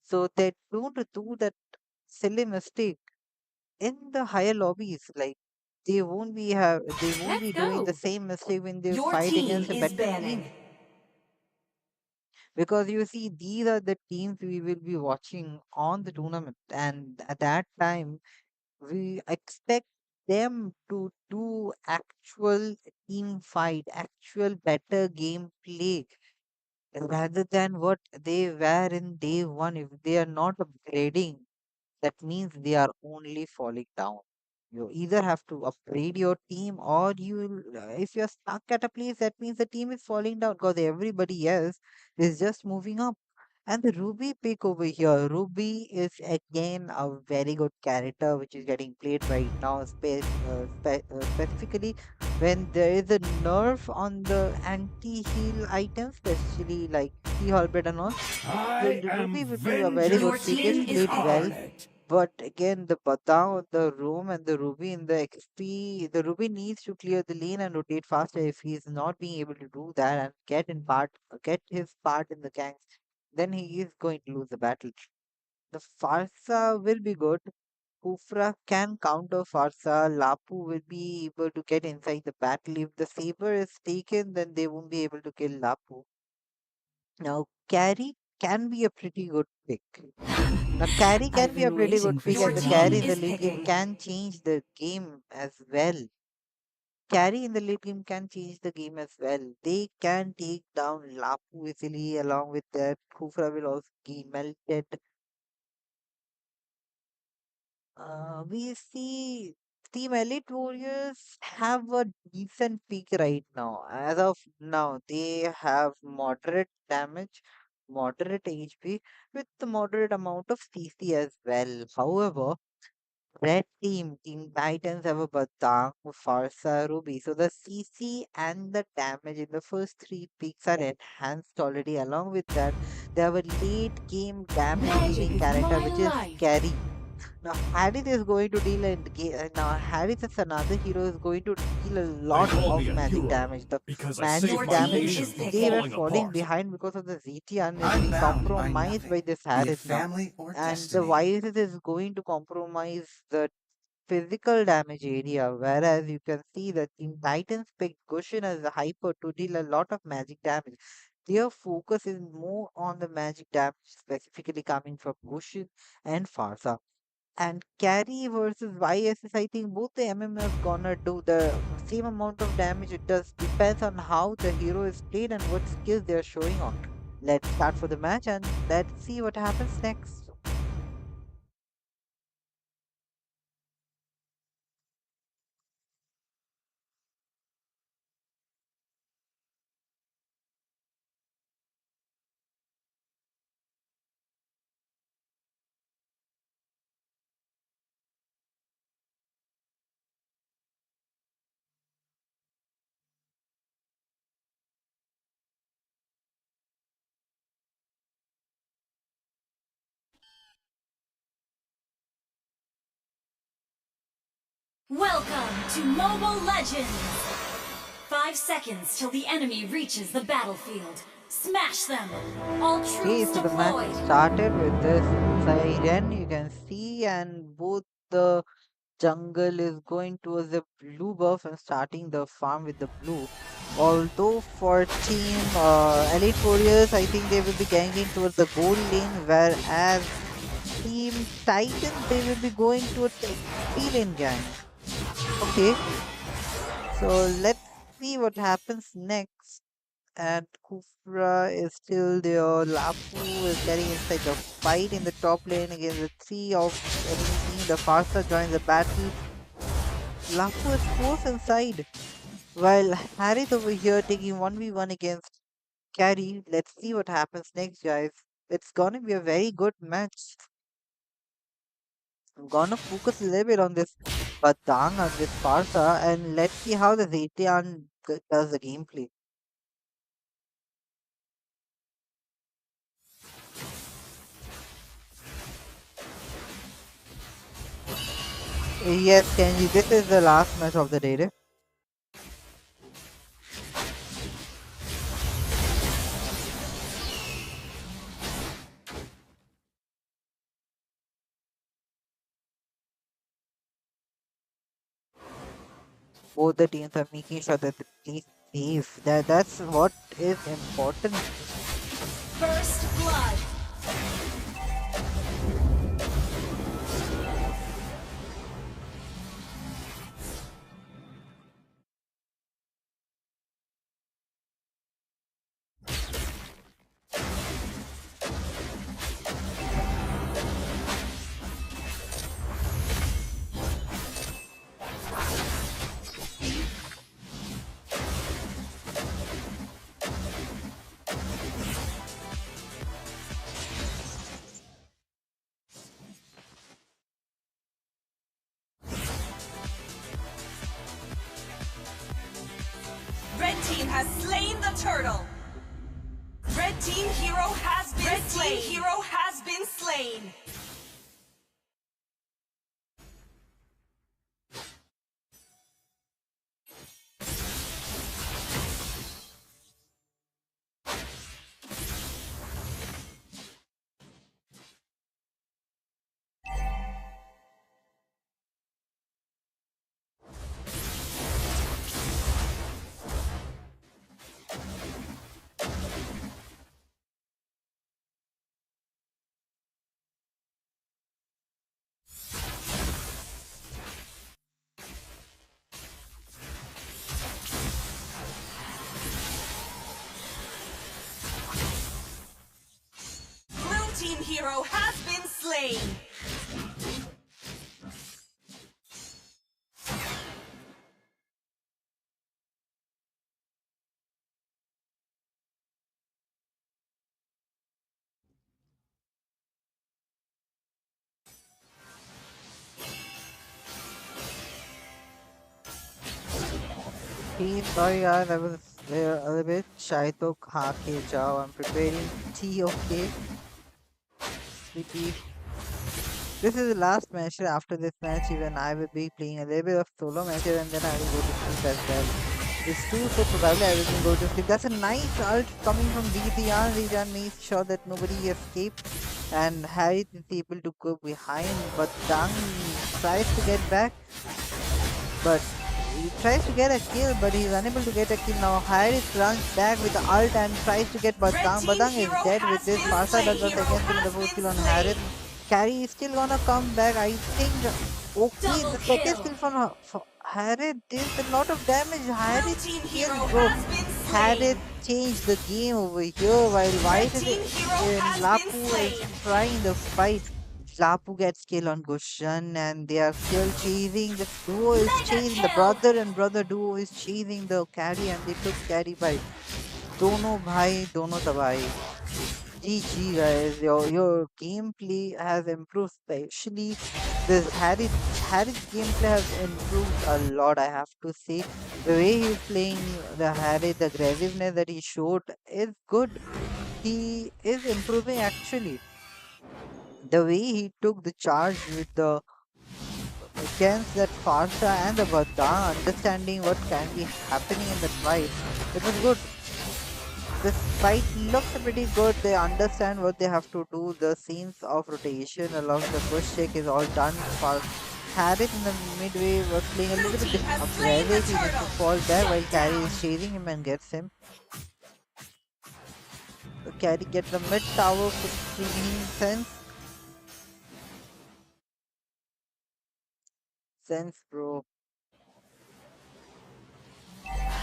so they don't do that silly mistake in the higher lobbies. Like they won't Let's be doing the go. same mistake when they Your fight team against a is better team. banning. because you see these are the teams we will be watching on the tournament, and at that time we expect them to do actual team fight, actual better gameplay rather than what they were in day one. If they are not upgrading, that means they are only falling down. You either have to upgrade your team, or if you're stuck at a place, that means the team is falling down because everybody else is just moving up. And the Ruby pick over here, Ruby is again a very good character which is getting played right now, specifically when there is a nerf on the anti-heal items, especially like Sea Halberd and all. Then I the am Ruby would be a very good Your vengeance pick if team is played well. incarnate. But again, the Badao, the Roam, and the Ruby in the XP, the Ruby needs to clear the lane and rotate faster. If he's not being able to do that and get his part in the ganks, then he is going to lose the battle. The Farsa will be good. Kufra can counter Farsa. Lapu will be able to get inside the battle. If the Saber is taken, then they won't be able to kill Lapu. Now, carry can be a pretty good pick. Now, carry can I've be a been pretty waiting good for pick, some and Your the time. carry team in the is late game picking. can change the game as well. Carry in the late game can change the game as well. They can take down Lapu easily, along with that. Kufra will also be melted. We see Team Elite Warriors have a decent peak right now. As of now, they have moderate damage, moderate HP, with the moderate amount of CC as well. However, Red Team, Team Titans have a Batang, Farsa, Ruby. So the CC and the damage in the first three peaks are enhanced already. Along with that, they have a late game damage Magic dealing is character, my which is life. Carry. Now, Harry is going to deal now Harry is another hero is going to deal a They lot call of me a magic hero damage. The because I magic saved Your my team damage is nation from they were falling picking. falling apart. behind because of the Zetian is I'm being bound by compromised by nothing, this be it Harris now. family or And the destiny. virus is going to compromise the physical damage area, whereas you can see that Team Titans picked Gushin as a hyper to deal a lot of magic damage. Their focus is more on the magic damage, specifically coming from Gushin and Farsa. And carry versus YSS, I think both the MMS gonna do the same amount of damage. It does depends on how the hero is played and what skills they're showing on. Let's start for the match and let's see what happens next. Welcome to Mobile Legends! 5 seconds till the enemy reaches the battlefield. Smash them! All Okay, troops so the match deployed! started with this siren you can see, and both the jungle is going towards the blue buff and starting the farm with the blue. Although for team Elite Warriors, I think they will be ganging towards the gold lane, whereas team Titans they will be going towards the XP lane gang. Okay, so let's see what happens next. And Kufra is still there. Lapu is getting inside the fight in the top lane against the three of enemy team. The Farsa joins the battle. Lapu is forced inside. While Harith over here taking 1v1 against Carry. Let's see what happens next, guys. It's gonna be a very good match. I'm gonna focus a little bit on this Badang and this Farsa, and let's see how the Zetian does the gameplay. Yes, Kenji, this is the last match of the day. Both the teams are making sure that they play safe. That's what is important. First blood. Red team has slain the turtle. Red team hero has been slain. Red team hero has been slain. Blue team hero has been slain. Hey, sorry guys, I was there a little bit shy. तो खा के जाओ. I'm preparing tea. Okay, sleepy. This is the last match. After this match, even I will be playing a little bit of solo matches and then I will go to sleep as well. It's 2, so probably I will go to sleep. That's a nice ult coming from DTR. DTR makes sure that nobody escapes and Harry is able to go behind, but Dang tries to get back, but he tries to get a kill, but he's unable to get a kill now. Harris runs back with the ult and tries to get Badang. Badang is dead with this. Farsa does the second kill and the fourth kill on Harris. Carry is still gonna come back, I think. Okay, the second kill from Harris deals a lot of damage. Harris kills, bro. Harris changed the game over here while White and Lapu is trying the fight. Lapu gets kill on Gushan and they are still chasing. The duo is chasing, the brother and brother duo is chasing the carry and they took carry by Dono Bhai, Dono Tabai. GG guys, your gameplay has improved, especially this Harry's gameplay has improved a lot, I have to say. The way he's playing the Harry, the aggressiveness that he showed is good. He is improving actually. The way he took the charge with the against that Farsa and the Badang, understanding what can be happening in the fight, it was good. This fight looks pretty good. They understand what they have to do. The scenes of rotation along the push check is all done. For Harris in the midway was playing a little bit aggressive. He needs to fall back while Carry is chasing him and gets him. So Carry gets the mid tower for 3 cents, bro.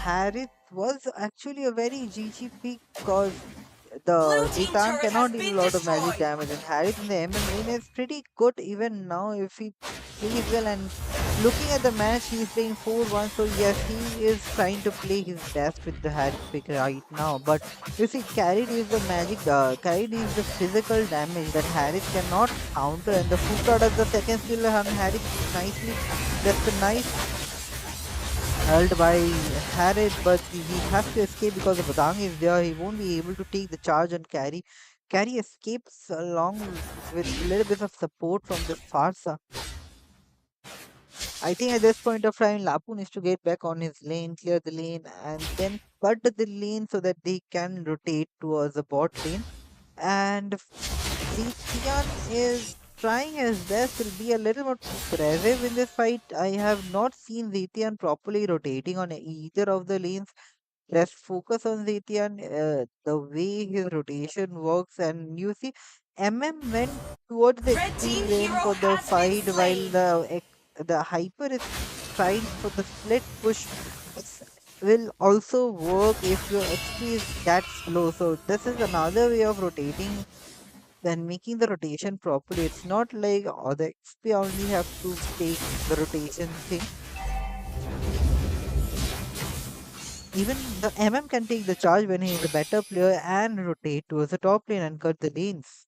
Harris was actually a very GG pick because the Titan cannot deal a lot of magic damage and Harris in the MM lane is pretty good even now if he plays well, and looking at the match he's playing 4-1, so yes, he is trying to play his best with the Harris pick right now. But you see, Carry is the magic, Carry is the physical damage that Harris cannot counter, and the Fuka does the second skill on Harris nicely. That's a nice held by Harris, but he has to escape because the Badang is there. He won't be able to take the charge and Carry. Carry escapes along with a little bit of support from the Farsa. I think at this point of time, Lapu needs to get back on his lane, clear the lane, and then cut the lane so that they can rotate towards the bot lane. And Zetian is trying his best to be a little more aggressive in this fight. I have not seen Zetian properly rotating on either of the lanes. let's focus on Zetian. The way his rotation works, and you see, went towards the Red extreme team lane hero for the has been fight, while slain. the Hyper is trying for the split push. This will also work if your XP is that slow. So this is another way of rotating and making the rotation properly. It's not like the XP only have to take the rotation thing. Even the can take the charge when he is a better player and rotate towards the top lane and cut the lanes.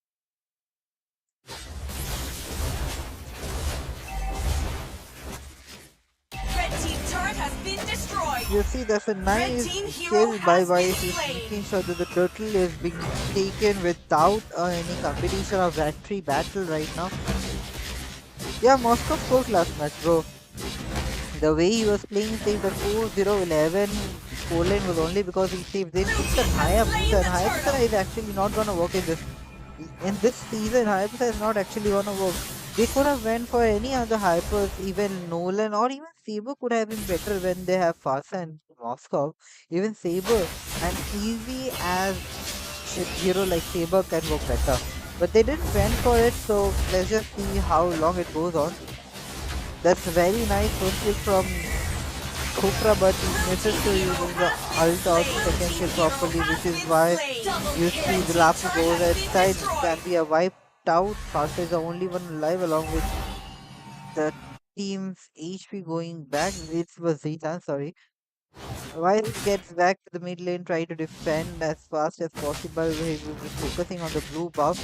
Red team turret has been destroyed. You see, there's a Red nice team hero kill by has been Vice. He's slain. making sure that the turtle is being taken without any competition or battery battle right now. Yeah, Moscow spoke last match, bro. The way he was playing, saved the 4-0-11 Poland was only because he saved. They took the Hayabusa, and Hayabusa is actually not gonna work in this season. Hayabusa is not actually gonna work. They could have went for any other hypers, even Nolan or even Saber could have been better when they have Farsa and Moscow. Even Saber and easy as shit hero like Saber can work better. But they didn't went for it, so let's just see how long it goes on. That's very nice first pick from Khopra, but he misses to use the ult of second kill properly, which is why you see the Lapu goes outside. Can be a wiped out. Farsa is the only one alive along with the team's HP going back. It was Zitan, sorry. Wise gets back to the mid lane, try to defend as fast as possible. He will be focusing on the blue buff.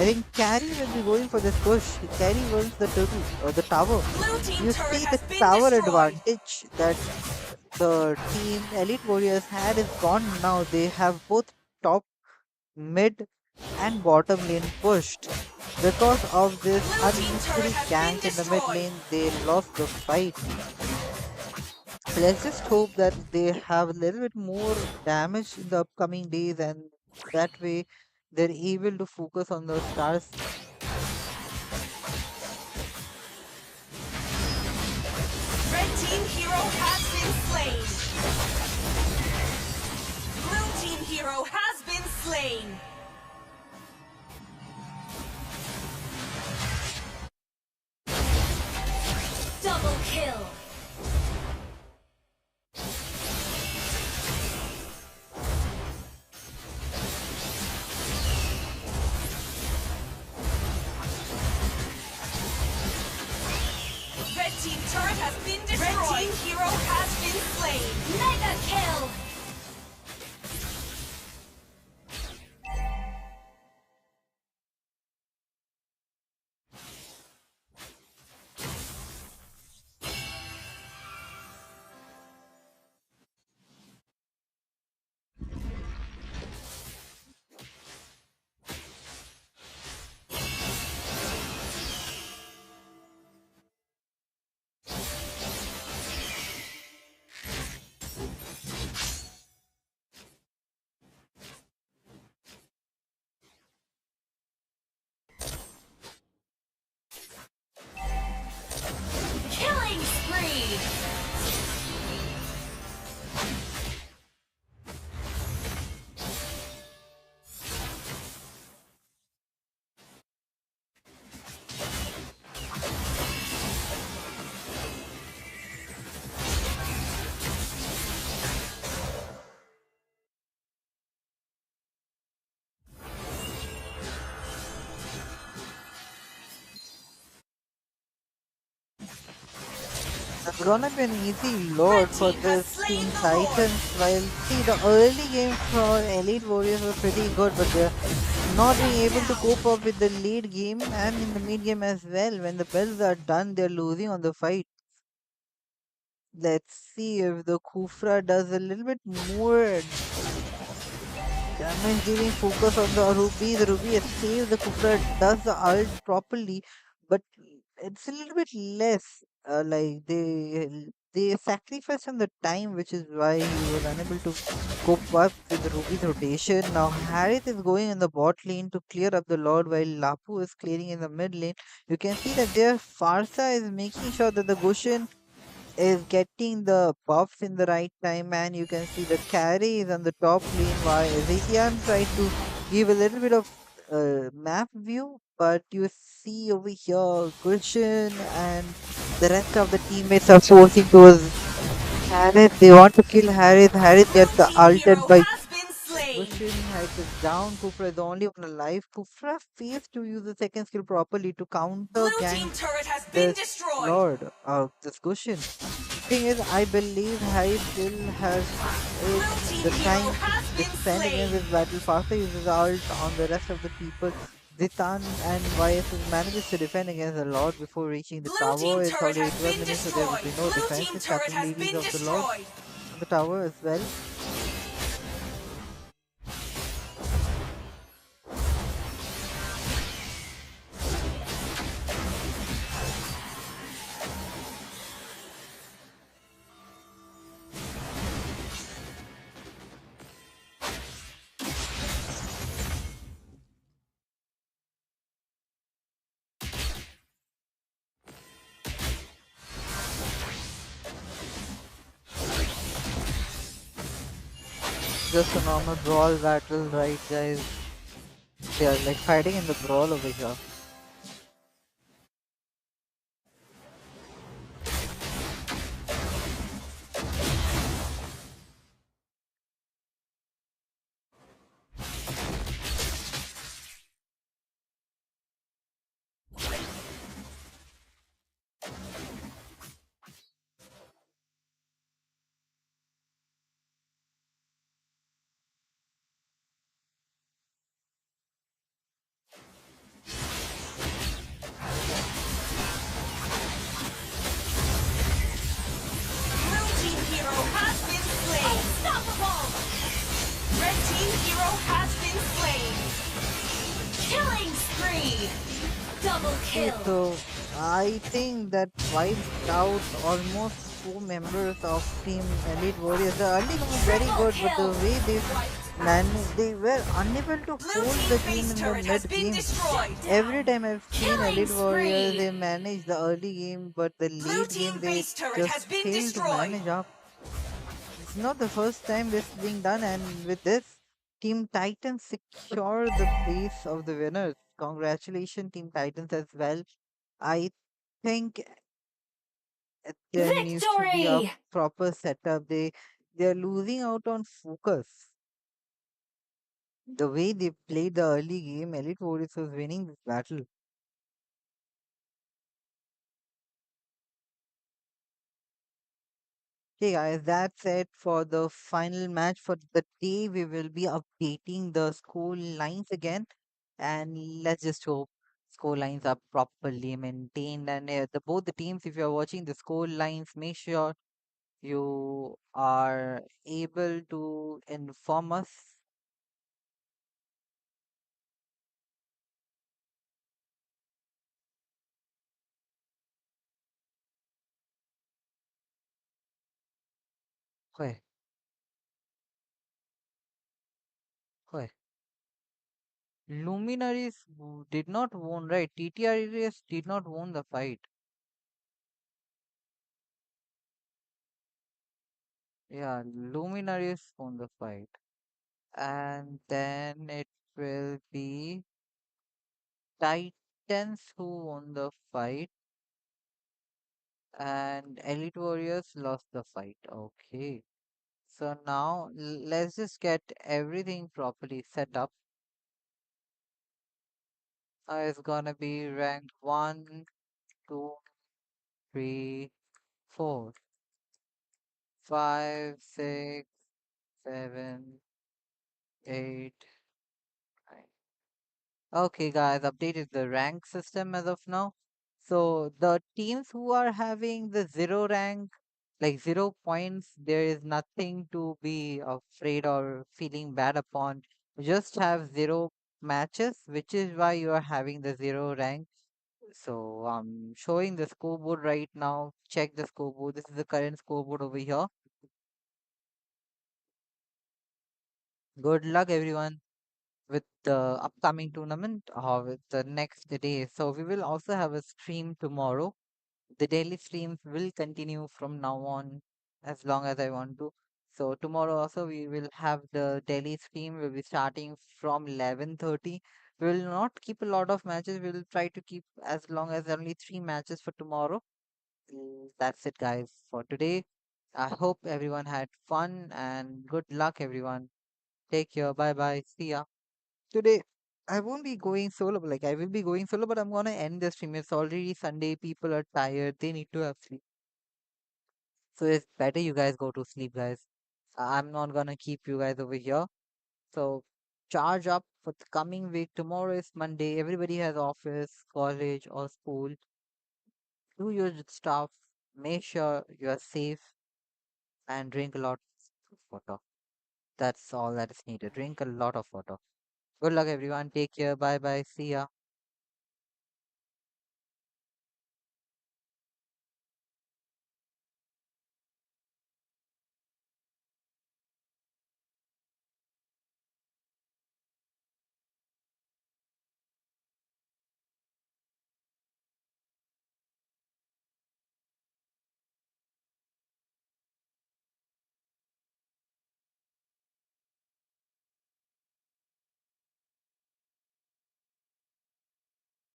I think Carry will be going for this push. Carry wants the turtle or the tower. Blue team You turret see the has been tower destroyed. advantage that the team Elite Warriors had is gone now. They have both top, mid, and bottom lane pushed. Because of this Blue team turret unnecessary has been gank in the mid destroyed. lane, they lost the fight. Let's just hope that they have a little bit more damage in the upcoming days, and that way they're able to focus on the stars. Red team hero has been slain. Blue team hero has been slain. Double kill. Red team turret has been destroyed. Red team hero has been slain. Mega kill. Killing spree. It's gonna be an easy Red load for team has this slain Team the Titans. While see the early game for Elite Warriors was pretty good, but they're not being able to cope up with the late game and in the mid game as well. When the bells are done, they're losing on the fight. Let's see if the Kufra does a little bit more damage dealing focus on the Ruby. The Ruby escapes, the Kufra does the ult properly, but it's a little bit less. Like they sacrificed on the time, which is why he was unable to cope up with the Ruby's rotation. Now Harith is going in the bot lane to clear up the Lord, while Lapu is clearing in the mid lane. You can see that their Farsa is making sure that the Goshen is getting the buffs in the right time, and you can see the carry is on the top lane while Zetian tried to give a little bit of map view, but you see over here Gulshan and the rest of the teammates are forcing towards Harris. They want to kill Harris. Harris gets Blue the team ulted hero by has been slain. Gushin. Harris is down. Kufra is the only one alive. Kufra fails to use the second skill properly to counter Blue gank team turret has been this destroyed. Lord of this Gushin. Thing is, I believe Harry still has Blue the team hero time to has been defend slain. against this battle faster, uses ult on the rest of the people. Zitan and YSS manages to defend against the Lord before reaching the Blue team tower. It's turret already has 12 been minutes, so there will destroyed. be no Blue team defenses. turret has Capabilities been of the Lord destroyed. on the tower as well. Just a normal brawl battle, right, guys? They are like fighting in the brawl over here. Blue team hero has been slain. Unstoppable. Red team hero has been slain. Killing spree! Double Okay, kill! so I think that wiped out almost four members of Team Elite Warriors. The early game was very Triple good, but the kill! way they were unable to Blue hold team the game base in the turret has mid been game. destroyed. Every time I've seen Killing Elite Warriors, spree! they manage the early game, but the Blue late game team they base turret just has been fail to destroyed. manage up. It's not the first time this is being done, and with this, Team Titans secure the place of the winners. Congratulations, Team Titans, as well. I think there needs to be a Victory! proper setup. They're losing out on focus. The way they played the early game, Elite Warriors was winning this battle. Okay, guys, that's it for the final match for the day. We will be updating the score lines again, and let's just hope score lines are properly maintained. And both the teams, if you're watching the score lines, make sure you are able to inform us. Okay, okay. Luminaries did not won, right? TTRs did not won the fight. Yeah, Luminaries won the fight. And then it will be Titans who won the fight, and Elite Warriors lost the fight. Okay. So now let's just get everything properly set up. It's gonna be ranked 1, 2, 3, 4, 5, 6, 7, 8, 9. Okay, guys, updated the rank system as of now. So the teams who are having the zero rank, like 0 points, there is nothing to be afraid or feeling bad upon. You just have zero matches, which is why you are having the zero rank. So I'm showing the scoreboard right now. Check the scoreboard. This is the current scoreboard over here. Good luck, everyone, with the upcoming tournament or with the next day. So we will also have a stream tomorrow. The daily streams will continue from now on as long as I want to. So tomorrow also we will have the daily stream. We'll be starting from 11:30. We will not keep a lot of matches. We will try to keep as long as only 3 matches for tomorrow. That's it, guys, for today. I hope everyone had fun and good luck, everyone. Take care. Bye bye. See ya. Today, I won't be going solo. Like, I will be going solo, but I'm gonna end the stream. It's already Sunday. People are tired. They need to have sleep. So it's better you guys go to sleep, guys. I'm not gonna keep you guys over here. So charge up for the coming week. Tomorrow is Monday. Everybody has office, college, or school. Do your stuff. Make sure you are safe and drink a lot of water. That's all that is needed. Drink a lot of water. Good luck, everyone. Take care. Bye bye. See ya.